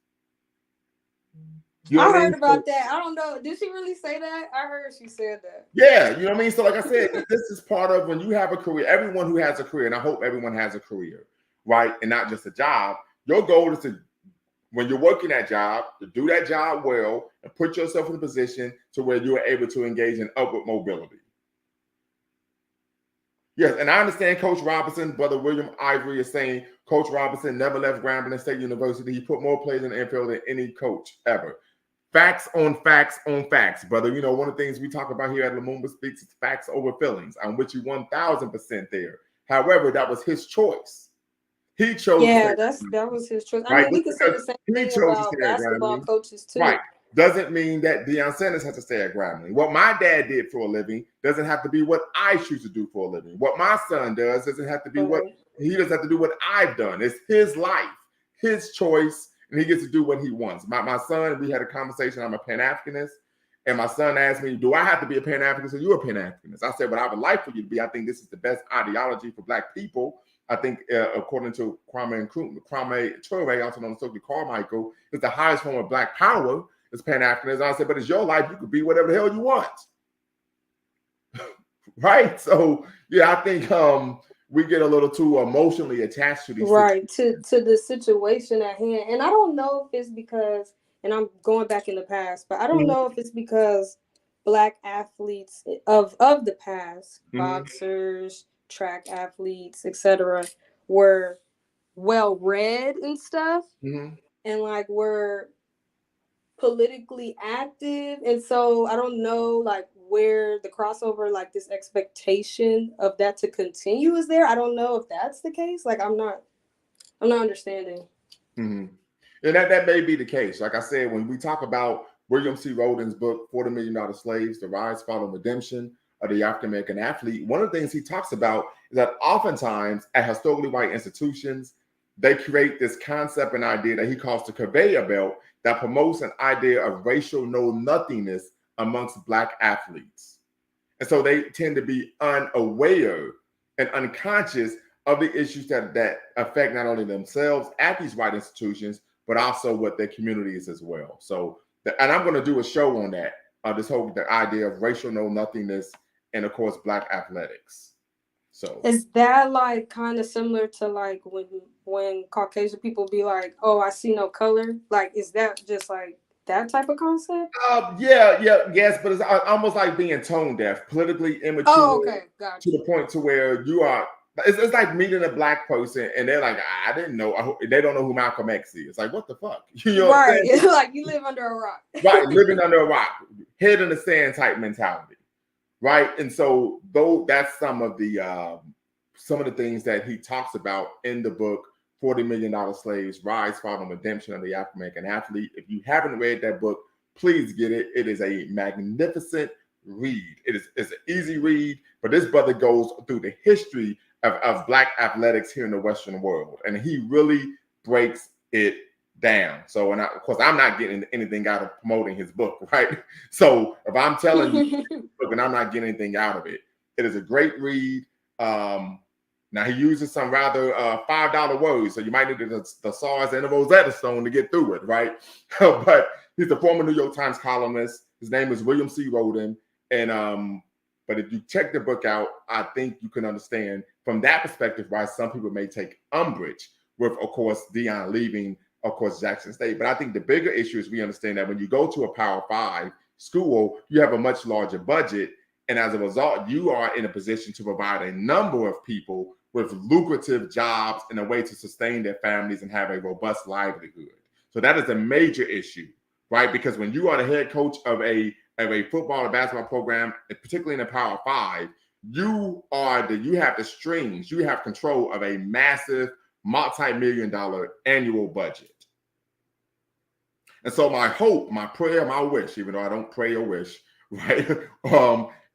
You know I what I heard mean? about that. I don't know. Did she really say that? I heard she said that. Yeah, you know what I mean? So like I said, this is part of when you have a career, everyone who has a career, and I hope everyone has a career, right? And not just a job. Your goal is to, when you're working that job, to do that job well and put yourself in a position to where you are able to engage in upward mobility. Yes, and I understand Coach Robinson, Brother William Ivory is saying Coach Robinson never left Grambling State University. He put more players in the NFL than any coach ever. Facts on facts on facts, brother. You know, one of the things we talk about here at Lumumba Speaks is facts over feelings. I'm with you 1,000% there. However, that was his choice. He chose. Yeah, that was his choice. I right? mean, we could say the same He thing chose to about stay at basketball Grambling. coaches too. Right. Doesn't mean that Deion Sanders has to stay at Grambling. What my dad did for a living doesn't have to be what I choose to do for a living. What my son does doesn't have to be what he doesn't have to do what I've done. It's his life, his choice, and he gets to do what he wants. My son, we had a conversation. I'm a Pan-Africanist, and my son asked me, "Do I have to be a Pan-Africanist or you a Pan-Africanist?" I said, "What I would like for you to be. I think this is the best ideology for Black people. I think, according to Kwame Ture, also known as Stokely Carmichael, is the highest form of Black power is Pan-Africanism." I said, "But it's your life. You could be whatever the hell you want." Right? So, yeah, I think we get a little too emotionally attached to these to the situation at hand. And I don't know if it's because, and I'm going back in the past, but I don't know if it's because Black athletes of the past, boxers, track athletes, etc., were well read and stuff, and like were politically active, and so I don't know like where the crossover, like this expectation of that to continue is there. I don't know if that's the case. Like I'm not understanding. And that may be the case. Like I said, when we talk about William C. Rhoden's book, $40 Million Slaves, The Rise, Fall, and Redemption of the African American Athlete, one of the things he talks about is that oftentimes at historically white institutions, they create this concept and idea that he calls the conveyor belt that promotes an idea of racial know-nothingness amongst Black athletes. And so they tend to be unaware and unconscious of the issues that affect not only themselves at these white institutions, but also what their communities as well. So, and I'm going to do a show on that, this whole the idea of racial know-nothingness and, of course, Black athletics. So is that like kind of similar to like when Caucasian people be like, "Oh, I see no color"? Like, is that just like that type of concept? Yes, but it's almost like being tone deaf, politically immature. Oh, okay, gotcha. To the point to where you are. It's like meeting a Black person and they're like, "I didn't know." They don't know who Malcolm X is. It's like, what the fuck? You know right? What I'm saying? Like you live under a rock. Right, living under a rock, head in the sand type mentality. Right, and so though that's some of the things that he talks about in the book, $40 Million Slaves, Rise, Fall, and Redemption of the African American Athlete. If you haven't read that book, please get it. It is a magnificent read. It's an easy read, but this brother goes through the history of Black athletics here in the Western world, and he really breaks it down. So, and of course, I'm not getting anything out of promoting his book, right? So, if I'm telling you book and I'm not getting anything out of it, it is a great read. Now he uses some rather $5 words, so you might need the thesaurus and the Rosetta Stone to get through it, right? But he's a former New York Times columnist. His name is William C. Rhoden, and but if you check the book out, I think you can understand from that perspective why some people may take umbrage with, of course, Deion leaving, of course, Jackson State. But I think the bigger issue is we understand that when you go to a Power 5 school, you have a much larger budget. And as a result, you are in a position to provide a number of people with lucrative jobs in a way to sustain their families and have a robust livelihood. So that is a major issue, right? Because when you are the head coach of a football or basketball program, particularly in the Power 5, you have the strings, you have control of a massive multi-million-dollar annual budget. And so my hope, my prayer, my wish, even though I don't pray or wish, right,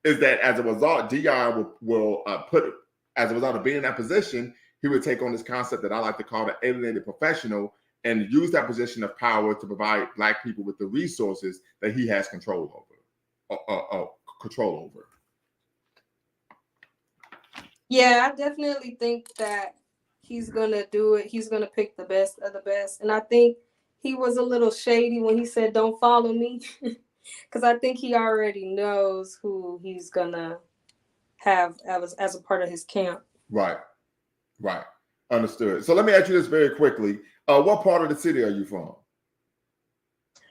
is that as a result, Deion will put, as a result of being in that position, he would take on this concept that I like to call the alienated professional and use that position of power to provide Black people with the resources that he has control over. Yeah, I definitely think that he's gonna do it. He's gonna pick the best of the best, and I think he was a little shady when he said, "Don't follow me," because I think he already knows who he's gonna have as a part of his camp. Right. Right. Understood. So let me ask you this very quickly. What part of the city are you from?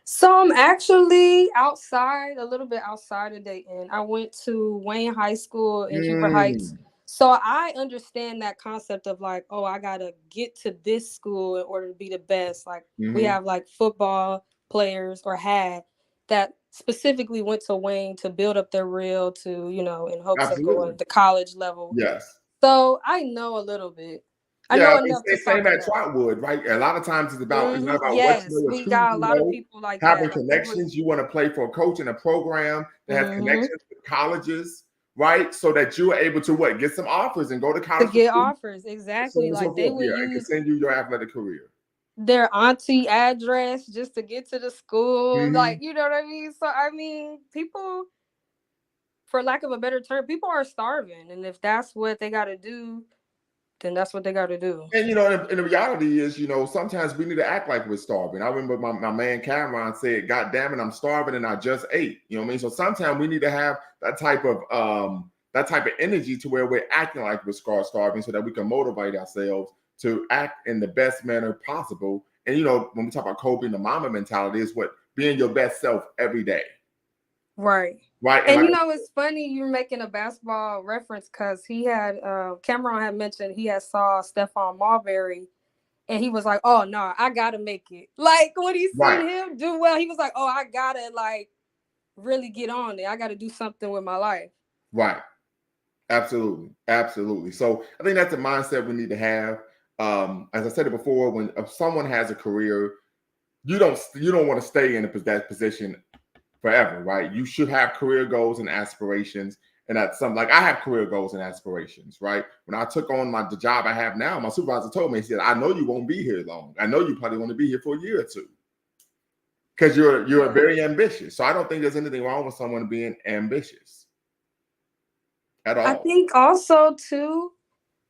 So I'm actually outside, a little bit outside of Dayton. I went to Wayne High School in Huber Heights. So I understand that concept of like, oh, I gotta get to this school in order to be the best. Like we have like football players or had that specifically went to Wayne to build up their reel to, you know, in hopes of going the college level. Yes. So I know a little bit. I Yeah, know enough to same talk at about. Trotwood, right? A lot of times it's about Mhm. what Yes, you know, we who got a you lot of know, people like having that. Like connections. You want to play for a coach in a program that has connections with colleges, right? So that you are able to what? Get some offers and go to to college. get offers, So on exactly. and so Like they forth. would Yeah, and use continue your athletic career. their auntie address just to get to the school. Like, you know what I mean? So I mean, people, for lack of a better term, people are starving. And if that's what they gotta do, then that's what they gotta do. And you know, and the reality is, you know, sometimes we need to act like we're starving. I remember my man Cameron said, "God damn it, I'm starving and I just ate." You know what I mean? So sometimes we need to have that type of energy to where we're acting like we're starving, so that we can motivate ourselves to act in the best manner possible. And you know, when we talk about Kobe and the mama mentality, is what being your best self every day. Right. Right. And you know, it's funny you're making a basketball reference because he had Cameron had mentioned he had saw Stephon Marbury and he was like, "Oh no, I gotta make it." Like when he seen him do well, he was like, "Oh, I gotta like really get on it. I gotta do something with my life." Right. Absolutely. Absolutely. So I think that's the mindset we need to have. As I said it before, when if someone has a career, you don't want to stay in that position forever, right? You should have career goals and aspirations. And that's something like I have career goals and aspirations, right? When I took on the job I have now, my supervisor told me, he said, "I know you won't be here long. I know you probably want to be here for a year or two because you're very ambitious." So I don't think there's anything wrong with someone being ambitious at all. I think also too,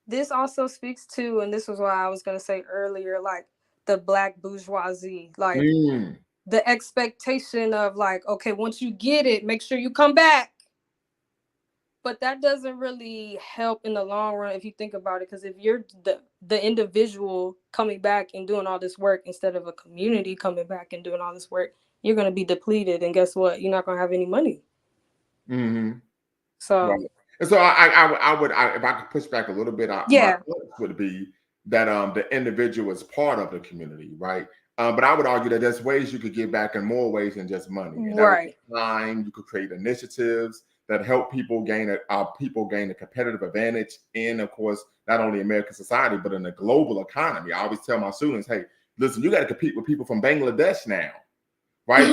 this also speaks to, and this was what I was gonna say earlier, like the Black bourgeoisie, like the expectation of like, okay, once you get it, make sure you come back. But that doesn't really help in the long run if you think about it, because if you're the individual coming back and doing all this work instead of a community coming back and doing all this work, you're gonna be depleted, and guess what? You're not gonna have any money. So, right. And so I would if I could push back a little bit, my thoughts would be that the individual is part of the community, right? But I would argue that there's ways you could give back in more ways than just money. And right. Time, you could create initiatives that help people gain a competitive advantage in, of course, not only American society, but in the global economy. I always tell my students, hey, listen, you got to compete with people from Bangladesh now, right?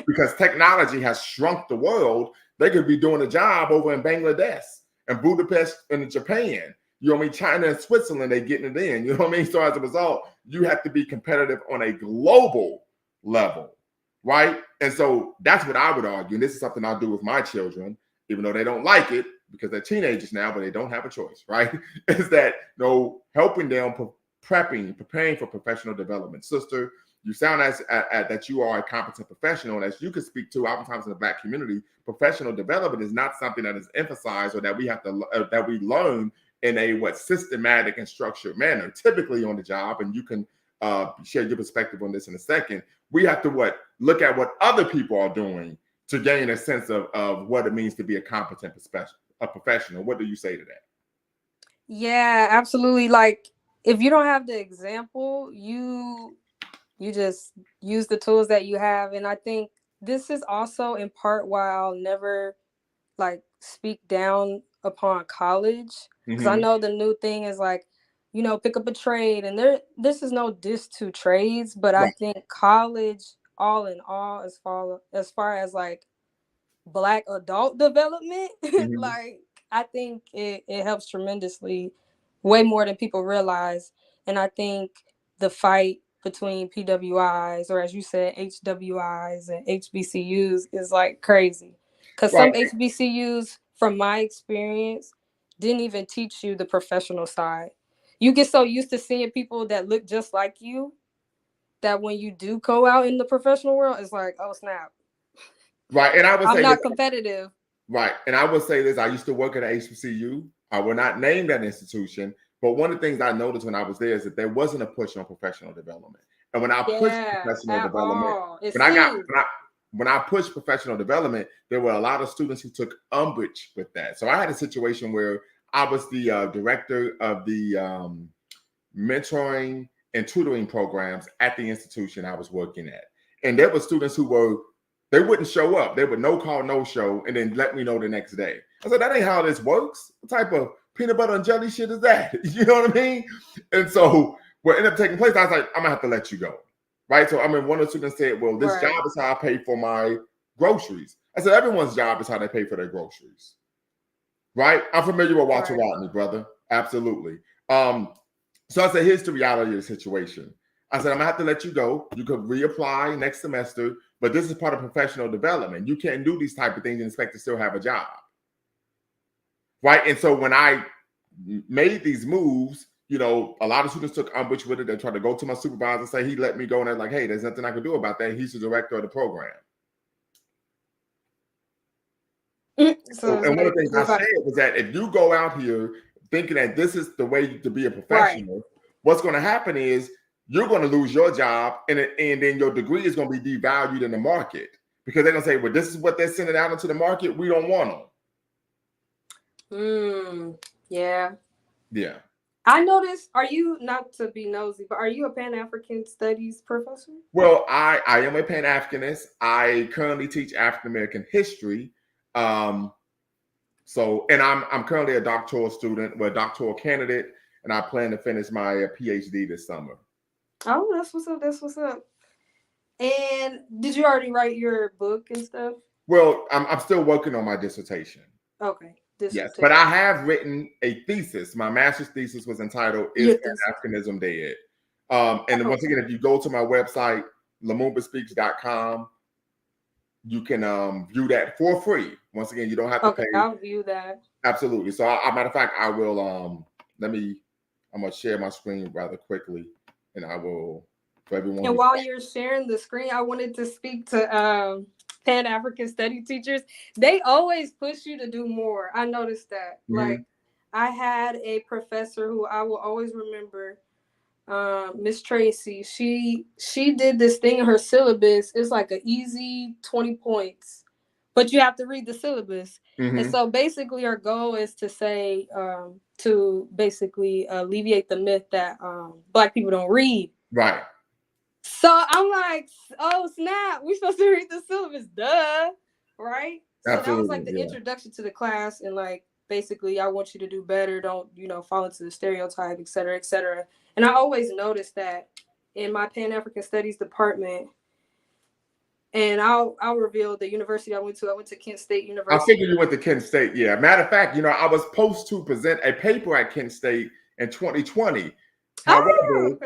Because technology has shrunk the world. They could be doing a job over in Bangladesh and Budapest and Japan. You know what I mean? China and Switzerland, they're getting it in. You know what I mean? So as a result, you have to be competitive on a global level, right? And so that's what I would argue. And this is something I do with my children, even though they don't like it because they're teenagers now, but they don't have a choice, right? Is that, you know, helping them preparing for professional development. Sister, you sound that you are a competent professional, and as you can speak to, oftentimes in the Black community, professional development is not something that is emphasized or that we have to that we learn in a systematic and structured manner. Typically on the job, and you can share your perspective on this in a second. We have to look at what other people are doing to gain a sense of what it means to be a competent professional. What do you say to that? Yeah, absolutely. Like if you don't have the example, you just use the tools that you have. And I think this is also in part why I'll never like speak down upon college, because I know the new thing is like, you know, pick up a trade, and this is no diss to trades, but I think college all in all, as far as like Black adult development, like I think it helps tremendously, way more than people realize. And I think the fight between PWIs, or as you said, HWIs and HBCUs is like crazy. Because some HBCUs, from my experience, didn't even teach you the professional side. You get so used to seeing people that look just like you that when you do go out in the professional world, it's like, oh snap. Right. And I would I'm say not this, competitive. right. And I would say this, I used to work at HBCU. I will not name that institution, but one of the things I noticed when I was there is that there wasn't a push on professional development. And when I pushed professional At development, all. It when I pushed professional development, there were a lot of students who took umbrage with that. So I had a situation where I was the director of the mentoring and tutoring programs at the institution I was working at. And there were students who they wouldn't show up. They would no call, no show, and then let me know the next day. I said, that ain't how this works. What type of peanut butter and jelly shit is that? You know what I mean? And so what ended up taking place, I was like, I'm gonna have to let you go. Right. So I mean, one of the students said, well, this job is how I pay for my groceries. I said, everyone's job is how they pay for their groceries. Right. I'm familiar with Walter Rodney, brother. Absolutely. So I said, here's the reality of the situation. I said, I'm gonna have to let you go. You could reapply next semester, but this is part of professional development. You can't do these type of things and expect to still have a job. Right. And so when I made these moves, you know, a lot of students took umbrage with it. They tried to go to my supervisor and say he let me go, and they're like, hey, there's nothing I can do about that. He's the director of the program. And one of the things I said was that if you go out here thinking that this is the way to be a professional, what's going to happen is you're going to lose your job, and then your degree is going to be devalued in the market because they're going to say, well, this is what they're sending out into the market. We don't want them. Yeah. Yeah. I noticed, are you, not to be nosy, but are you a Pan-African Studies professor? Well, I am a Pan-Africanist. I currently teach African-American history. And I'm currently a doctoral student, a doctoral candidate, and I plan to finish my PhD this summer. Oh, that's what's up. That's what's up. And did you already write your book and stuff? Well, I'm still working on my dissertation. Okay. Yes, but I have written a thesis. My master's thesis was entitled "Is Pan-Africanism Dead?" And once again, if you go to my website, LumumbaSpeaks.com, you can view that for free. Once again, you don't have to pay. I'll view that. Absolutely. So, matter of fact, I will. I'm gonna share my screen rather quickly, and I will for everyone. And while you're sharing the screen, I wanted to speak to Pan-African study teachers. They always push you to do more. I noticed that. Like, I had a professor who I will always remember, Miss Tracy. She did this thing in her syllabus. It's like an easy 20 points, but you have to read the syllabus. And so basically her goal is to say, to basically alleviate the myth that Black people don't read. Right. So I'm like, oh snap, we're supposed to read the syllabus, duh, right? So that was like the introduction to the class, and like basically I want you to do better, don't fall into the stereotype, et cetera, et cetera. And I always noticed that in my Pan-African Studies department, and I'll reveal the university I went to. I went to Kent State University. I figured you went to Kent State, yeah. Matter of fact, I was supposed to present a paper at Kent State in 2020. However,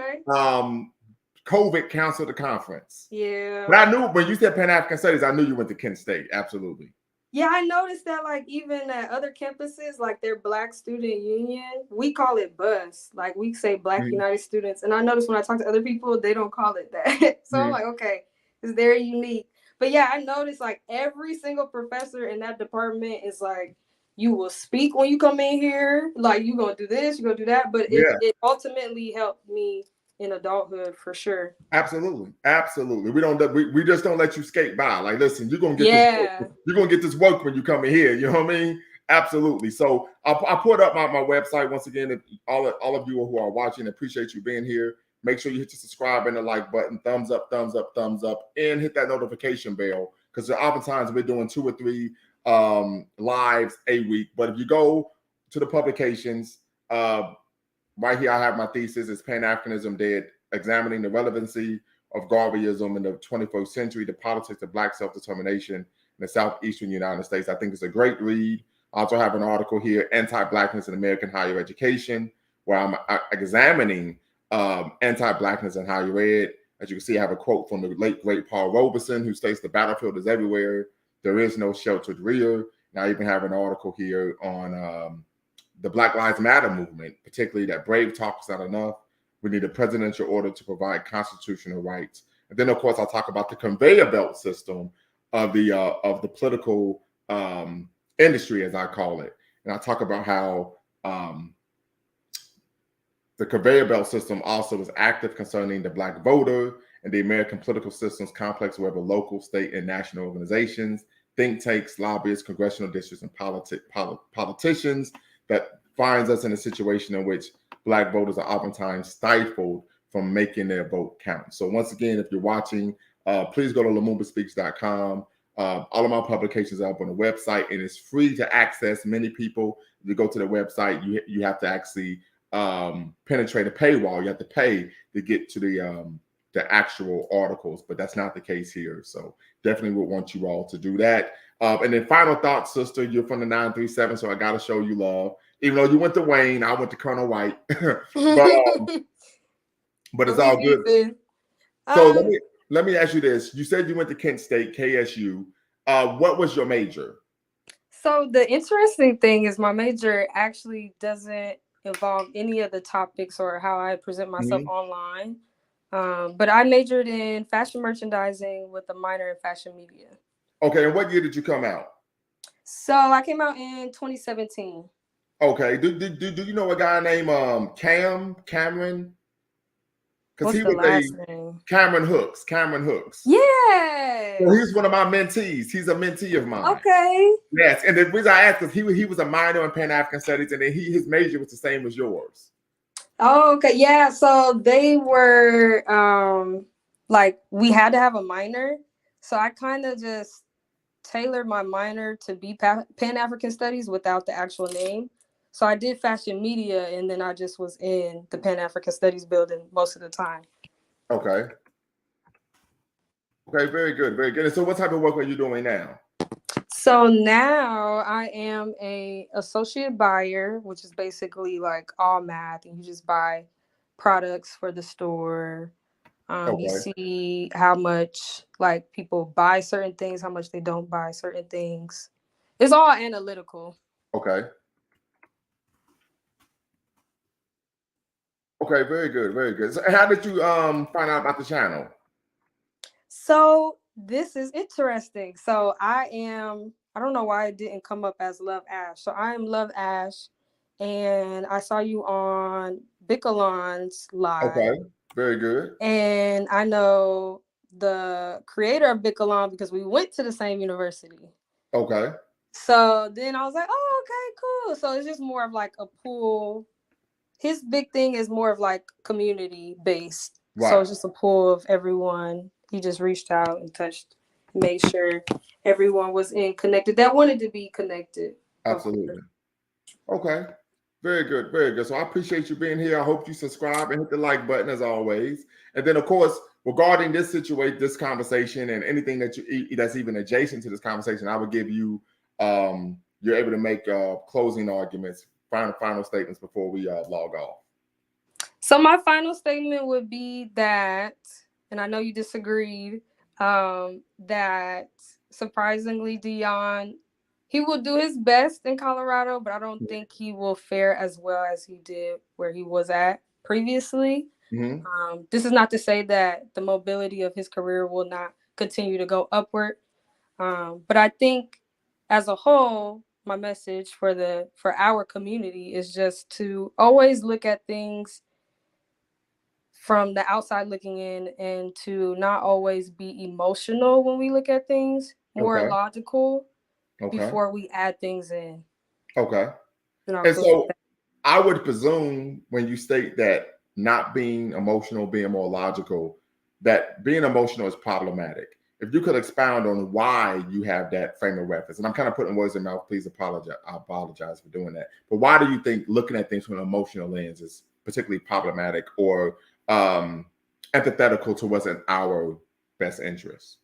COVID canceled the conference. Yeah. But I knew when you said Pan-African Studies, I knew you went to Kent State. Absolutely. Yeah, I noticed that like even at other campuses, like their Black Student Union, we call it BUS. Like we say Black United Students. And I noticed when I talk to other people, they don't call it that. So I'm like, okay, it's very unique. But yeah, I noticed like every single professor in that department is like, you will speak when you come in here. Like you're going to do this, you're going to do that. But it ultimately helped me in adulthood for sure. Absolutely. We just don't let you skate by. Like, listen, you're gonna get this work when you come in here. You know what I mean? Absolutely. So I put up my website once again. If all of you who are watching, appreciate you being here. Make sure you hit the subscribe and the like button, thumbs up, and hit that notification bell because oftentimes we're doing 2 or 3 lives a week. But if you go to the publications, right here, I have my thesis. It's Pan-Africanism Dead, examining the relevancy of Garveyism in the 21st century, the politics of Black self-determination in the Southeastern United States. I think it's a great read. I also have an article here, Anti-Blackness in American Higher Education, where I'm examining anti-Blackness in higher ed. As you can see, I have a quote from the late, great Paul Robeson, who states, "The battlefield is everywhere. There is no sheltered rear." And I even have an article here on the Black Lives Matter movement, particularly that Brave Talk is not enough. We need a presidential order to provide constitutional rights. And then, of course, I'll talk about the conveyor belt system of the political industry, as I call it. And I'll talk about how the conveyor belt system also is active concerning the Black voter and the American political system's complex web of local, state, and national organizations, think tanks, lobbyists, congressional districts, and politicians that finds us in a situation in which Black voters are oftentimes stifled from making their vote count. So once again, if you're watching, please go to LumumbaSpeaks.com. All of my publications are up on the website, and it's free to access. Many people, if you go to the website, you have to actually penetrate a paywall. You have to pay to get to the actual articles, but that's not the case here. So definitely would want you all to do that. And then final thoughts, sister, you're from the 937, so I got to show you love. Even though you went to Wayne, I went to Colonel White. but it's all good. So let me ask you this. You said you went to Kent State, KSU. What was your major? So the interesting thing is my major actually doesn't involve any of the topics or how I present myself online. But I majored in fashion merchandising with a minor in fashion media. Okay, and what year did you come out? So I came out in 2017. Okay, do you know a guy named Cameron? Because he was name? Cameron Hooks. Yeah. So he's one of my mentees. He's a mentee of mine. Okay. Yes, and the reason I asked is he was a minor in Pan-African Studies, and then his major was the same as yours. Oh, okay. Yeah. So they were like we had to have a minor. So I kind of just tailored my minor to be Pan-African Studies without the actual name. So I did fashion media, and then I just was in the Pan-African Studies building most of the time. Okay. Okay, very good, very good. And so what type of work are you doing now? So now I am a associate buyer, which is basically like all math, and you just buy products for the store. You see how much like people buy certain things, how much they don't buy certain things. It's all analytical. Okay. Okay, very good, very good. So how did you find out about the channel? So this is interesting. So I don't know why it didn't come up as Love Ash. So I am Love Ash, and I saw you on Bickalon's live. Okay, very good. And I know the creator of Bickalon because we went to the same university. Okay. So then I was like, oh, okay, cool. So it's just more of like a pool. His big thing is more of like community based. Right. So it's just a pool of everyone. He just reached out and touched, made sure everyone was connected that wanted to be connected. Absolutely. Okay. Very good. Very good. So I appreciate you being here. I hope you subscribe and hit the like button as always. And then, of course, regarding this situation, this conversation, and anything that's even adjacent to this conversation, I would give you, you're able to make closing arguments, final statements before we log off. So my final statement would be that, and I know you disagreed, that surprisingly, Dion, he will do his best in Colorado, but I don't think he will fare as well as he did where he was at previously. Mm-hmm. This is not to say that the mobility of his career will not continue to go upward. But I think as a whole, my message for our community is just to always look at things from the outside looking in, and to not always be emotional when we look at things, more logical before we add things in. Okay. And so I would presume when you state that not being emotional, being more logical, that being emotional is problematic. If you could expound on why you have that frame of reference, and I'm kind of putting words in my mouth, please apologize. I apologize for doing that. But why do you think looking at things from an emotional lens is particularly problematic or antithetical to what's in our best interest?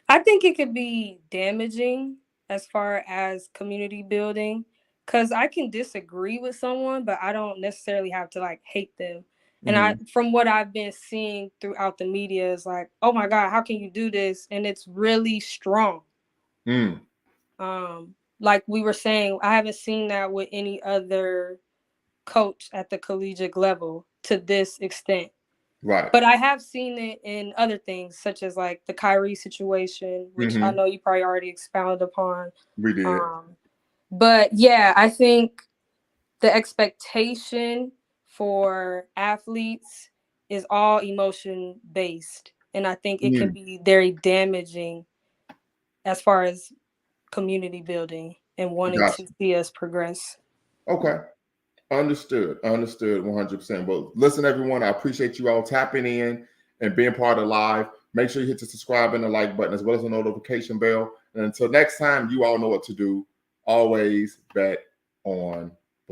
I think it could be damaging as far as community building, because I can disagree with someone, but I don't necessarily have to like hate them. And from what I've been seeing throughout the media is like, oh my God, how can you do this? And it's really strong. Like we were saying, I haven't seen that with any other coach at the collegiate level. to this extent. Right. But I have seen it in other things, such as like the Kyrie situation, which I know you probably already expounded upon. We did. But yeah, I think the expectation for athletes is all emotion based. And I think it can be very damaging as far as community building and wanting to see us progress. Okay. Understood 100%. Well, listen, everyone, I appreciate you all tapping in and being part of live. Make sure you hit the subscribe and the like button as well as the notification bell. And until next time, you all know what to do. Always bet on